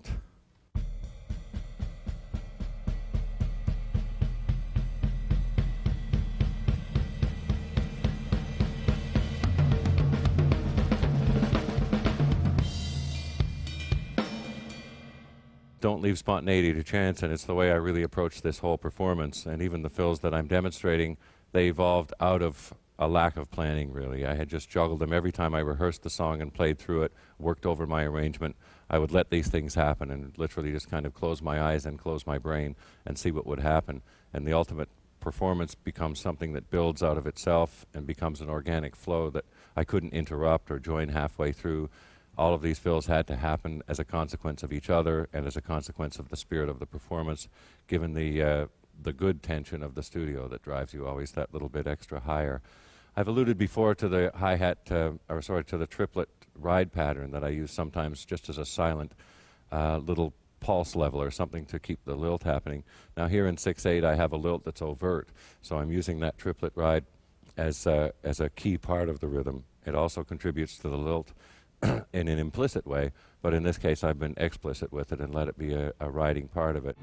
Don't leave spontaneity to chance, and it's the way I really approach this whole performance. And even the fills that I'm demonstrating, they evolved out of a lack of planning, really. I had just juggled them every time I rehearsed the song and played through it, worked over my arrangement. I would let these things happen and literally just kind of close my eyes and close my brain and see what would happen. And the ultimate performance becomes something that builds out of itself and becomes an organic flow that I couldn't interrupt or join halfway through. All of these fills had to happen as a consequence of each other and as a consequence of the spirit of the performance, given the good tension of the studio that drives you always that little bit extra higher. I've alluded before to the hi-hat, to the triplet ride pattern that I use sometimes just as a silent little pulse leveler, something to keep the lilt happening. Now here in 6/8 I have a lilt that's overt, so I'm using that triplet ride as a key part of the rhythm. It also contributes to the lilt in an implicit way, but in this case I've been explicit with it and let it be a riding part of it.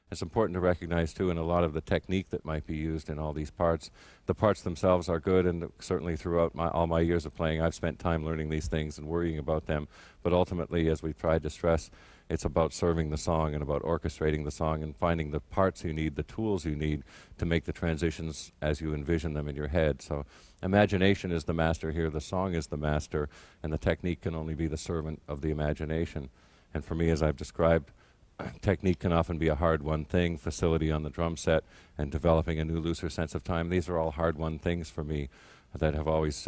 It's important to recognize too, in a lot of the technique that might be used in all these parts, the parts themselves are good, and certainly throughout all my years of playing I've spent time learning these things and worrying about them, but ultimately, as we've tried to stress, it's about serving the song and about orchestrating the song and finding the parts you need, the tools you need to make the transitions as you envision them in your head. So imagination is the master here, the song is the master, and the technique can only be the servant of the imagination. And for me, as I've described, technique can often be a hard-won thing, facility on the drum set, and developing a new, looser sense of time. These are all hard-won things for me that have always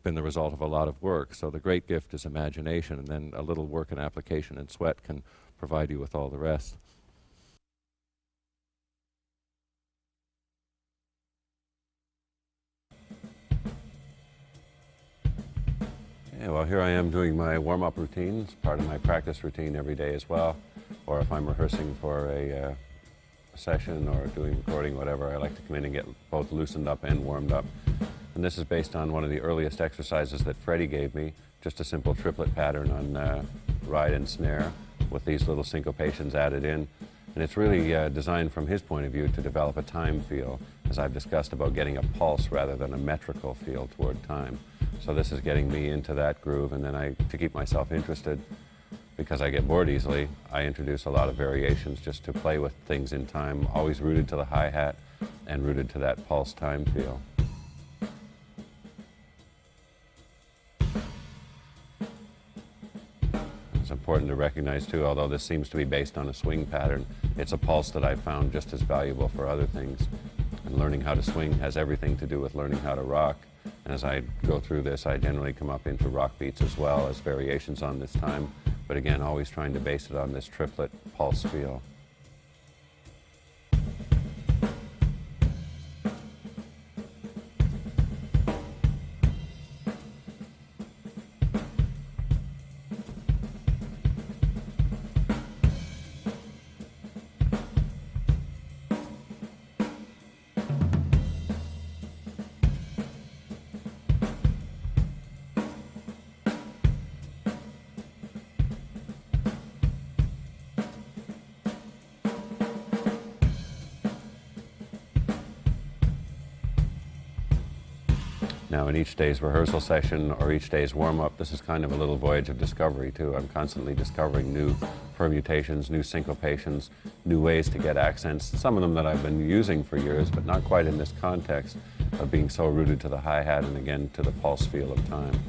been the result of a lot of work. So the great gift is imagination, and then a little work and application and sweat can provide you with all the rest. Yeah, well, here I am doing my warm-up routine. It's part of my practice routine every day as well. Or if I'm rehearsing for a session or doing recording, whatever, I like to come in and get both loosened up and warmed up. And this is based on one of the earliest exercises that Freddie gave me, just a simple triplet pattern on ride and snare with these little syncopations added in. And it's really designed from his point of view to develop a time feel, as I've discussed about getting a pulse rather than a metrical feel toward time. So this is getting me into that groove, and then to keep myself interested, because I get bored easily, I introduce a lot of variations just to play with things in time, always rooted to the hi-hat and rooted to that pulse time feel. It's important to recognize too, although this seems to be based on a swing pattern, it's a pulse that I've found just as valuable for other things. And learning how to swing has everything to do with learning how to rock. And as I go through this, I generally come up into rock beats as well as variations on this time. But again, always trying to base it on this triplet pulse feel. Now in each day's rehearsal session or each day's warm-up, this is kind of a little voyage of discovery too. I'm constantly discovering new permutations, new syncopations, new ways to get accents, some of them that I've been using for years, but not quite in this context of being so rooted to the hi-hat and again to the pulse feel of time.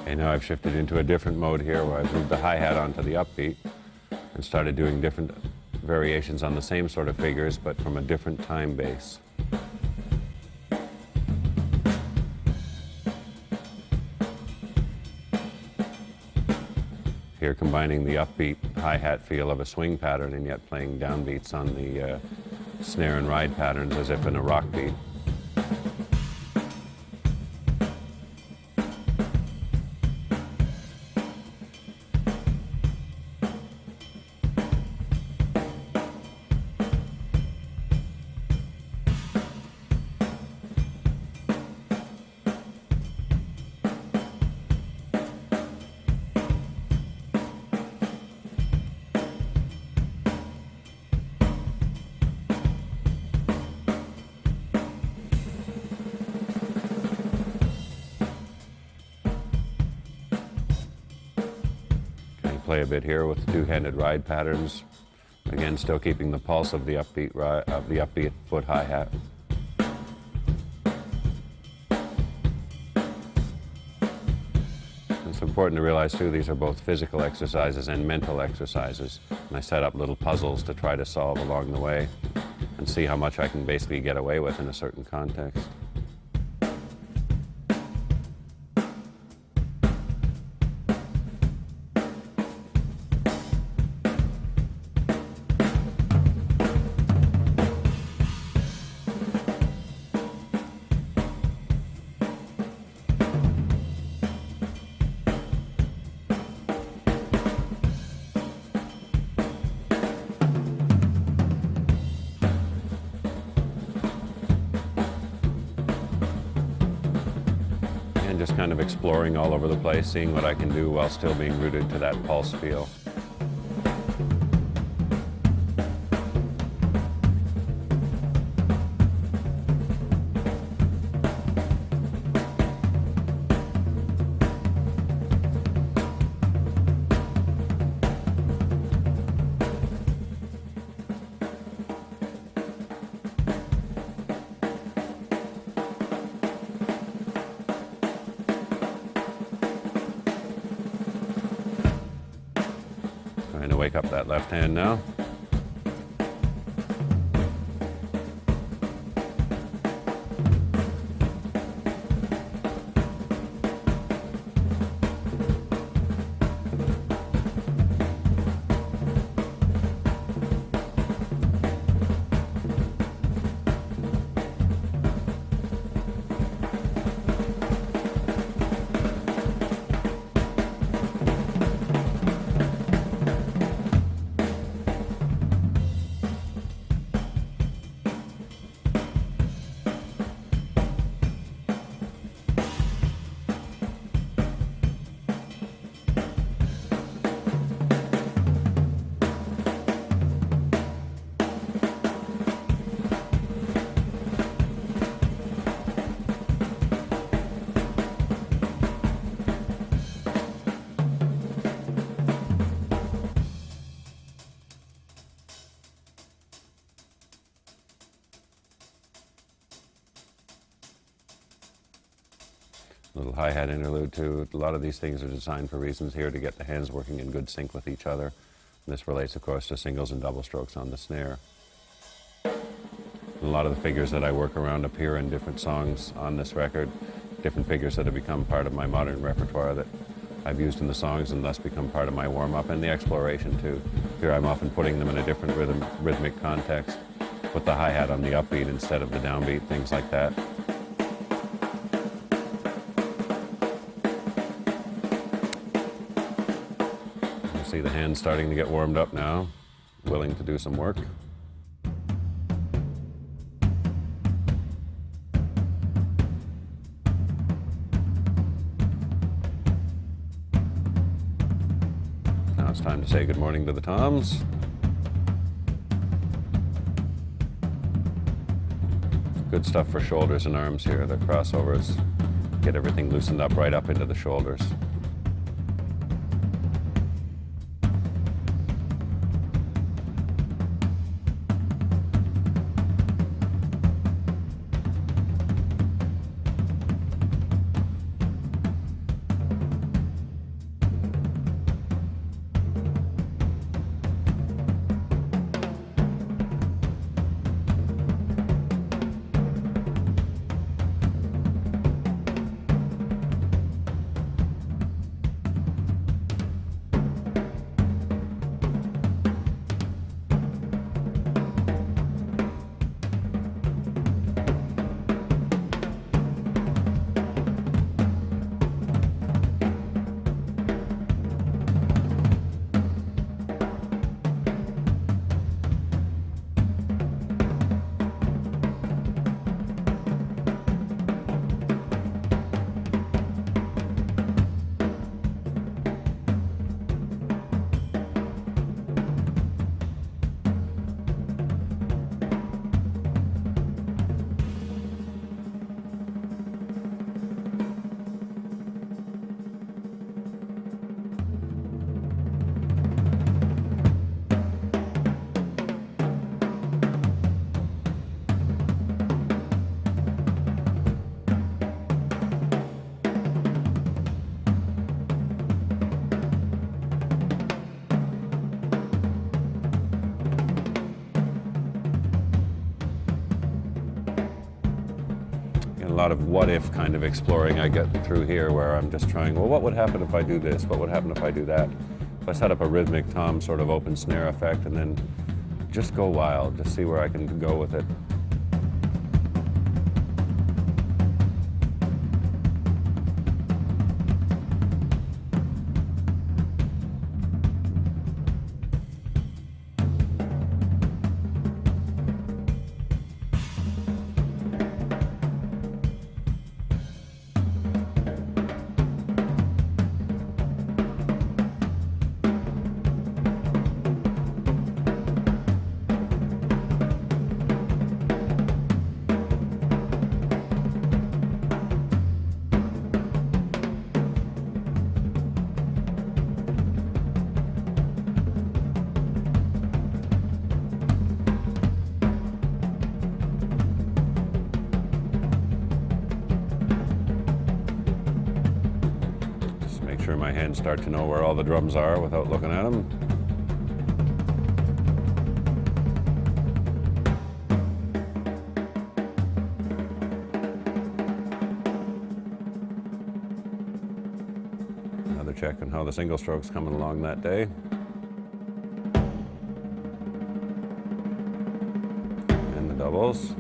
Okay, now I've shifted into a different mode here where I've moved the hi-hat onto the upbeat and started doing different variations on the same sort of figures but from a different time base. Here combining the upbeat hi-hat feel of a swing pattern and yet playing downbeats on the snare and ride patterns as if in a rock beat. play a bit here with two-handed ride patterns. Again, still keeping the pulse of the upbeat foot hi-hat. It's important to realize too, these are both physical exercises and mental exercises. And I set up little puzzles to try to solve along the way and see how much I can basically get away with in a certain context. Just kind of exploring all over the place, seeing what I can do while still being rooted to that pulse feel. Trying to wake up that left hand now. Little hi-hat interlude too. A lot of these things are designed for reasons here to get the hands working in good sync with each other. And this relates, of course, to singles and double strokes on the snare. And a lot of the figures that I work around appear in different songs on this record, different figures that have become part of my modern repertoire that I've used in the songs and thus become part of my warm-up and the exploration too. Here I'm often putting them in a different rhythmic context, with the hi-hat on the upbeat instead of the downbeat, things like that. See the hands starting to get warmed up now, willing to do some work. Now it's time to say good morning to the toms. Good stuff for shoulders and arms here, the crossovers. Get everything loosened up right up into the shoulders. lot of what-if kind of exploring I get through here, where I'm just trying, well, what would happen if I do this? What would happen if I do that? If I set up a rhythmic tom sort of open snare effect and then just go wild, just see where I can go with it. Sure my hands start to know where all the drums are without looking at them. Another check on how the single stroke's coming along that day. And the doubles.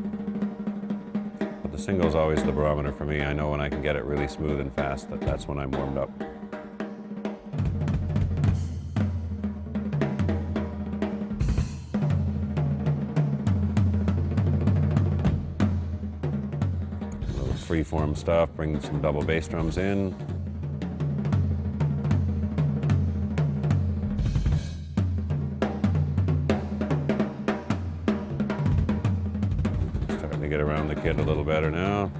But the single's always the barometer for me. I know when I can get it really smooth and fast, that's when I'm warmed up. Freeform stuff, bring some double bass drums in. Starting to get around the kit a little better now.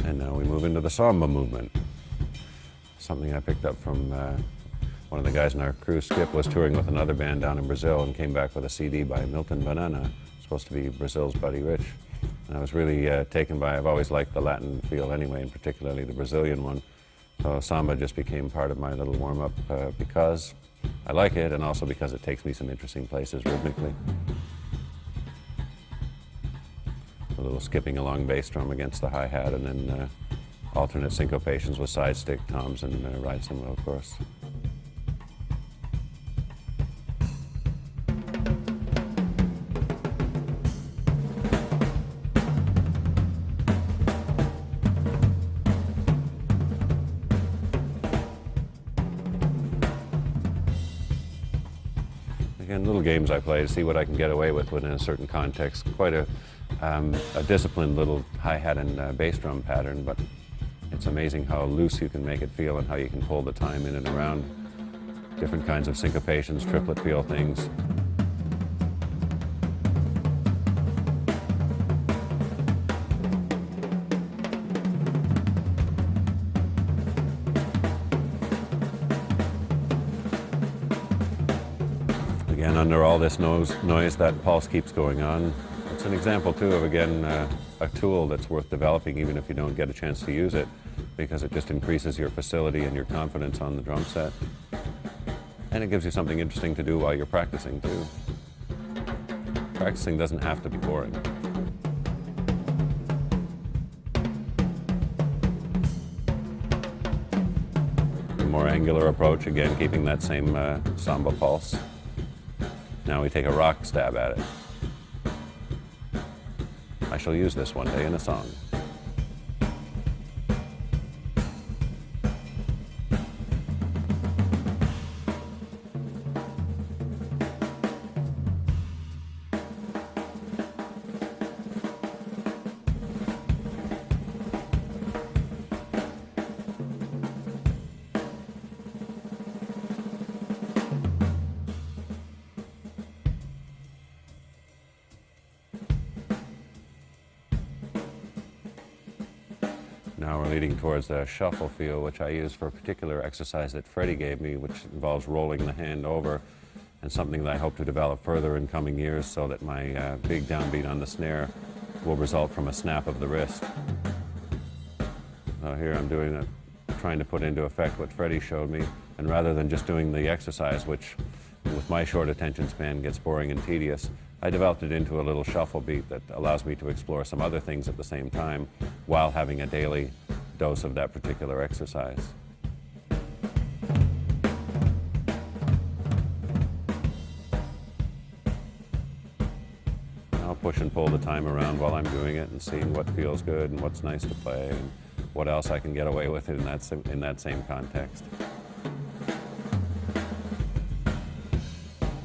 And now we move into the samba movement. Something I picked up from one of the guys in our crew. Skip was touring with another band down in Brazil and came back with a CD by Milton Banana, supposed to be Brazil's Buddy Rich. And I was really taken by, I've always liked the Latin feel anyway, and particularly the Brazilian one. So samba just became part of my little warm-up because I like it, and also because it takes me some interesting places rhythmically. A little skipping along bass drum against the hi-hat, and then alternate syncopations with side stick toms and ride cymbal, of course. Again, little games I play to see what I can get away with within a certain context. Quite a disciplined little hi-hat and bass drum pattern, but it's amazing how loose you can make it feel and how you can pull the time in and around different kinds of syncopations, triplet feel things. Again, under all this noise, that pulse keeps going on. It's an example, too, of, again, a tool that's worth developing even if you don't get a chance to use it, because it just increases your facility and your confidence on the drum set. And it gives you something interesting to do while you're practicing, too. Practicing doesn't have to be boring. A more angular approach, again, keeping that same samba pulse. Now we take a rock stab at it. I shall use this one day in a song. Now we're leading towards the shuffle feel, which I use for a particular exercise that Freddie gave me, which involves rolling the hand over, and something that I hope to develop further in coming years so that my big downbeat on the snare will result from a snap of the wrist. Here I'm doing it, trying to put into effect what Freddie showed me, and rather than just doing the exercise, which with my short attention span gets boring and tedious, I developed it into a little shuffle beat that allows me to explore some other things at the same time while having a daily dose of that particular exercise. I'll push and pull the time around while I'm doing it and seeing what feels good and what's nice to play and what else I can get away with in that same context.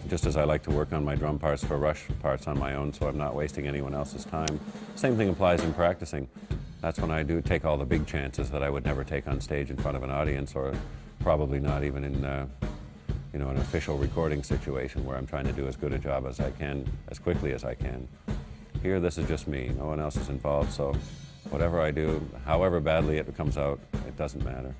Just as I like to work on my drum parts for rush parts on my own so I'm not wasting anyone else's time. Same thing applies in practicing. That's when I do take all the big chances that I would never take on stage in front of an audience, or probably not even in an official recording situation where I'm trying to do as good a job as I can, as quickly as I can. Here, this is just me. No one else is involved, so whatever I do, however badly it comes out, it doesn't matter.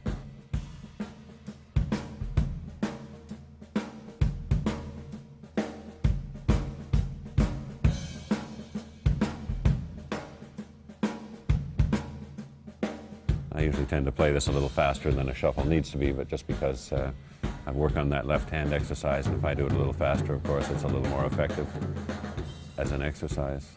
I usually tend to play this a little faster than a shuffle needs to be, but just because I work on that left hand exercise, and if I do it a little faster, of course, it's a little more effective as an exercise.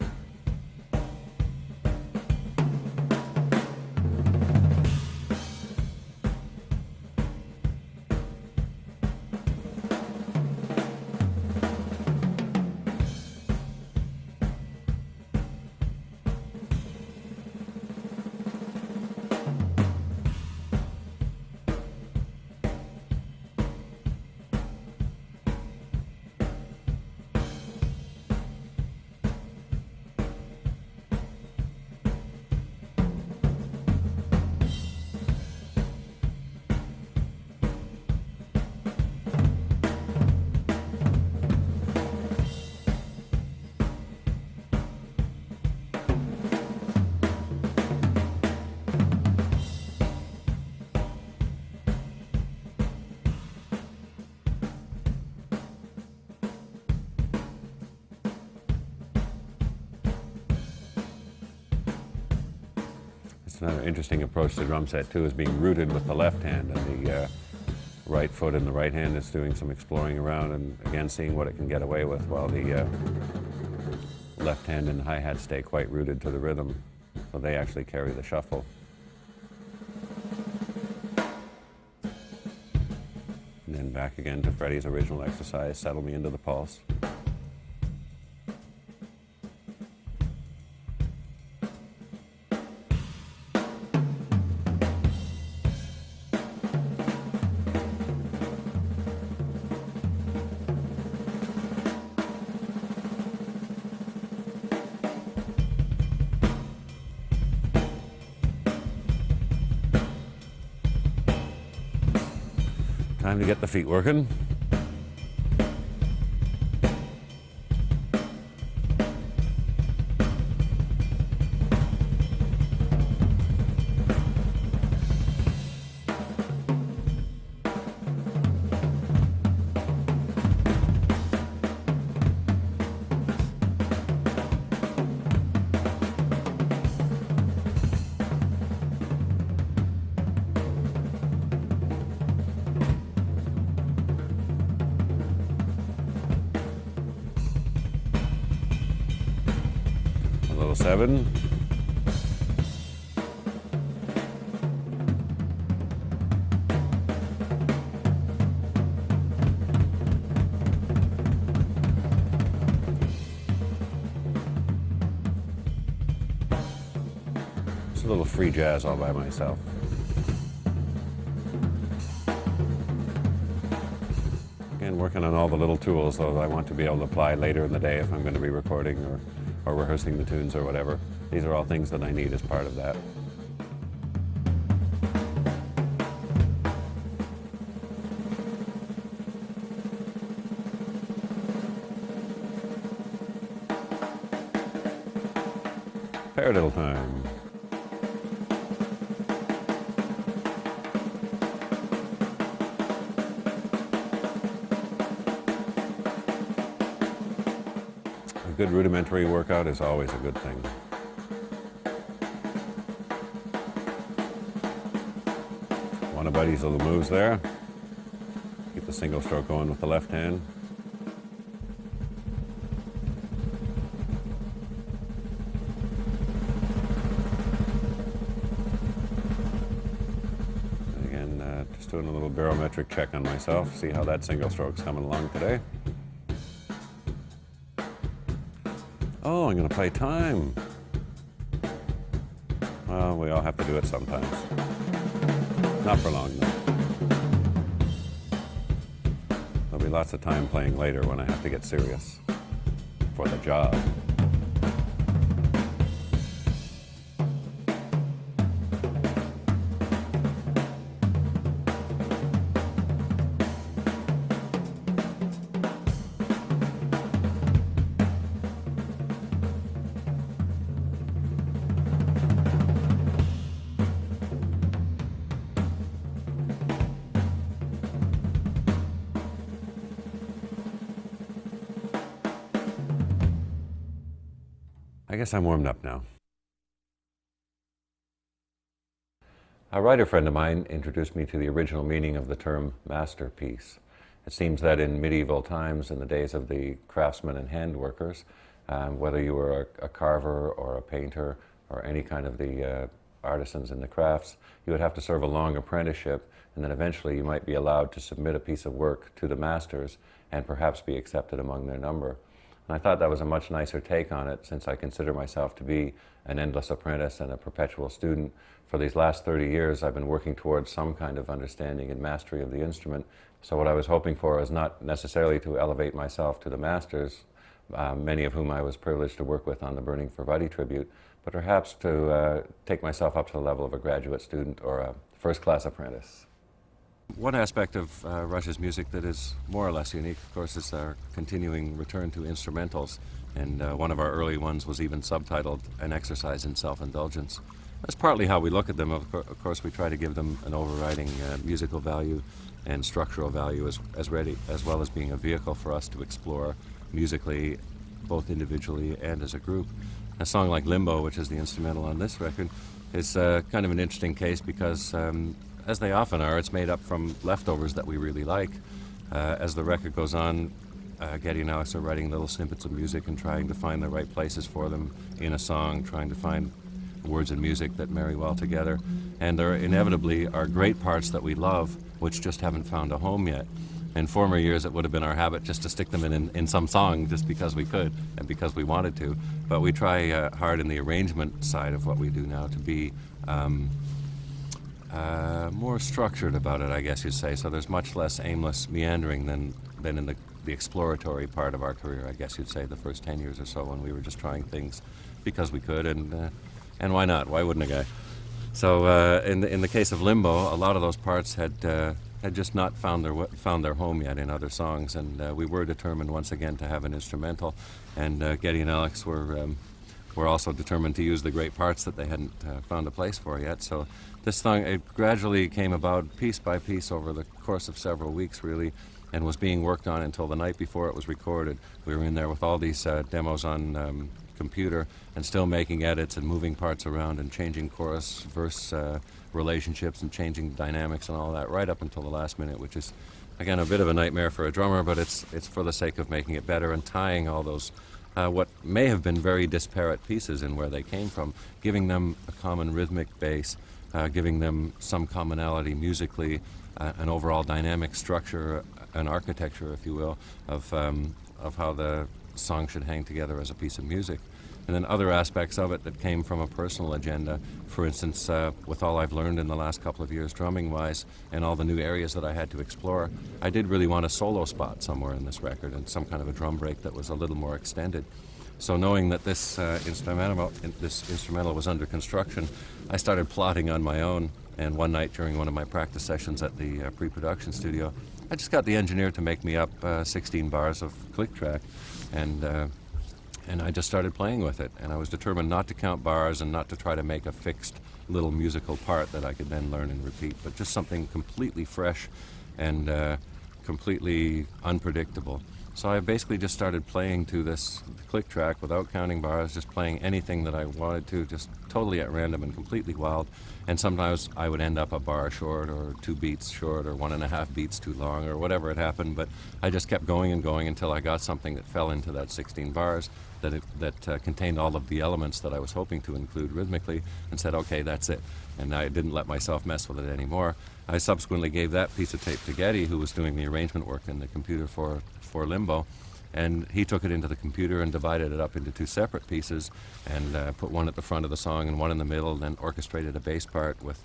Another interesting approach to drum set too is being rooted with the left hand, and the right foot in the right hand is doing some exploring around and again seeing what it can get away with, while the left hand and hi-hat stay quite rooted to the rhythm, so they actually carry the shuffle. And then back again to Freddie's original exercise, settle me into the pulse. Time to get the feet working. Little 7. It's a little free jazz all by myself. Again, working on all the little tools though that I want to be able to apply later in the day if I'm going to be recording or rehearsing the tunes or whatever. These are all things that I need as part of that. Paradiddle time. good rudimentary workout is always a good thing. One of Buddy's little moves there. Keep the single stroke going with the left hand. Just doing a little barometric check on myself, see how that single stroke's coming along today. Oh, I'm going to play time. Well, we all have to do it sometimes. Not for long, though. There'll be lots of time playing later when I have to get serious for the job. I guess I'm warmed up now. A writer friend of mine introduced me to the original meaning of the term masterpiece. It seems that in medieval times, in the days of the craftsmen and hand workers, whether you were a carver or a painter or any kind of the artisans in the crafts, you would have to serve a long apprenticeship, and then eventually you might be allowed to submit a piece of work to the masters and perhaps be accepted among their number. And I thought that was a much nicer take on it, since I consider myself to be an endless apprentice and a perpetual student. For these last 30 years, I've been working towards some kind of understanding and mastery of the instrument. So what I was hoping for is not necessarily to elevate myself to the masters, many of whom I was privileged to work with on the Burning for Buddy tribute, but perhaps to take myself up to the level of a graduate student or a first-class apprentice. One aspect of Rush's music that is more or less unique, of course, is our continuing return to instrumentals, and one of our early ones was even subtitled An Exercise in Self-Indulgence. That's partly how we look at them. Of course, we try to give them an overriding musical value and structural value as well as being a vehicle for us to explore musically, both individually and as a group. A song like Limbo, which is the instrumental on this record, is kind of an interesting case because as they often are, it's made up from leftovers that we really like. As the record goes on, Geddy and Alex are writing little snippets of music and trying to find the right places for them in a song, trying to find words and music that marry well together. And there inevitably are great parts that we love, which just haven't found a home yet. In former years, it would have been our habit just to stick them in some song just because we could and because we wanted to. But we try hard in the arrangement side of what we do now to be more structured about it, I guess you'd say. So there's much less aimless meandering than in the exploratory part of our career, I guess you'd say, the first 10 years or so, when we were just trying things because we could, and why not? Why wouldn't a guy? So in the case of Limbo, a lot of those parts had just not found their home yet in other songs, and we were determined once again to have an instrumental, and Geddy and Alex were also determined to use the great parts that they hadn't found a place for yet. So this song, it gradually came about piece by piece over the course of several weeks, really, and was being worked on until the night before it was recorded. We were in there with all these demos on computer and still making edits and moving parts around and changing chorus, verse relationships and changing dynamics and all that right up until the last minute, which is, again, a bit of a nightmare for a drummer, but it's for the sake of making it better and tying all those what may have been very disparate pieces in where they came from, giving them a common rhythmic base, giving them some commonality musically, an overall dynamic structure, an architecture, if you will, of how the song should hang together as a piece of music. And then other aspects of it that came from a personal agenda. For instance, with all I've learned in the last couple of years drumming-wise and all the new areas that I had to explore, I did really want a solo spot somewhere in this record and some kind of a drum break that was a little more extended. So knowing that this instrumental was under construction, I started plotting on my own. And one night during one of my practice sessions at the pre-production studio, I just got the engineer to make me up 16 bars of click track, and I just started playing with it. And I was determined not to count bars and not to try to make a fixed little musical part that I could then learn and repeat, but just something completely fresh and completely unpredictable. So I basically just started playing to this click track without counting bars, just playing anything that I wanted to, just totally at random and completely wild. And sometimes I would end up a bar short or 2 beats short or 1.5 beats too long or whatever had happened, but I just kept going and going until I got something that fell into that 16 bars that contained all of the elements that I was hoping to include rhythmically, and said, okay, that's it. And I didn't let myself mess with it anymore. I subsequently gave that piece of tape to Getty, who was doing the arrangement work in the computer for Limbo, and he took it into the computer and divided it up into 2 separate pieces, and put one at the front of the song and one in the middle, and then orchestrated a bass part with,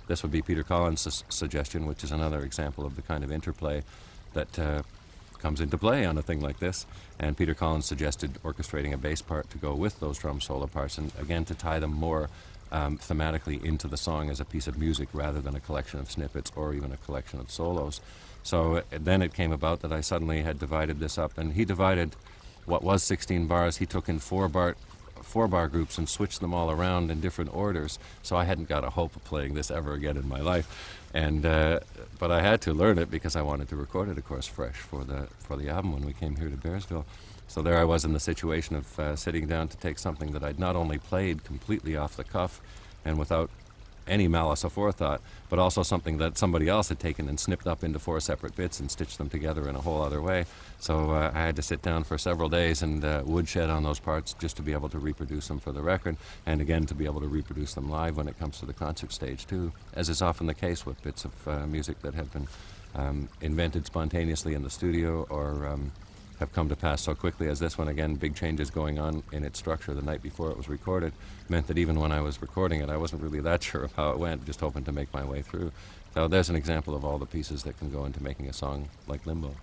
this would be Peter Collins' suggestion, which is another example of the kind of interplay that comes into play on a thing like this. And Peter Collins suggested orchestrating a bass part to go with those drum solo parts, and again to tie them more thematically into the song as a piece of music rather than a collection of snippets or even a collection of solos. So then it came about that I suddenly had divided this up, and he divided what was 16 bars. He took in 4-bar groups and switched them all around in different orders. So I hadn't got a hope of playing this ever again in my life, and but I had to learn it because I wanted to record it, of course, fresh for the album when we came here to Bearsville. So there I was in the situation of sitting down to take something that I'd not only played completely off the cuff and without any malice aforethought, but also something that somebody else had taken and snipped up into 4 separate bits and stitched them together in a whole other way. So I had to sit down for several days and woodshed on those parts just to be able to reproduce them for the record, and again to be able to reproduce them live when it comes to the concert stage too, as is often the case with bits of music that have been invented spontaneously in the studio or have come to pass so quickly as this one. Again, big changes going on in its structure the night before it was recorded meant that even when I was recording it, I wasn't really that sure of how it went, just hoping to make my way through. So there's an example of all the pieces that can go into making a song like Limbo.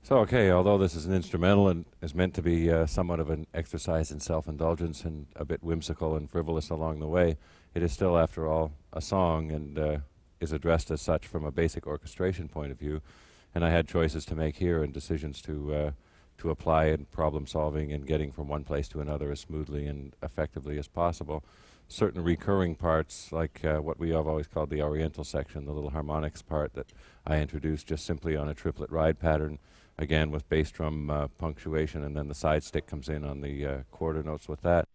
So, okay, although this is an instrumental and is meant to be somewhat of an exercise in self-indulgence and a bit whimsical and frivolous along the way, it is still, after all, a song and is addressed as such from a basic orchestration point of view. And I had choices to make here and decisions to apply in problem solving and getting from one place to another as smoothly and effectively as possible. Certain recurring parts, like what we have always called the oriental section, the little harmonics part that I introduced just simply on a triplet ride pattern, again with bass drum punctuation, and then the side stick comes in on the quarter notes with that.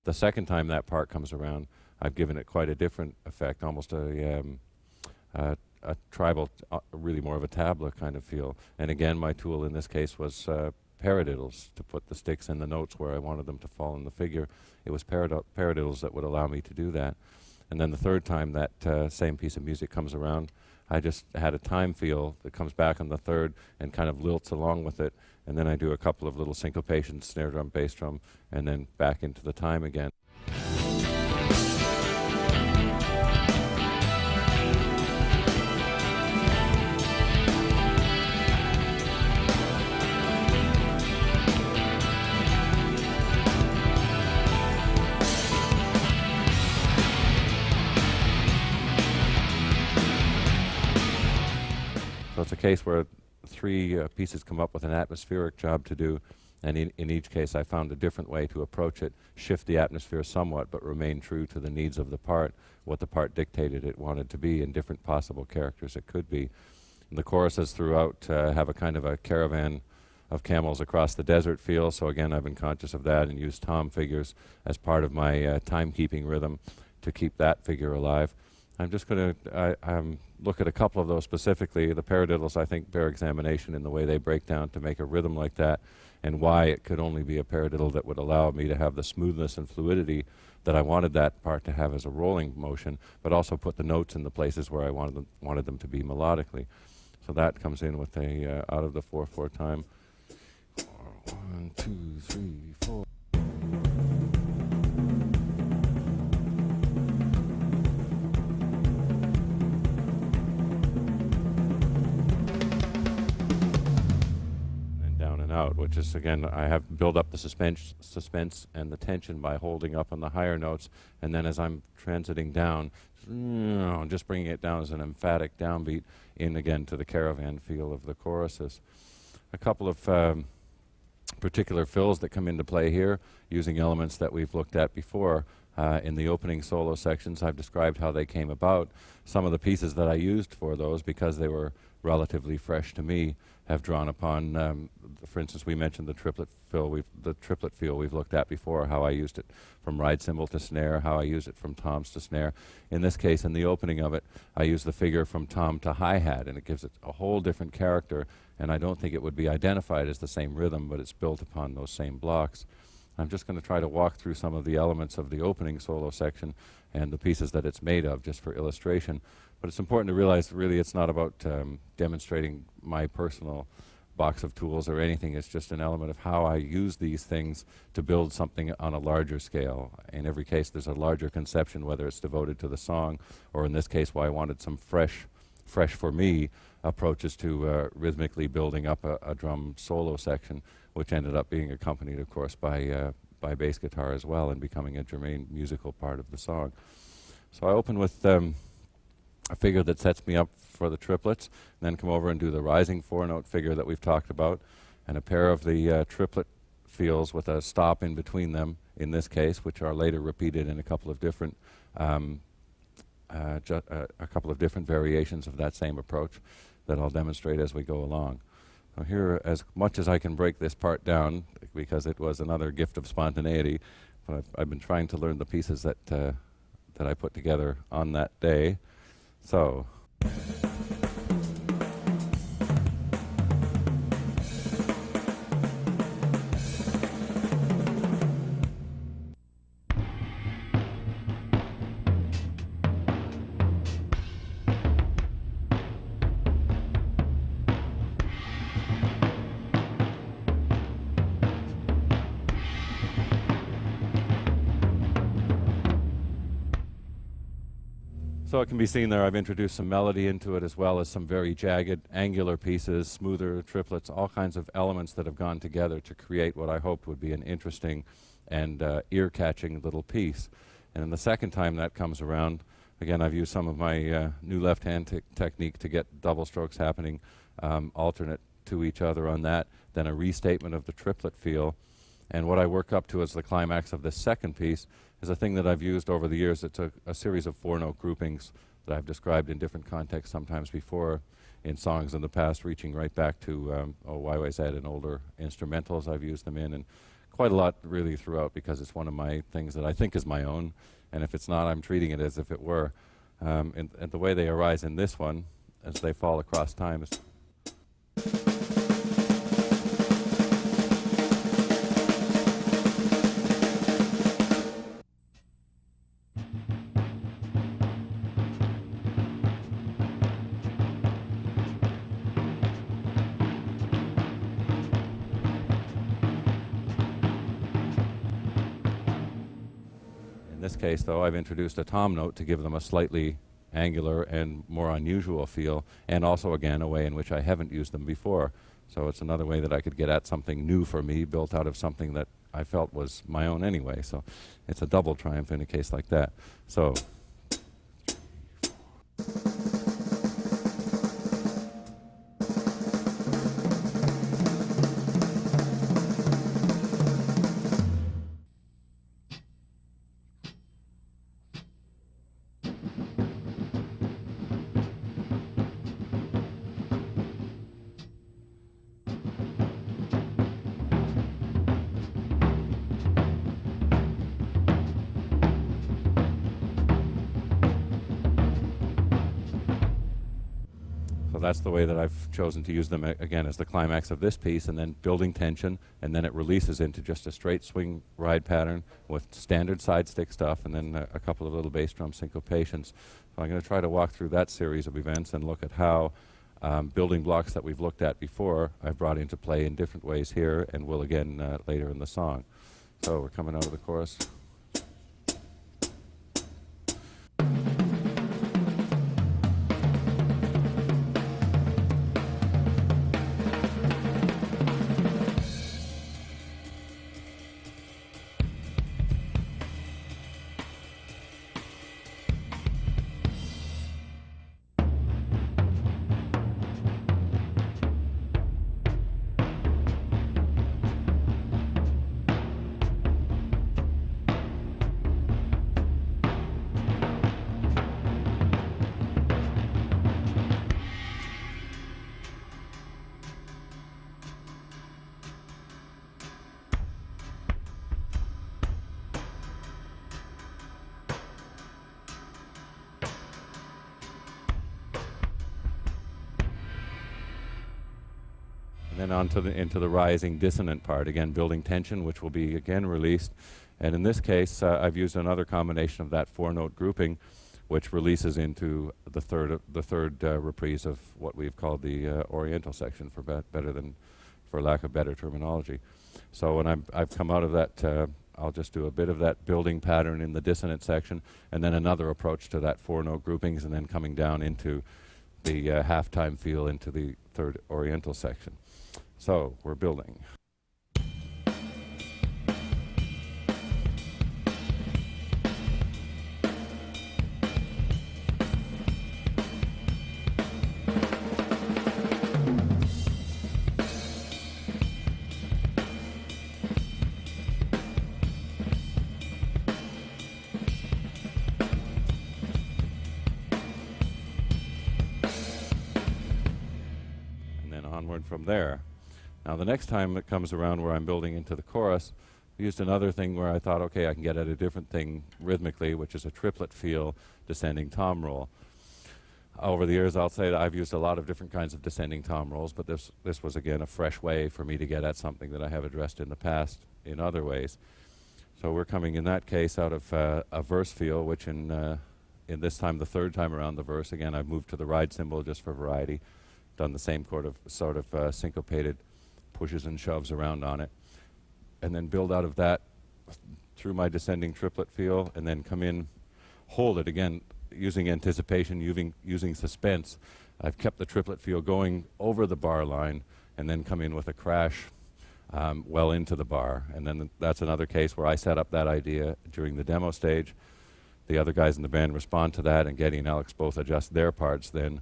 The second time that part comes around, I've given it quite a different effect, almost a tribal, really more of a tabla kind of feel. And again, my tool in this case was paradiddles, to put the sticks in the notes where I wanted them to fall in the figure. It was paradiddles that would allow me to do that. And then the third time that same piece of music comes around, I just had a time feel that comes back on the third and kind of lilts along with it. And then I do a couple of little syncopations, snare drum, bass drum, and then back into the time again. So it's a case where three pieces come up with an atmospheric job to do, and in each case I found a different way to approach it, shift the atmosphere somewhat, but remain true to the needs of the part, what the part dictated it wanted to be, and different possible characters it could be. And the choruses throughout have a kind of a caravan of camels across the desert feel, so again I've been conscious of that and used tom figures as part of my timekeeping rhythm to keep that figure alive. I'm just going to look at a couple of those specifically. The paradiddles, I think, bear examination in the way they break down to make a rhythm like that, and why it could only be a paradiddle that would allow me to have the smoothness and fluidity that I wanted that part to have as a rolling motion, but also put the notes in the places where I wanted them to be melodically. So that comes in with a out of the 4/4 time. 1, 2, 3, 4. Out, which is, again, I have built up the suspense and the tension by holding up on the higher notes, and then as I'm transiting down, just bringing it down as an emphatic downbeat in again to the caravan feel of the choruses. A couple of particular fills that come into play here, using elements that we've looked at before. In the opening solo sections, I've described how they came about. Some of the pieces that I used for those, because they were relatively fresh to me, have drawn upon, for instance, we mentioned the triplet feel we've looked at before, how I used it from ride cymbal to snare, how I used it from toms to snare. In this case, in the opening of it, I use the figure from tom to hi-hat, and it gives it a whole different character, and I don't think it would be identified as the same rhythm, but it's built upon those same blocks. I'm just going to try to walk through some of the elements of the opening solo section and the pieces that it's made of, just for illustration. But it's important to realize, really, it's not about demonstrating my personal box of tools or anything. It's just an element of how I use these things to build something on a larger scale. In every case, there's a larger conception, whether it's devoted to the song, or in this case, why I wanted some fresh for me, approaches to rhythmically building up a drum solo section, which ended up being accompanied, of course, by bass guitar as well, and becoming a germane musical part of the song. So I open with a figure that sets me up for the triplets, and then come over and do the rising 4-note figure that we've talked about, and a pair of the triplet feels with a stop in between them, in this case, which are later repeated in a couple of different variations of that same approach that I'll demonstrate as we go along. So here, as much as I can break this part down, because it was another gift of spontaneity, but I've been trying to learn the pieces that I put together on that day. So. So it can be seen there I've introduced some melody into it as well as some very jagged, angular pieces, smoother triplets, all kinds of elements that have gone together to create what I hoped would be an interesting and ear-catching little piece. And then the second time that comes around, again, I've used some of my new left-hand technique to get double strokes happening alternate to each other on that, then a restatement of the triplet feel. And what I work up to as the climax of this second piece is a thing that I've used over the years. It's a series of four-note groupings that I've described in different contexts sometimes before in songs in the past, reaching right back to YYZ and older instrumentals I've used them in, and quite a lot really throughout, because it's one of my things that I think is my own, and if it's not, I'm treating it as if it were. And the way they arise in this one, as they fall across time, is in this case, though, I've introduced a tom note to give them a slightly angular and more unusual feel, and also, again, a way in which I haven't used them before. So it's another way that I could get at something new for me, built out of something that I felt was my own anyway. So it's a double triumph in a case like that. So. So that's the way that I've chosen to use them, again, as the climax of this piece, and then building tension, and then it releases into just a straight swing ride pattern with standard side stick stuff, and then a couple of little bass drum syncopations. So I'm going to try to walk through that series of events and look at how building blocks that we've looked at before I've brought into play in different ways here, and will again later in the song. So we're coming out of the chorus. And then on to into the rising dissonant part, again building tension, which will be again released. And in this case, I've used another combination of that four-note grouping, which releases into the third reprise of what we've called the Oriental section, for lack of better terminology. So when I've come out of that, I'll just do a bit of that building pattern in the dissonant section, and then another approach to that four-note groupings, and then coming down into the halftime feel into the third Oriental section. So we're building. And then onward from there. Now the next time it comes around where I'm building into the chorus, I used another thing where I thought, okay, I can get at a different thing rhythmically, which is a triplet feel descending tom roll. Over the years, I'll say that I've used a lot of different kinds of descending tom rolls, but this was again a fresh way for me to get at something that I have addressed in the past in other ways. So we're coming in that case out of a verse feel, which in this time, the third time around the verse, again I've moved to the ride cymbal just for variety, done the same sort of syncopated pushes and shoves around on it, and then build out of that through my descending triplet feel, and then come in, hold it again. using anticipation, using suspense, I've kept the triplet feel going over the bar line and then come in with a crash well into the bar. And then that's another case where I set up that idea during the demo stage. The other guys in the band respond to that, and Geddy and Alex both adjust their parts then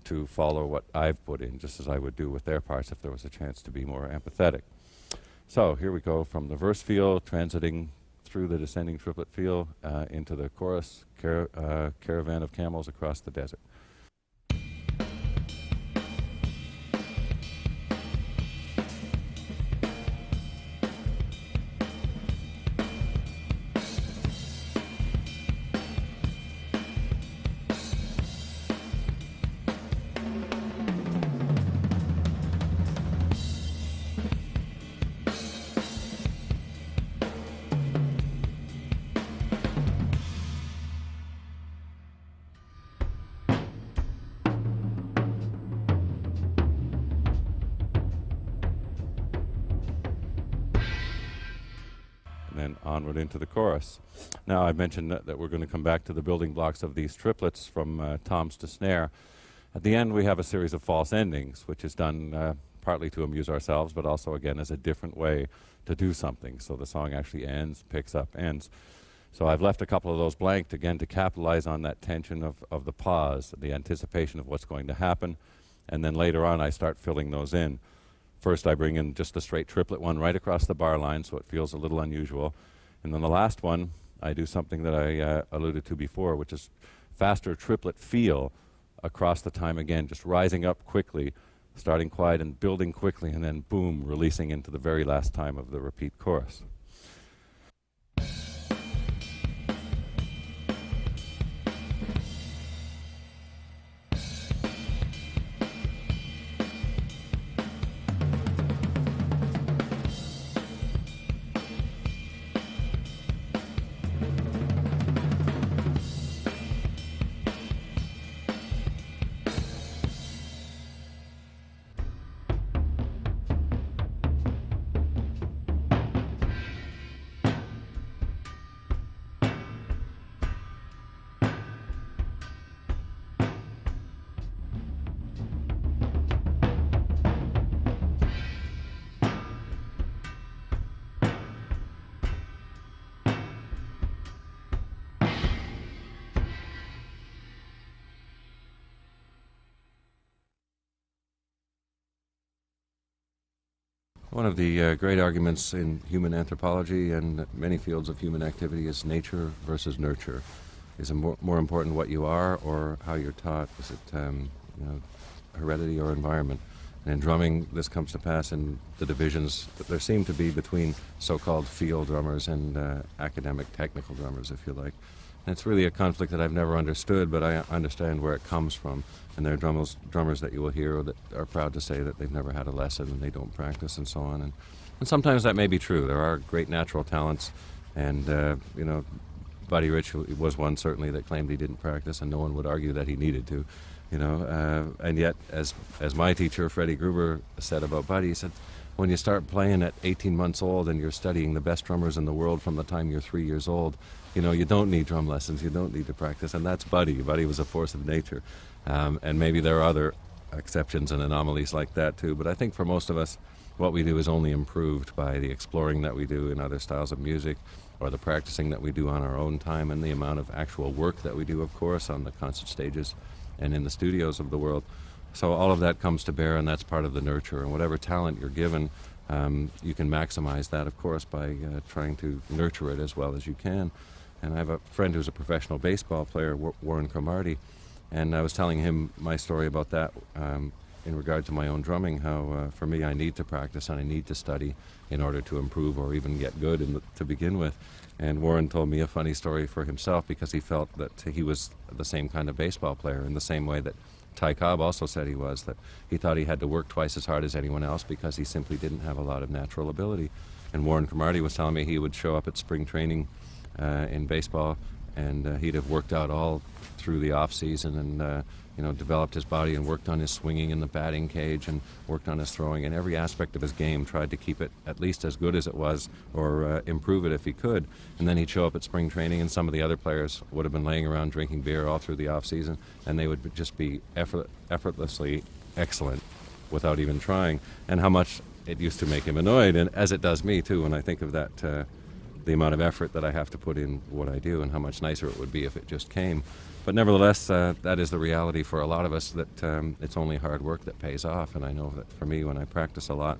to follow what I've put in, just as I would do with their parts if there was a chance to be more empathetic. So here we go from the verse feel, transiting through the descending triplet feel into the chorus, caravan of camels across the desert. And then onward into the chorus. Now, I mentioned that we're going to come back to the building blocks of these triplets from toms to snare. At the end, we have a series of false endings, which is done partly to amuse ourselves, but also, again, as a different way to do something. So the song actually ends, picks up, ends. So I've left a couple of those blank, again, to capitalize on that tension of the pause, the anticipation of what's going to happen. And then later on, I start filling those in. First, I bring in just a straight triplet one right across the bar line, so it feels a little unusual. And then the last one, I do something that I alluded to before, which is faster triplet feel across the time again, just rising up quickly, starting quiet and building quickly, and then boom, releasing into the very last time of the repeat chorus. One of the great arguments in human anthropology and many fields of human activity is nature versus nurture. Is it more important what you are or how you're taught? Is it heredity or environment? And in drumming, this comes to pass in the divisions that there seem to be between so-called field drummers and academic technical drummers, if you like. And it's really a conflict that I've never understood, but I understand where it comes from. And there are drummers that you will hear that are proud to say that they've never had a lesson and they don't practice and so on. And sometimes that may be true. There are great natural talents, and Buddy Rich was one certainly that claimed he didn't practice, and no one would argue that he needed to. And yet, as my teacher, Freddie Gruber, said about Buddy, he said, when you start playing at 18 months old and you're studying the best drummers in the world from the time you're 3 years old, you don't need drum lessons, you don't need to practice, and that's Buddy. Buddy was a force of nature. And maybe there are other exceptions and anomalies like that too, but I think for most of us, what we do is only improved by the exploring that we do in other styles of music, or the practicing that we do on our own time, and the amount of actual work that we do, of course, on the concert stages and in the studios of the world. So all of that comes to bear, and that's part of the nurture. And whatever talent you're given, you can maximize that, of course, by trying to nurture it as well as you can. And I have a friend who's a professional baseball player, Warren Cromartie, and I was telling him my story about that in regard to my own drumming, how for me I need to practice and I need to study in order to improve or even get good to begin with. And Warren told me a funny story for himself, because he felt that he was the same kind of baseball player, in the same way that Ty Cobb also said he was, that he thought he had to work twice as hard as anyone else because he simply didn't have a lot of natural ability. And Warren Cromartie was telling me he would show up at spring training in baseball and he'd have worked out all through the off season and developed his body and worked on his swinging in the batting cage and worked on his throwing and every aspect of his game, tried to keep it at least as good as it was or improve it if he could. And then he'd show up at spring training, and some of the other players would have been laying around drinking beer all through the off season, and they would just be effortlessly excellent without even trying. And how much it used to make him annoyed, and as it does me too when I think of that, the amount of effort that I have to put in what I do, and how much nicer it would be if it just came. But nevertheless, that is the reality for a lot of us, that it's only hard work that pays off. And I know that for me, when I practice a lot,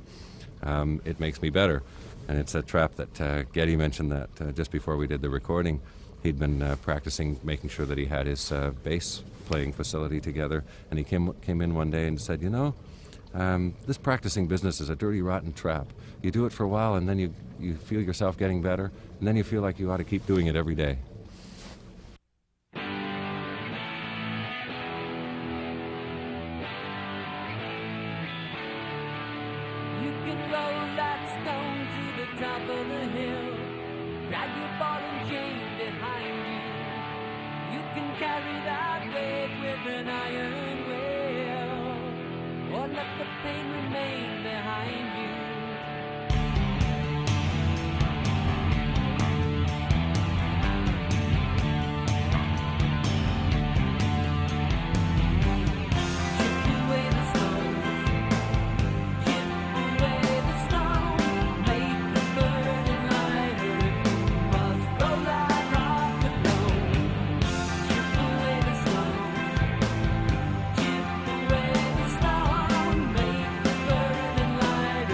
it makes me better. And it's a trap that Geddy mentioned that just before we did the recording, he'd been practicing, making sure that he had his bass playing facility together. And he came in one day and said, this practicing business is a dirty, rotten trap. You do it for a while, and then you feel yourself getting better, and then you feel like you ought to keep doing it every day. You can roll that stone to the top of the hill, drag your ball and chain behind you. You can carry that weight with an iron will, or let the pain remain behind you. Light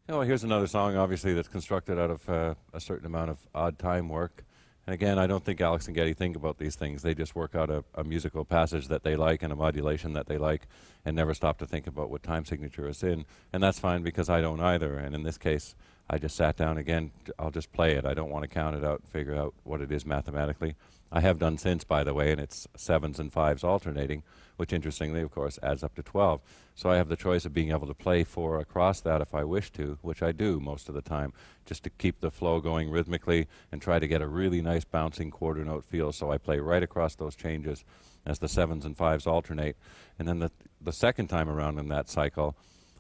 Oh, here's another song, obviously, that's constructed out of a certain amount of odd time work. And again, I don't think Alex and Getty think about these things. They just work out a musical passage that they like and a modulation that they like and never stop to think about what time signature it's in. And that's fine because I don't either. And in this case, I just sat down again. I'll just play it. I don't want to count it out and figure out what it is mathematically. I have done since, by the way, and it's 7s and 5s alternating, which interestingly, of course, adds up to 12. So I have the choice of being able to play 4 across that if I wish to, which I do most of the time, just to keep the flow going rhythmically and try to get a really nice bouncing quarter note feel. So I play right across those changes as the 7s and 5s alternate. And then the second time around in that cycle,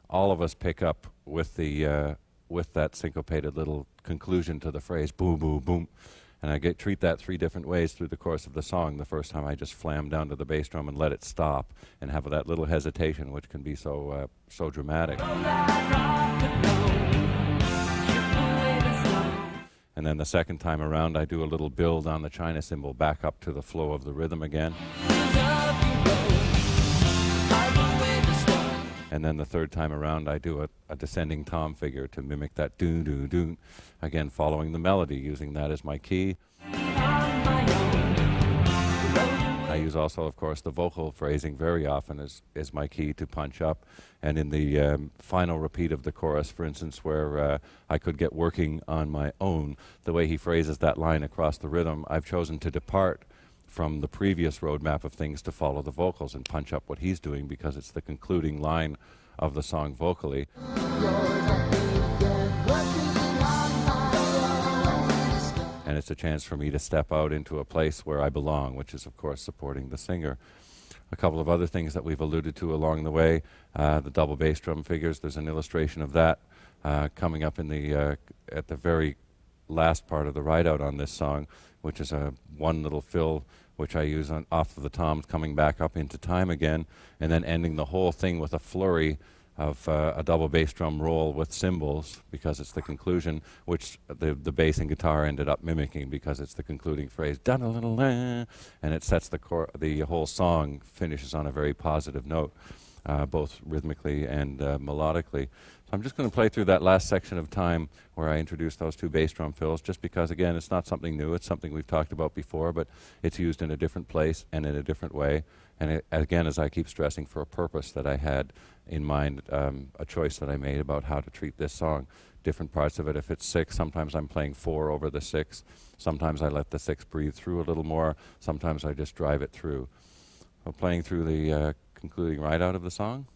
all of us pick up with that syncopated little conclusion to the phrase, boom, boom, boom. And I treat that 3 different ways through the course of the song. The first time I just flam down to the bass drum and let it stop and have that little hesitation, which can be so dramatic. And then the second time around, I do a little build on the China cymbal back up to the flow of the rhythm again. And then the third time around, I do a descending tom figure to mimic that doo-doo-doo, again following the melody, using that as my key. I use also, of course, the vocal phrasing very often as my key to punch up. And in the final repeat of the chorus, for instance, where I could get working on my own, the way he phrases that line across the rhythm, I've chosen to depart from the previous roadmap of things to follow the vocals and punch up what he's doing because it's the concluding line of the song vocally. And it's a chance for me to step out into a place where I belong, which is, of course, supporting the singer. A couple of other things that we've alluded to along the way, the double bass drum figures, there's an illustration of that coming up in the at the very last part of the ride out on this song, which is one little fill which I use off of the toms, coming back up into time again, and then ending the whole thing with a flurry of a double bass drum roll with cymbals, because it's the conclusion, which the bass and guitar ended up mimicking because it's the concluding phrase, and it sets the whole song finishes on a very positive note, both rhythmically and melodically. So I'm just going to play through that last section of time where I introduced those 2 bass drum fills, just because, again, it's not something new. It's something we've talked about before, but it's used in a different place and in a different way. And it, again, as I keep stressing, for a purpose that I had in mind, a choice that I made about how to treat this song. Different parts of it, if it's 6, sometimes I'm playing 4 over the 6. Sometimes I let the 6 breathe through a little more. Sometimes I just drive it through. So playing through the concluding ride out of the song.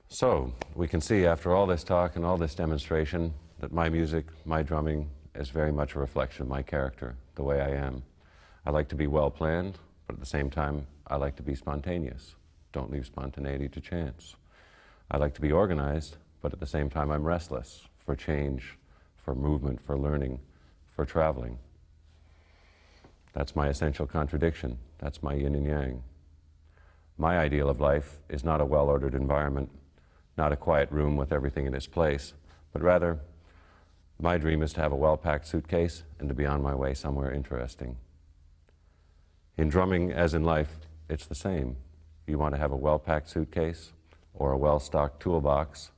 So, we can see after all this talk and all this demonstration that my music, my drumming, is very much a reflection of my character, the way I am. I like to be well planned, but at the same time, I like to be spontaneous. Don't leave spontaneity to chance. I like to be organized, but at the same time, I'm restless for change, for movement, for learning, for traveling. That's my essential contradiction. That's my yin and yang. My ideal of life is not a well-ordered environment, not a quiet room with everything in its place, but rather, my dream is to have a well-packed suitcase and to be on my way somewhere interesting. In drumming, as in life, it's the same. You want to have a well-packed suitcase or a well-stocked toolbox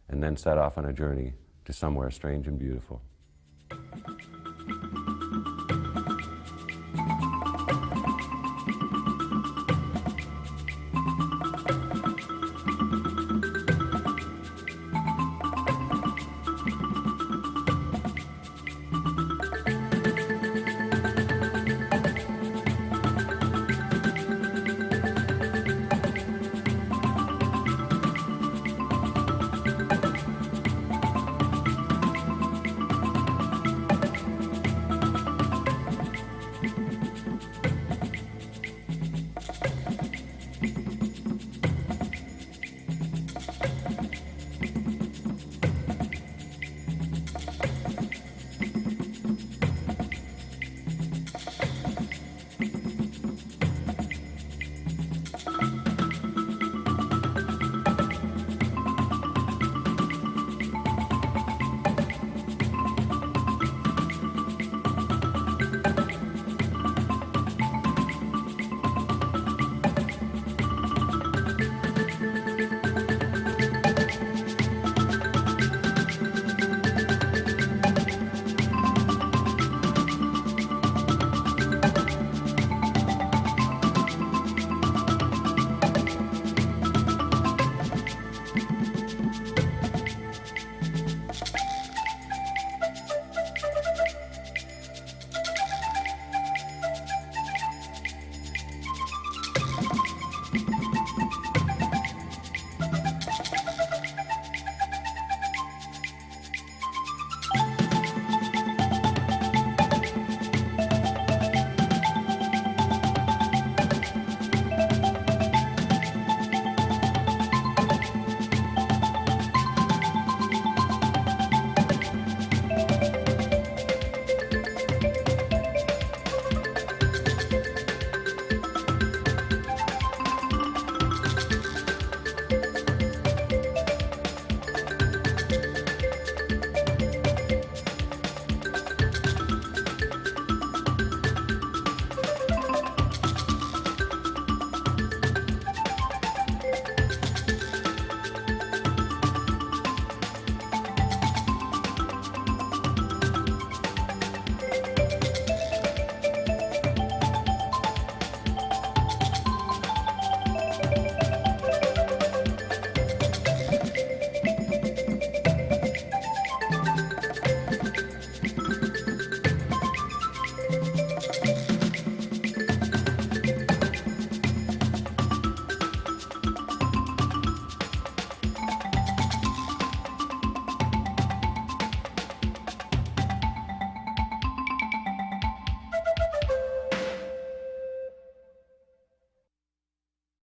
and then set off on a journey to somewhere strange and beautiful.